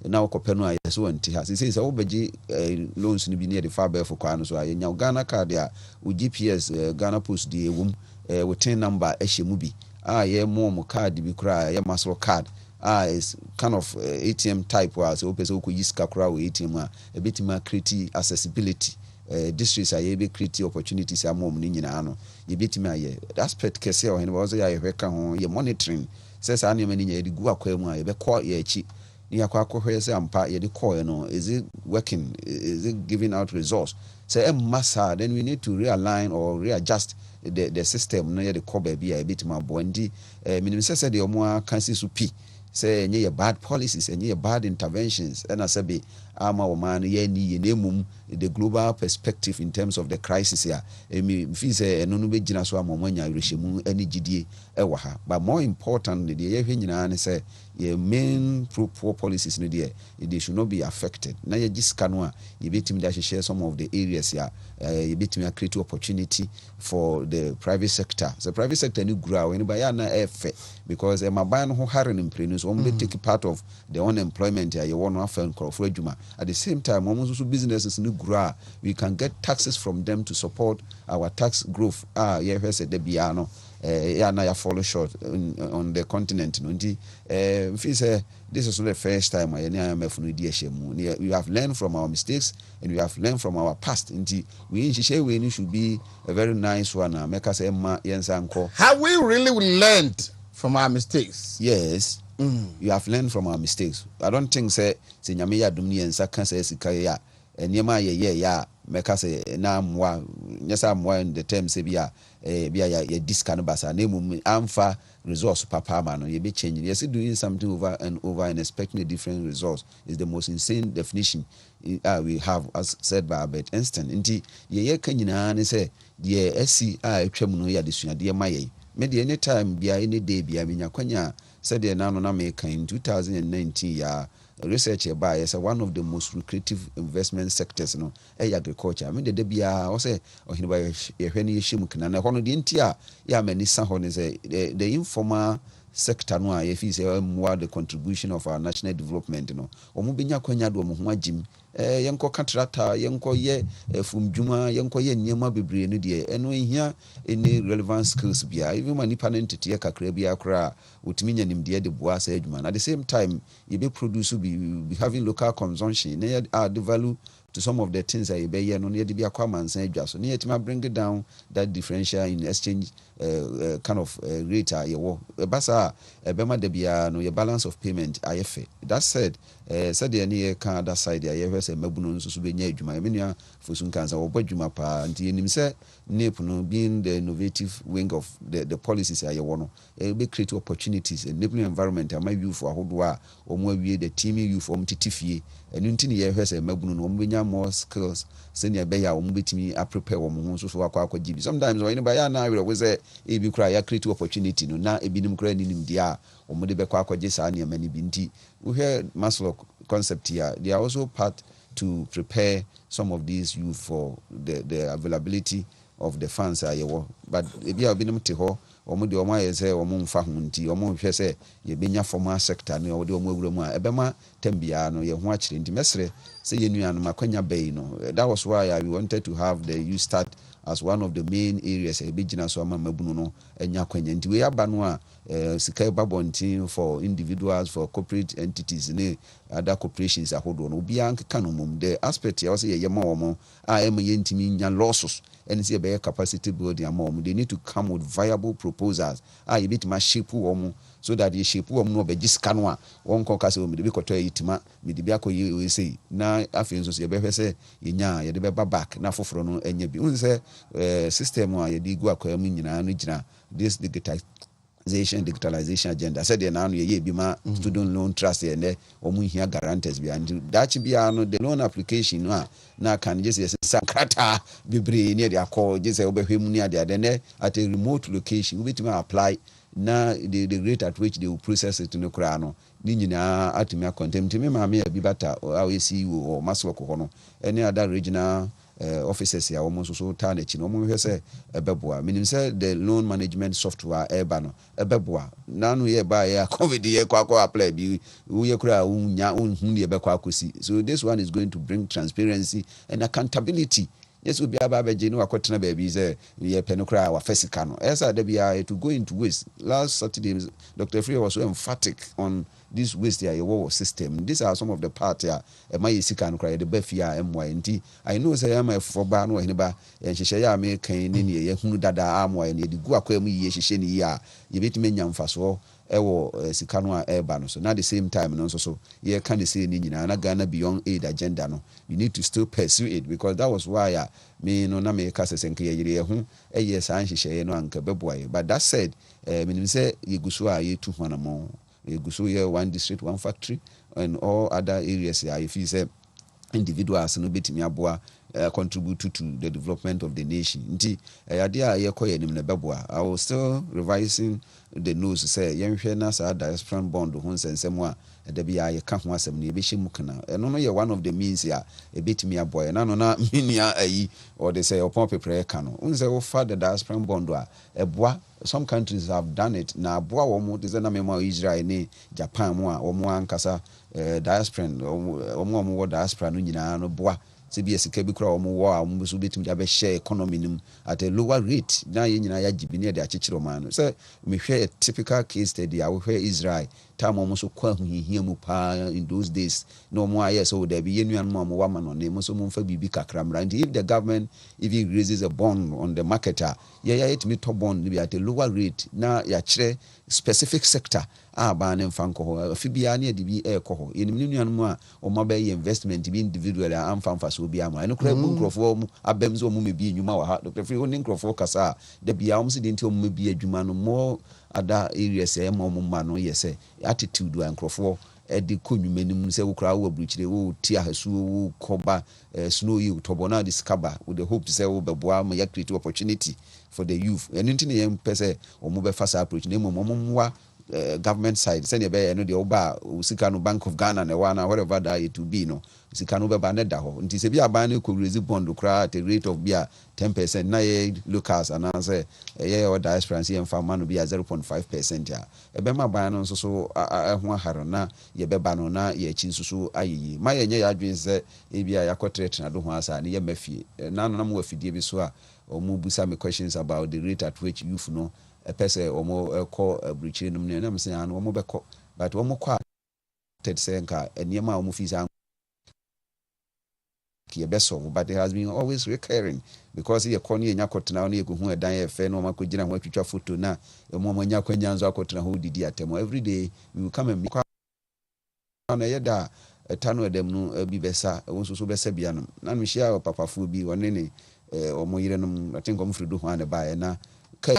na okopɛ no ayeso wanti ha say say obegi loans no bi ne de fa abefo kwa no so ayenya Ghana card a o GPS Ghana Post di ewum with number ehyemu bi ye mo card bi kra ye masro card is kind of ATM type was so person who use kakra with ATM a bit more create accessibility districts are able create opportunities among ni nyina no ye bit me aye aspect kese o hen was ya hweka ho ye monitoring says ani mani nya gu akwa mu aye be call ye chi ni akwa hwe say ampa ye de call no is it working, is it giving out results say massa then we need to realign or readjust the system no ye de call baby a bit more bondi minimum say the omo kan si su pi say nye bad policies and nye bad interventions and asabe ama wo man ye ni ye nemum the global perspective in terms of the crisis here me feel say eno no be gina so ama mwanya rehemu ani gidie ewa ha but more importantly the ye hwe nyina ne say ye main poor policies no there they should not be affected na ye gisika no a ye betim da share some of the areas here ye betim create opportunity for the private sector. The private sector ni grow anybody na efe because maban no ho hare no mpre no so be take part of the unemployment here you want to affect for adwuma at the same time almost businesses ni grow we can get taxes from them to support our tax growth ye hwe say de bia no na ya fall short on the continent no ndi feel say this is not the first time I am no di ehemu we have learned from our mistakes and we have learned from our past ndi we should be a very nice one make us ma yensanko. Have we really learned from our mistakes? Yes. You have learned from our mistakes. I don't think say nyame ya dum ni yensa kan say sika ya enema ye ya make us na amwa nyesa amwa in the term say bia ya discount basa na emu amfa resource papa ma no ye be changing yes doing something over and over and expecting a different results is the most insane definition we have as said by Albert Einstein. Nti ye kan nyina ne say the SC atwam no ya desua de ma ye me anytime bia any day bia menya kwanya said the nano na make in 2019 ya research by as one of the most lucrative investment sectors no agriculture. I mean the bia o say ohinba ye hwani yeshim kana na hono de ntia ya mani sa hono say the informal sector no a yefi say more the contribution of our national development no omo benya kwanya do mo ho agim yenko contractor yenko ye fumdwuma yenko ye niema bebre no de eno ehia any relevant skills bia even manipa no ntete kakra bia kra otimi nya nimde de boa sa adwuma. At the same time you be produce be having local consumption na add value to some of the things that you be here no ne de bia kwa mansan adwa so ne yetima bring down that differential in exchange kind of rate ye wo basa bema de bia no your balance of payment ayefe. That said said the ne ka that side ya say mabuno nso so benya adwuma menua fosun kansa wo badwuma pa nti enim say NAP no being the innovative wing of the policies aye wo no be create opportunities and enabling environment am youth for ahodo a omo awie the team youth om titifie enu nti ne ye say mabuno no omo benya more skills senior be ya omo betimi a prepare wo mo so akwa gibi sometimes when anybody na we say e bi kra ya create opportunity no na ebinim kra ni nim dia omo de be kwa akwa gisa na mani bi nti we hear Maslow concept here. They are also part to prepare some of these youth for the availability of the funds but if you have been to ho omo de omo ayese omo mfa ho nti omo hwe se ye benya formal sector ne o de omo awura mu a ebema tambia no ye ho a kire nti mesre se ye nua no makwanya bay no. That was why we wanted to have the youth start as one of the main areas e bigina so ama mabunu no enya kwanya nti we aba no a sika babontin for individuals, for corporate entities ne other corporations ahodo no bia nkeka no mum the aspect ya say ye ma omo a em ye ntimi nya losses and say be capacity building among they need to come with viable proposals you bit ma shape omo so that you shape omo no be gisika no a won kon ka say o me de be koto yitima me de bia koyi we say na afi nso ye be hwe say ye nya ye de be back na foforo no enya bi un say system a ye di gu akwa mu nyina no gina this digitalization agenda said the now ye bi ma student loan trust and omu hia guarantors bi and that bia no the loan application no na can just say sakrata bibre ne dia call just say obehwem ne dia then at a remote location we bit apply na the rate at which they will process it no kra no ni nyina atimi contempt me ma me bi bata our CEO or Maslow ko no any other regional officers ya almost so ta na chi no mo hwe se ebeboa menim se the loan management software eba no ebeboa nanu ye ba ya covid ye kwa apply bi uye kura unya unhu ye bekwa akosi. So this one is going to bring transparency and accountability. Yes, we be aba beje no akotena ba bi say ye penokra wa fesika no esa da bia to go into waste. Last Saturday Dr. Free was so emphatic on this waste here your system. These are some of the parts here my sika no cry the befia MYNT. I know say am for ba no hiniba enhihye ya me kan ni ne ye hunu dada amwa ne de gu akwa mu ye hihye ne ya ye betime nya mfaso ewo sika no a eba no. So na the same time no so ye can dey say ni nyina na Ghana beyond aid agenda no you need to still pursue it because that was why me no na me ka sesenke ye yire ho eye san hihye no anka beboa. But that said menim say ye guso a ye tu hwanamo Guso here one district, one factory, and all other areas here. If you say individuals no betimi aboa contribute to the development of the nation. Nti idea ye koye nim na beboa. I was still revising the news say yenhwe na sa diaspora bond ho nsensem a da bia ye ka ho asem na ye behye mu kana. Eno no ye one of the means here e betimi aboa. Na no na minia ayi or they say upon prepare ka no. Unse wo fa the diaspora bond a eboa. Some countries have done it. Na aboa wo mo de na memo Israel ni Japan mo a wo mo ankasa diaspora wo mo diaspora no nyina no boa CBS ka bi kura wo mo wo a mo so betimi da be share economy nim at a lower rate na ye nyina ya gibi ne de akekere ma no. So me hwe a typical case study a wo hwe Israel time mo so kwa hihia mu pa in those days no mo aye so there be yenuan mo wa ma no ne mo so mo fa bibi kakra mra. And if the government if it raises a bond on the market it me to bond be at a lower rate na ya kire specific sector ba ne mfa nko ho afibia ne de bi ekoho yenim nuan mu a o ma be investment bi individual amfa so bi ama eno kra bu nkrofo mu abem so mu me bi enuma wa ha Dr. Free oni nkrofo kasa de bia om se de nti om me bi adwuma no more other areas mo ma no yes attitude wa nkrofo de kɔ nnwuma no mu sɛ wo koraa wo aburukyire wo ti ahasuo wo kɔba snow yi tɔbɔ na discover with the hope sɛ wo bɛboa ma ya create opportunity for the youth ɛno nti ne yɛmpɛ sɛ ɔmo bɛfa saa approach na mmom ɔmo mmoa government side sɛdeɛ ɛbɛyɛ no deɛ woba sika no Bank of Ghana na ɛwɔ na whatever that it will be no sika no bɛba ne da hɔ nti sɛ bi aban no kɔwurɛsi bond koraa at a rate of bi a 10% na yɛ locals anaasɛ ɛyɛ ɔ diaspora nsi yɛmfa ma no bi a 0.5% a ɛbɛma aban no nso so ɛho aharo na yɛbɛba no na yɛakyi nso so ayɛyi ma yɛnyɛ yɛ adwene sɛ ebi a yɛakɔtrɛtena do ho asa ne yɛma fie na no na mo afidie bi so a ɔmo busa me questions about the rate at which youth no ɛpɛ sɛ ɔmo ɛkɔ aburukyire no mu ne nam sɛ ano ɔmo bɛkɔ but ɔmo kɔ a ted sɛ nka nneɛma a ɔmo fi sa yɛbɛsɔ but it has been always recurring because yɛkɔ ne yɛnya kɔtena ne yɛkɔhu ɛdan yɛfɛ na ɔmo akɔgyina ho atwitwa photo na ɔmo anya kwanya nso akɔtena ho didi atɛm every day we will come and meet na ɛyɛ da ɛta no ɛdɛm no bi bɛsa ɛwo nso so bɛsa bia no na mehyia papafoɔ bi ɔne ne ɔmo yerenom I think ɔmo firi do ho ane baeɛ na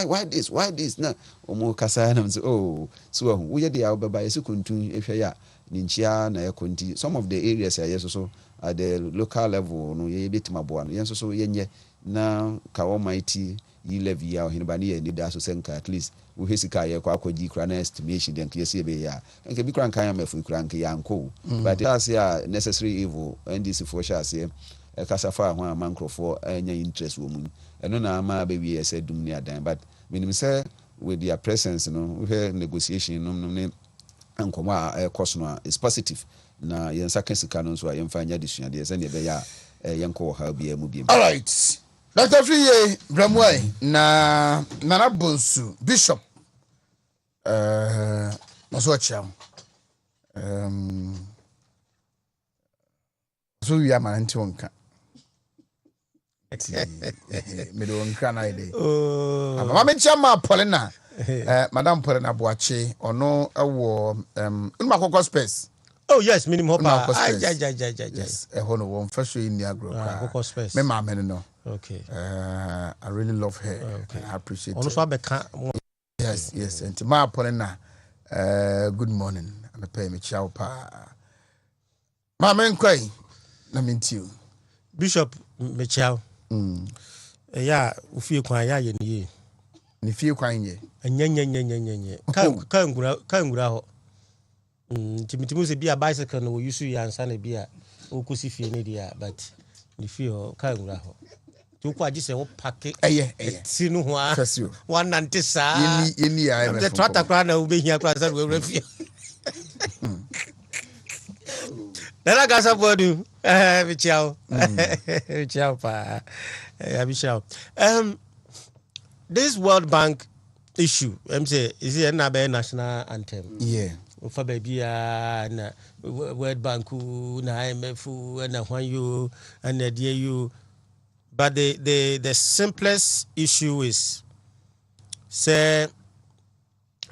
why this na ɔmo kasa na so oh so wo yɛ de a wobɛba yɛsɛ kontun ehwɛ ya ne nkyia na ɛkɔ nti some of the areas a yɛso so at the local level no yɛ betima boa no yɛnso so yɛnyɛ na ka almighty yi level ya ɔhene ba ne yɛ ni da so sɛ nka at least wo hɛ sika yɛ kɔ akɔgyi kura na estimation den ka yɛsɛ be ya nka bi kura nkan ya mafu kura nka yanko but that's ya necessary evil NDC for sure say kasafa ho a mankrofo anya interest wo mu eno na ama be wi ese dum ni adan but minim say with their presence no we negotiation no ne ankomo a cost no is positive na yen saka sika no so a yen fa nya desua de ese ne be ya yen ko ha bia mu bia. All right, Dr. Friye Bramway na Nana Bonsu Bishop maso cham so we are man nka me do nka na ide ama me chama Paulina Madam Paulina Boache ono ewo unmakoko space. Oh yes, minimum hopa. Yes, hono one first show in the agro. Me mama no. Okay. I really love her. Okay. I appreciate it. Yes. And to my Paulina, good morning. I'm a pay me chow pa. Mama nkwai na mintiu. Bishop Mechow. Yeah, ufie kwan ya ye ni. Ni fie kwan ye. Nye. Ka ngura ho. Timitimu se bia bicycle no yusu ya ansa na bia okusi fie ne dia but ni fie ho ka ngura ho. Tu kwa ji se wo pake ti no ho a 190 saa. Yeni ya. The tractor kra na wo behia kra sa wo fie. Nana gasa bodu Michao. Michao pa. Michao. This World Bank issue, say is it a national anthem? Yeah. For baby na World Bank na IMF na when you and the DAU, but the simplest issue is say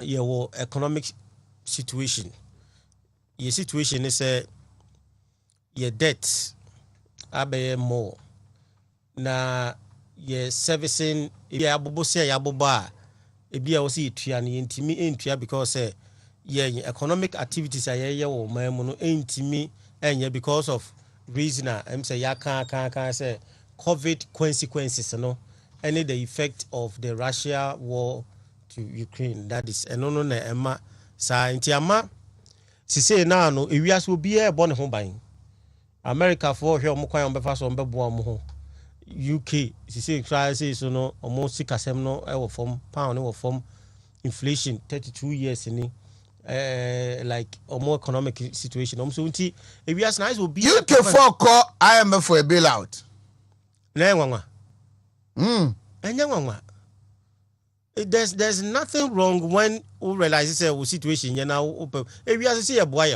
your economic situation. Your situation is your debt abe more na your servicing ya bobo say ya boba e bia wo say tua na yentimi entua because economic activities are wo man no entimi enye because of reason am say ya kan say COVID consequences no any the effect of the Russia war to Ukraine, that is no na ema sa ntiama sise na no ewiase obi e bo ne ho ban America for hwe omkwan ombefa so ombebo am ho UK sise try say so no omo sikasem no e wo form pound wo form inflation 32 years ni like a more economic situation so nti ewiase na will be UK for call IMF for a bailout na enwanwa enyanwanwa. There's nothing wrong when we realize the situation you now we are see a boy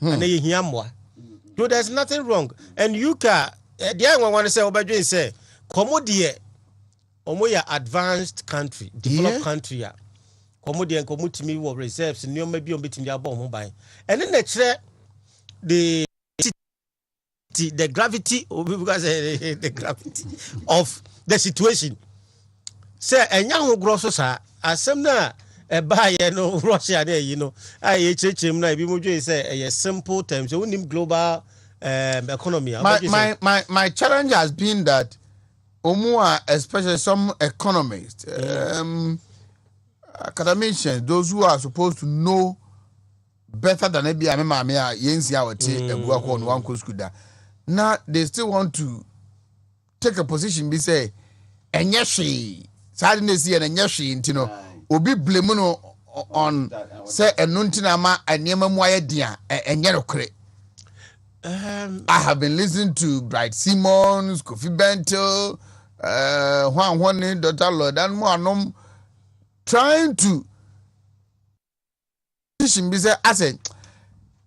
and you hear more. So there's nothing wrong. And you can the one want to say obadwe say komodie omo ya advanced country, developed country ya. Komodie komutimi wo reserves ni o bi obetimi abo ho ban. And then the gravity because the gravity of the situation. Say enya ho grosso sa asem na buy no Russia there, you know. I him na be mo say a simple terms. So we need global economy. My challenge has been that Omua, especially some economists, academicians, those who are supposed to know better than maybe I remember yensi awati ebuako on one school. Now they still want to take a position. Be say enyeshi sadness and enyeshi, you know, obi blame on say enuntina ma enyema muaye dia enyero kre. I have been listening to Bright Simmons, Kofi Bento, Juan Dr. Lord, and more. Trying to be say, I said,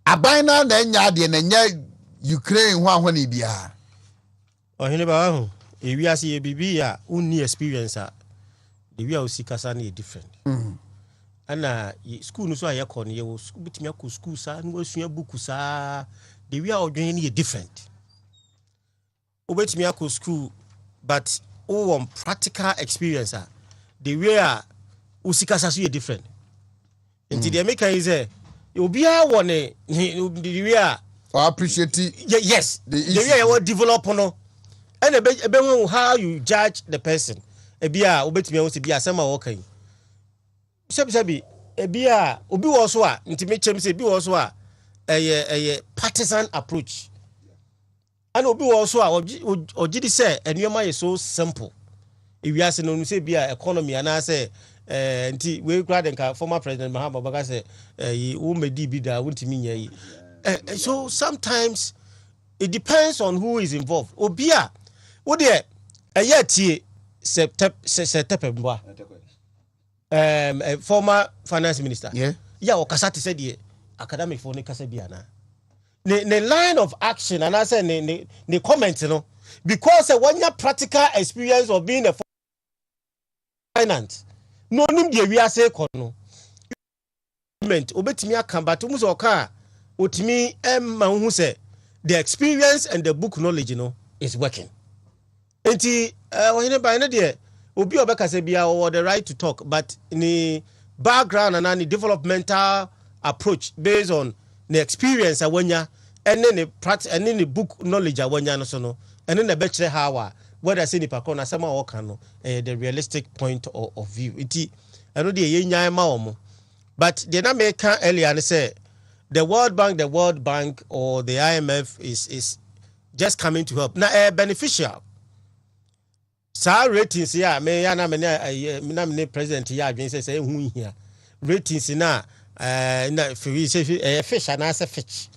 I buy now the Enya Ukraine Juan Ibia. Oh, Hineba, if we are see a BB, only experience, the way I see Kasani different. And school no so I con ye was school, sir, and was your book, sir. The way are doing it different. Obey me a school, but on practical experience, the way usikasa different. Until the America is you be a one the way I appreciate it. Yes, the way I will develop on and a how you judge the person. A beer obey me to be a summer walking. Sabi a beer obi was what intimate say be was what a partisan approach. And obi also or did say and your mind is so simple. If you ask no say be a economy and I say we grad and former President Mahama Baga say who may be that Wontumi. So sometimes it depends on who is involved. Obia what there a year September former finance minister. Yeah, or Kasati said the academic for Nikasabiana. The line of action and I say the comment, you know, because when your practical experience of being a finance, no nimbi we are say kono. Obetimi akamba to muso ka otimi who say the experience and the book knowledge, you know, is working. Enti when by no there obi obeka say bia or the right to talk, but in the background and the developmental approach based on the experience awanya and then the practice and then the book knowledge awanya no so no and then the betre how whether say ni pakon na sama o kan no the realistic point of view iti I know the yenya ma omo but the na make earlier and say the World Bank or the IMF is just coming to help na beneficial sa ratings ya me ya na me president ya adwen say hu hia ratings na na fish and as a fish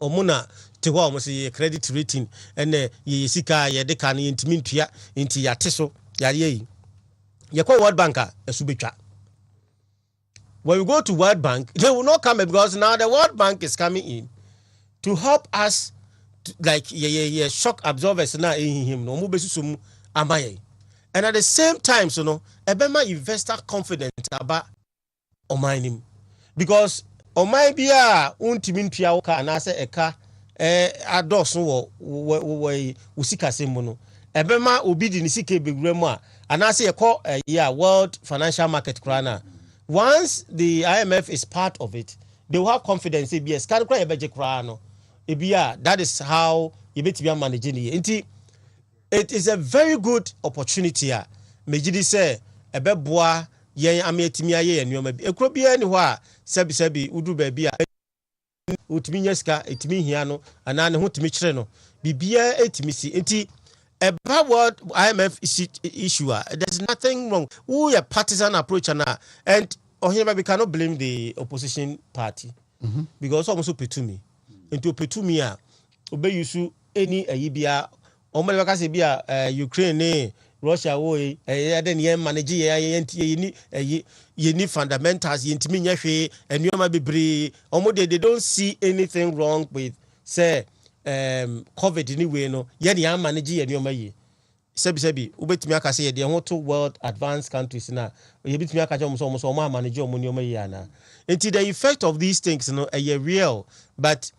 omuna te ho omo say credit rating and ye sika ye de kan intimi ntua inti yate so yare yi ye call World Bank asubetwa. When we go to World Bank, they will not come because now the World Bank is coming in to help us like shock absorbers na him no mo besu so amaye. And at the same time so no ebema investor confident about omanim because omai bia untimi ntua wo ka na se eka adoso wo usika semu no ebema obi di ni sika begura mu a ana se ekọ World Financial Market krana. Once the IMF is part of it, they will have confidence. That is how you be managing it. It is a very good opportunity. Mejidi say ebeboa yen ametimi aye enwoma bi. Ekro bia ni ho a sebi udu ba bia utimi nyeska etimi hia no ana ne ho timi kire no. Bibia etimi si. Enti about what IMF issue, there's nothing wrong. We a partisan approach and we cannot blame the opposition party because almost Petumi into Petumia obey you any Ibia Omaka Bia Ukraine Russia way then ye manage ye need fundamentals yintimi and you might be they don't see anything wrong with say COVID anyway no ye manage and you may sebi ubetimi aka say the whole world advanced countries na ye betimi aka almost manage omo ni omo na until the effect of these things no real but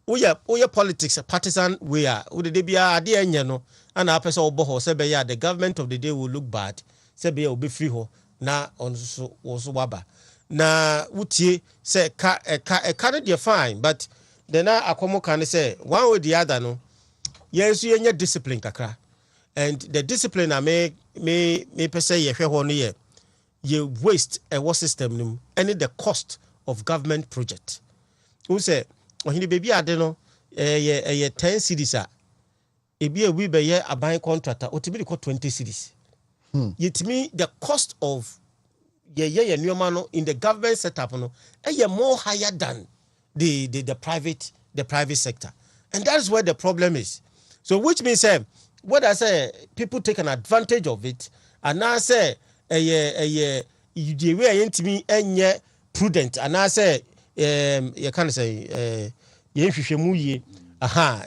we politics partisan we are we dey bia ade enye no ana apese obo ho sebe ya the government of the day will look bad sebe ya obi free ho na on so waba na wutie say ka no dey fine but then akomo kan say one way the other no yes you discipline kakra and the discipline I me per se ye hwe ho no ye waste a war system nim any the cost of government project who say ohini baby ade no ye 10 cities a ebi we be ye aban contractor otibi ko 20 cities yetimi the cost of ye nyoma no in the government setup no more higher than the private sector, and that is where the problem is. So which means what I say, people take an advantage of it, and I say you way into me and prudent, and I say you can't say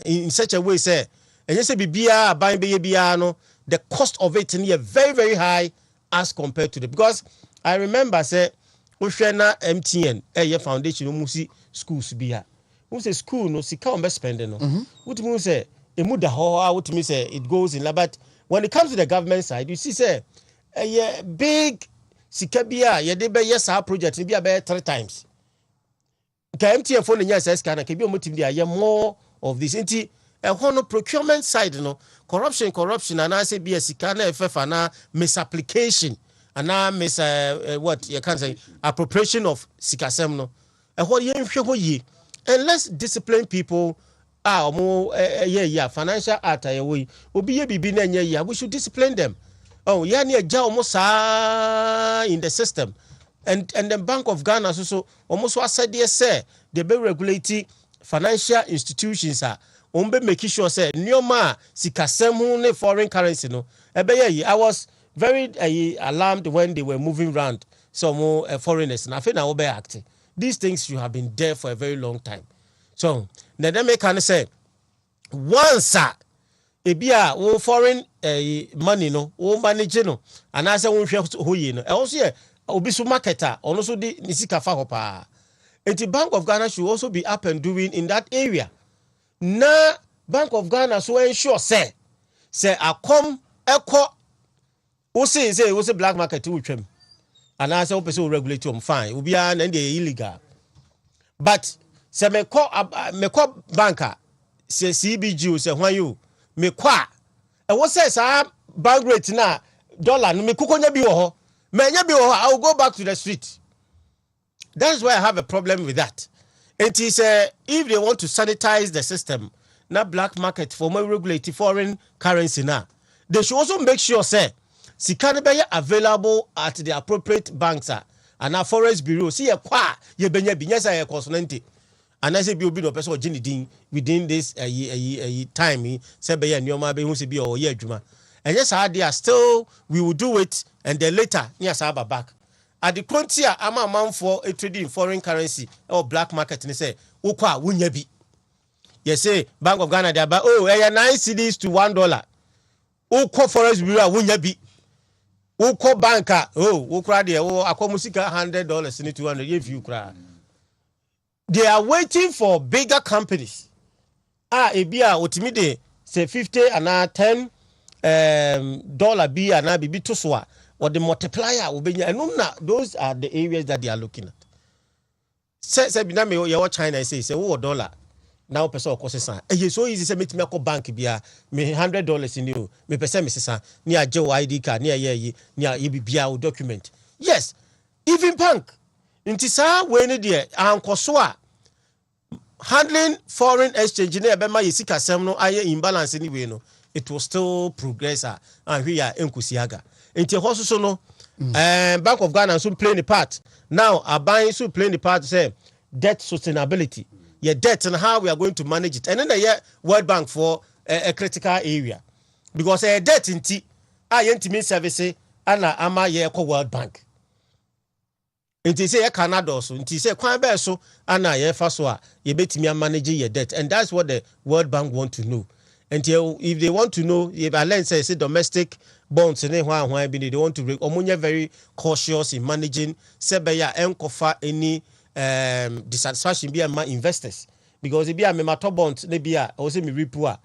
in such a way say and you say bibia buying bibia no the cost of it is very very high as compared to the because I remember say Oshena MTN foundation musi schools biya. Who say school no sika on spending no. What mean say emuda ho what mean say it goes in but when it comes to the government side you see say big sika biya ye de be yes our project biya be 3 times. Ka MTN phone nya say scan ka bi omotim dia more of this nti no procurement side no corruption and I say be a sika na FF na misapplication and I miss what you can say appropriation of sikasem no what you hwe ye and let's discipline people more financial art we obi ye bibi na nya we should discipline them ya na ja almost in the system and the Bank of Ghana so almost was said say they be regulating financial institutions be making sure say nyoma sikasem ne foreign currency no I was very alarmed when they were moving around some foreigners and I think now be acting these things should have been there for a very long time so then they can say once ebia wo foreign money no wo manage no and I say wo hwe ho yi no also obi so marketer ono so di nisika fa hopa and the Bank of Ghana should also be up and doing in that area. Na Bank of Ghana so ensure say akom eko wo say black market wo twam and I say wo person regulate them fine wo bia na dey illegal but say me ko banker say CBG say hwan you me kwa e wo say sa bank rate na dollar no me kokonya bi wo ho me nya bi wo ho I will go back to the street. That's why I have a problem with that. It is if they want to sanitize the system, not black market for more regulated foreign currency now, they should also make sure say sikane be available at the appropriate banks and our forest bureau. See kwa ye benya binyasa ye consonante. And I say be obi no person ojini within this time say be ya nyoma be hu se bi o ye adwuma. And yes they are still we will do it and then later near saba back. At the frontier, I'm a man for a trading in foreign currency or black market. And they say, "Ukwa wunya bi." You say Bank of Ghana they about 9 cedis to $1. Ukwa forest bureau wunya bi. Ukwa banker ukra there akwa musika $100 in 200 if you cry. They are waiting for bigger companies. Ebia otimide say 50 and $10 bi and bibi to so. Or the multiplier will be and those are the areas that they are looking at. Say biname your China say $1 now person cost san. So easy say meet me ko bank bia me $100 in you me person me san near Joe ID card near ye near bia document. Yes, even bank. Inti sa we ne there ankoso a handling foreign exchange na be ma yesika sem no aye imbalance ni we no it will still progress and we are enkusiaga. Into hospital no Bank of Ghana so playing the part now are buying so playing the part say debt sustainability your debt and how we are going to manage it and then the World Bank for a critical area because debt inti yentimi service ana ama ye ko World Bank inti say Canada so inti say kwan be so ana ye fa so a ye betimi manage your debt and that's what the World Bank want to know. Until if they want to know, if I learn say domestic bonds and they want to break, or very cautious in managing sebeya enkofa any dissatisfaction be my investors because if be a top bonds, they be a also me repua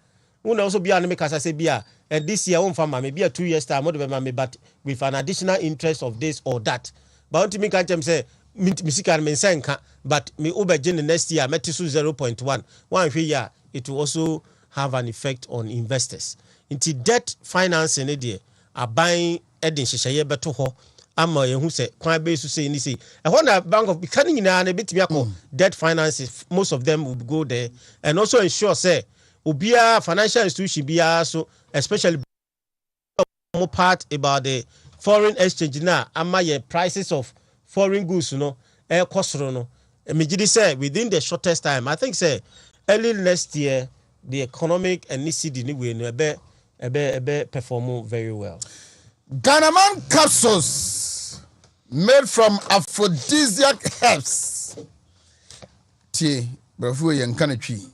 Who also be an make as I say bia and this year won't farm maybe a 2 years time more than but with an additional interest of this or that. But to me can't say Missika and Mensenka, but me over the next year met 0.1. 1 year it will also have an effect on investors. Into debt financing idea are buying Edin Shishaye Beto. I'm who say quite base to say any say. I want a bank of becoming in a bit debt finances, most of them will go there and also ensure say Ubia financial institution be also especially more part about the foreign exchange now and my prices of foreign goods, air cost no. Immediately say within the shortest time, I think say early next year the economic and necessity anyway no be perform very well. Ghanaman capsules made from aphrodisiac herbs.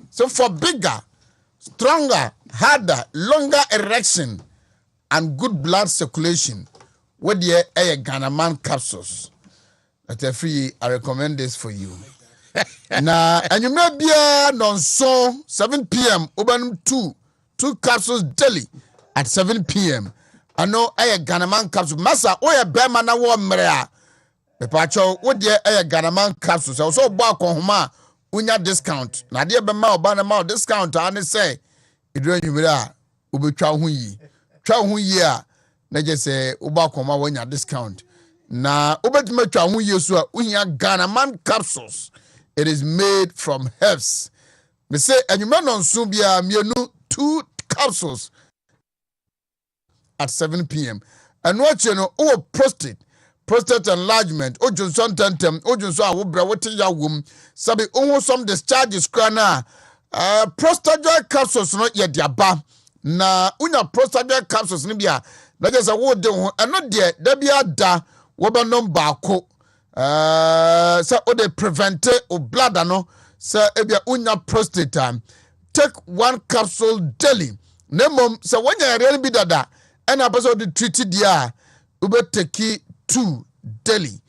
So for bigger, stronger, harder, longer erection and good blood circulation, what the Ghanaman capsules. At free, I recommend this for you. Now, and you may be on 7 p.m. Open two capsules daily at 7 p.m. I know Ghanaman capsule. Massa, oya bema na wo mrea. Pepacho, what the Ghanaman capsules. Also, bark on homa unya discount. Na dia bema obana ma discount. And say, idwe nyumira ubi chwa hunyi ya. Na je say uba koma wanya discount. Na ubetume chwa hunyi so unya Ghanaman capsules. It is made from herbs. Me say enyuma non so bia mienu 2 capsules at 7 p.m. And watch prostate enlargement, Johnson tentem, Johnson awobra wote ya wom, sabi some discharges krana. Prostate capsules no ye diaba. Na unya prostate capsules ni bia, na just a wo de ho, eno de da bia da wo ba nom baako. So o de prevent o bladder no, so ebia unya prostate time. Take 1 capsule daily. Nemom so when you really be dada and a person to treat it there, ube take 2 daily.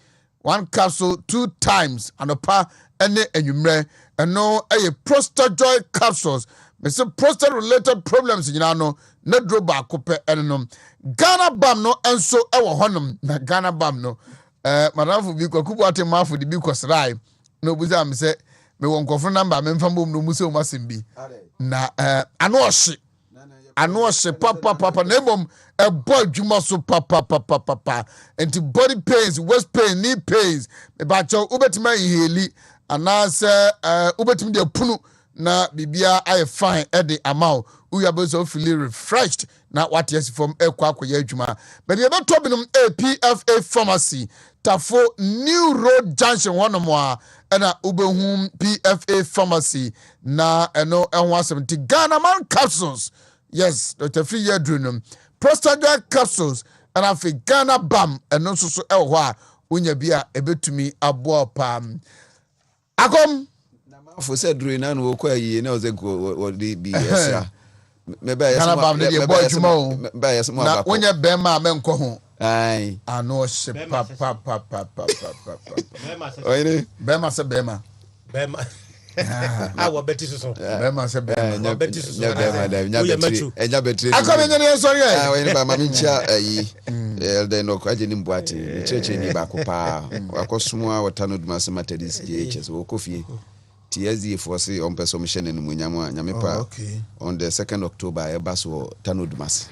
1 capsule 2 times and a pa any enumere and no a prostate joy capsules. Me say prostate related problems you know no draw back coupe and Ghana bam no and so ewo honum na Ghana bam no madam fu bi kwakubu ate mafu di bi kwasrai no buza me say me won kofo number me mfa mbom no muso masembi na Anoshi papa nemom a boy jumaso papa and body pains, waist pain, knee pains, about your ubetima heli and answer ubetim de punu na bibia I fine at the amount we are both feeling refreshed not what yes from a quack juma but you're not talking a PFA pharmacy Tafo New Road Junction one more and a Ubehum PFA pharmacy na no and 170 Ghanaman capsules. Yes, Dr. Free Yadrunum, prostate capsules, and I feel Ghana bam, and also so elwa, unya bia a bit to me a boa pam. Akom for said Druinan will quay, you know, the go be maybe Ghana bam, the boy tomorrow, by a small when you bema men coho. Aye, I know she papa. Bema se bema. Our Betty so. Bema se bema. Betty so. Enya betri. Akome nyene sorry. We ba mamincha elde no kwaje ni mbwati. Cheche ni ba kopa. Akosumwa watano dumase matedis GHS wo kofie. TSD force on person mission in Munyama Nyamepa on the 2nd October e baso tano dumase.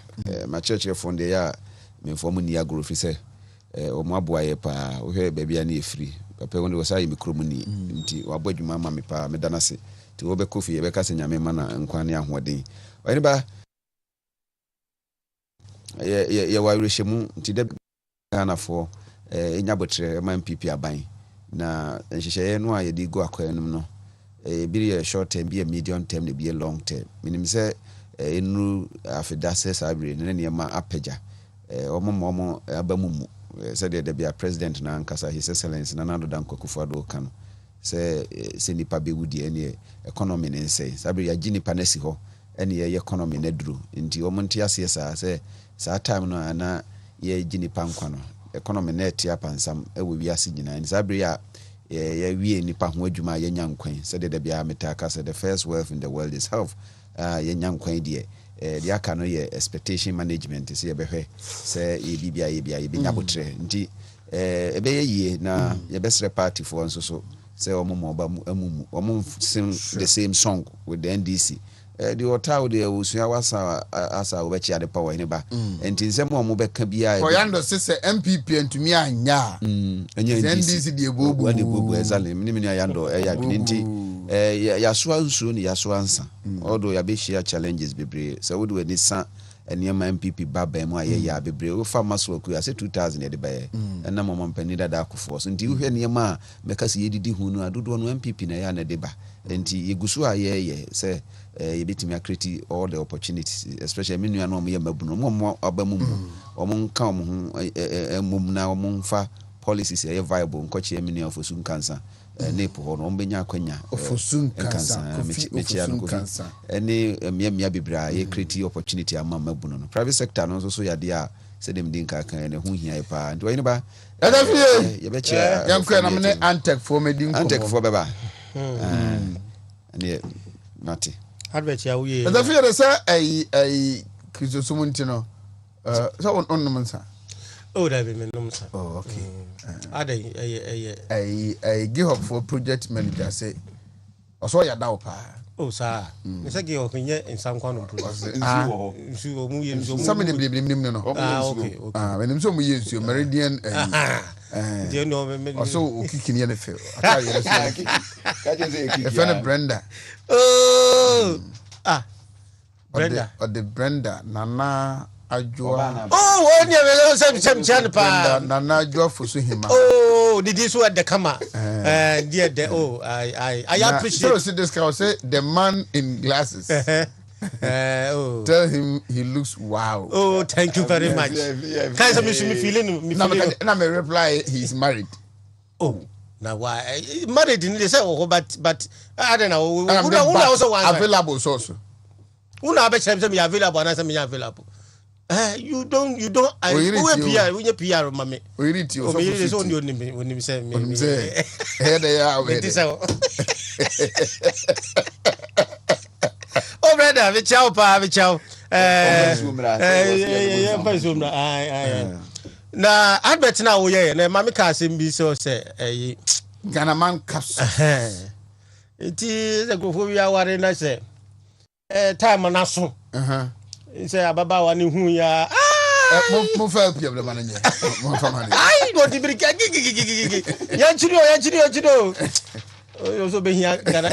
My church from the ya me formu ni agro fi se o maboa ye pa wo hwe bia na e free. Papa wonde wasa yi mikromuni nti wabɔ adwuma ma me pa me danase ti wo be kofi ye be ka se nyame ma na nkwane ahoden wani ba ye wa rehemu nti de Ghana for enya botre ma MPP aban na nhyehyɛ no a ye di go akwanum no bi ye short term bi ye medium term ne bi ye long term minim sɛ enu afidase sabre ne ne ma apagya omo abamumu said there be a president na nkasa his excellence na Nana Danko Akufo-Addo kan se nipa be wudi ene economy ne nse sabe ya gini panesi ho ene ye economy na duru nti o monte ase sa time no na ye gini pankwa no economy na etia pansam ewo wi ase gina sabe ya ye wie nipa ho adwuma ye nyankwan said there be a metaka said the first wealth in the world is health ye nyankwan die the aka no ye expectation management say yebehwe say bibia yebenya botre nti ebeye yie na yebesre party for nso so say omo sing the same song with the NDC the hotel the usua wasa asa obechi ade power ni ba enti nsem omo beka bia Koyando se MPP ntumi anya NDC de bobu ezale minimini ayando ya nti yasoa nsuo ni yasoa nsa odo ya be share challenges bebre so would we need san enema MPP baba mu aye ya bebre o fa maso ku ya se 2000 e de baye na mama mpani dada akofo so nti uhwe niema meka se yedidi hu no adodo no MPP na ya na de ba nti yegusu aye se yebetimi create all the opportunities especially menu anu mo ye mabuno mo abamu omo nka omo hu mum na omo mfa policies are viable nkoche menu of osun cancer nepo ho no ombenya akwanya ofosun cancer cancer any mia bibra ye create opportunity ama mabuno no private sector no so yade a se dem din ka kan ne hu hia e pa nti wayne ba adafie ye be chia yankwa na me antec for medin ko antec for beba and nati advert ya wuye adafie de say ai krizosumunti no so on mansa oh da be me no msa oh okay I give up for project manager say also ya dawo pa oh sa me say give up nye nsam kwa no project nsu o mu ye nsu some de blim no okay when so mu ye nsu meridian je no me also okikini ne fe ata ye so ka je Brenda Brenda or the Brenda nana Ajua. Oh, one year some chanpa. Nana Ajua for Suhima. Oh, did this what the kama? Dear, I appreciate. So this guy say the man in glasses. Tell him he looks wow. Oh, thank you very much. Can't me feeling. Now me reply he's married. Oh. Now why married in the say but I don't know. Who also available source. Who now be say me available and I say me available. You don't we PR mama we read you so me so only say me here they are with oh brother we ciao pa we ciao na advert na wo ye na mama ka asem bi so say Ghana man caps enti ze go fo wi aware na say time na so say ababa wa ni hu ya mo fa pia bla mananye mo fa mane ai go di brika gigi ya chiro yo so be hia kana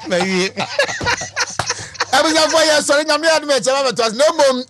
ma wi abisa for ya so nyame adu me chama to no mom